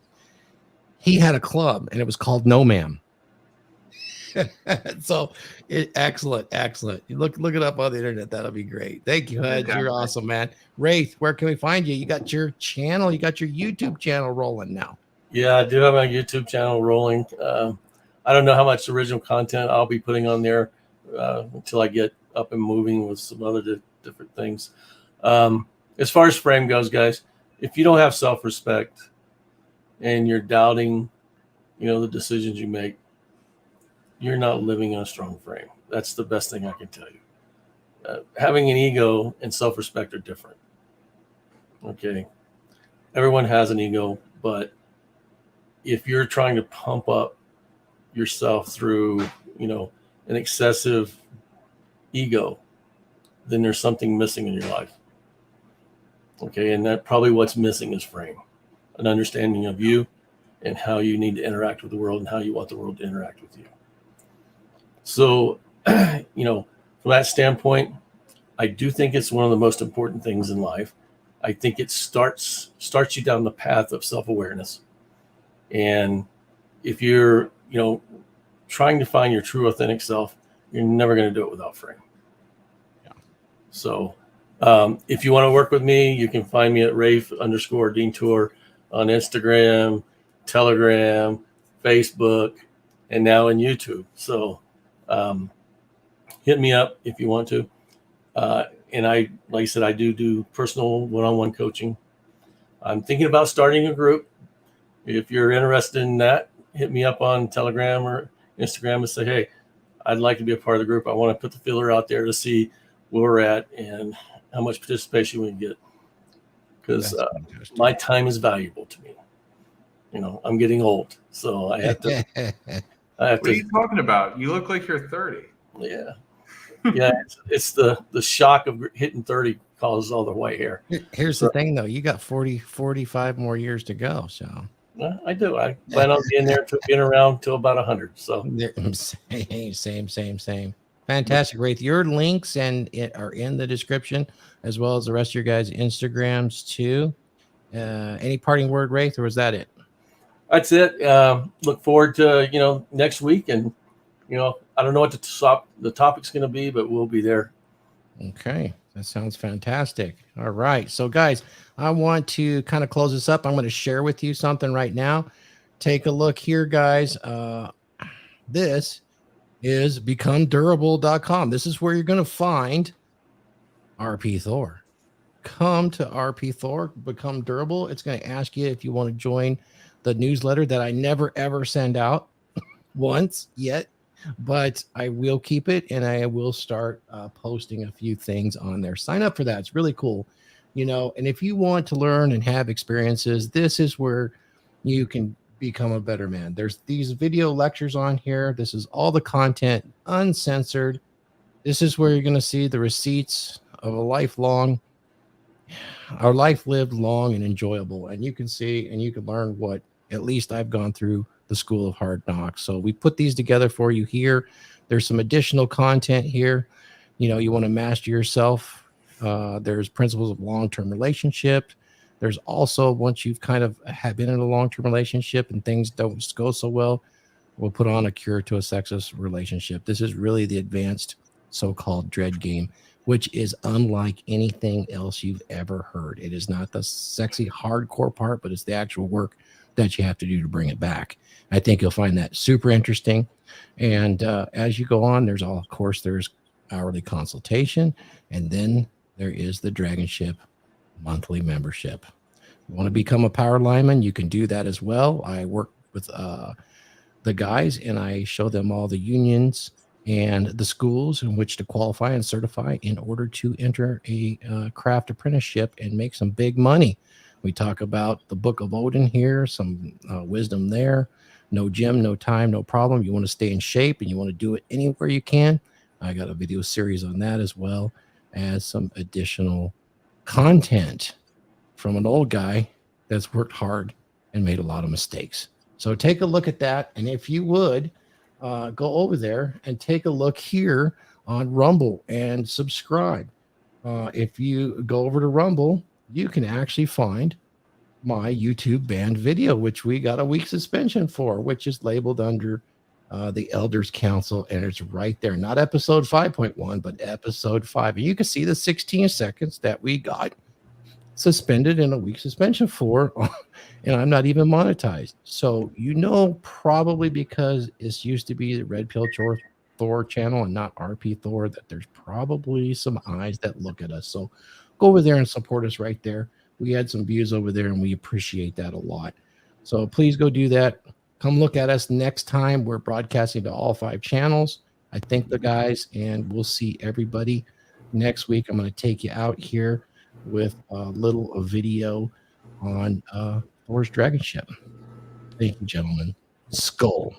He had a club, and it was called No Ma'am. So, excellent. You look it up on the internet. That'll be great. Thank you, Hud. You're awesome, man. Raith, where can we find you? You got your channel. You got your YouTube channel rolling now. Yeah, I do have my YouTube channel rolling. I don't know how much original content I'll be putting on there until I get up and moving with some other different things. As far as frame goes, guys, if you don't have self-respect and you're doubting, the decisions you make, you're not living in a strong frame. That's the best thing I can tell you. Having an ego and self-respect are different. Okay. Everyone has an ego, but if you're trying to pump up yourself through, an excessive ego, then there's something missing in your life. Okay. And that probably what's missing is frame, an understanding of you and how you need to interact with the world and how you want the world to interact with you. So, from that standpoint, I do think it's one of the most important things in life. I think it starts you down the path of self-awareness. And if you're, trying to find your true authentic self, you're never going to do it without frame. Yeah. So if you want to work with me, you can find me at Raith_Deantior on Instagram, Telegram, Facebook, and now in YouTube. So hit me up if you want to. And like I said, I do personal one-on-one coaching. I'm thinking about starting a group. If you're interested in that, hit me up on Telegram or Instagram and say, hey, I'd like to be a part of the group. I want to put the feeler out there to see where we're at and how much participation we can get. Because my time is valuable to me. I'm getting old, so I have to. What are you talking about? You look like you're 30. Yeah. It's the shock of hitting 30 causes all the white hair. Here's the thing, though. You got 45 more years to go. So I do. I plan on being around till about 100. So same. Fantastic, Raith. Your links are in the description, as well as the rest of your guys' Instagrams too. Any parting word, Raith, or was that it? That's it. Look forward to next week, and I don't know what the topic's going to be, but we'll be there. Okay, that sounds fantastic. All right, so guys, I want to kind of close this up. I'm going to share with you something right now. Take a look here, guys. This is becomedurable.com. This is where you're going to find RP Thor. Come to RP Thor, Become Durable. It's going to ask you if you want to join the newsletter that I never ever send out once yet, but I will keep it, and I will start posting a few things on there. Sign up for that. It's really cool. And if you want to learn and have experiences, this is where you can become a better man. There's these video lectures on here. This is all the content uncensored. This is where you're going to see the receipts of our life lived long and enjoyable. And you can see and you can learn what at least I've gone through the School of Hard Knocks. So we put these together for you here. There's some additional content here. You want to master yourself. There's principles of long-term relationship. There's also, once you've kind of have been in a long-term relationship and things don't go so well, we'll put on a cure to a sexless relationship. This is really the advanced so-called dread game, which is unlike anything else you've ever heard. It is not the sexy hardcore part, but it's the actual work that you have to do to bring it back. I think you'll find that super interesting. And as you go on, there's hourly consultation, and then there is the DragonShip monthly membership. You want to become a power lineman, you can do that as well. I work with the guys, and I show them all the unions and the schools in which to qualify and certify in order to enter a craft apprenticeship and make some big money. We talk about the Book of Odin here, some wisdom there. No gym, no time, no problem. You want to stay in shape and you want to do it anywhere you can. I got a video series on that, as well as some additional content from an old guy that's worked hard and made a lot of mistakes. So take a look at that. And if you would go over there and take a look here on Rumble and subscribe. If you go over to Rumble, you can actually find my YouTube banned video, which we got a week suspension for, which is labeled under the Elders Council, and it's right there. Not episode 5.1, but episode 5. And you can see the 16 seconds that we got suspended in a week suspension for, and I'm not even monetized. So probably because it used to be the Red Pill Thor channel and not RP Thor, that there's probably some eyes that look at us. So go over there and support us right there. We had some views over there, and we appreciate that a lot. So please go do that. Come look at us next time. We're broadcasting to all 5 channels. I thank the guys, and we'll see everybody next week. I'm going to take you out here with a video on Thor's Dragon Ship. Thank you, gentlemen. Skull.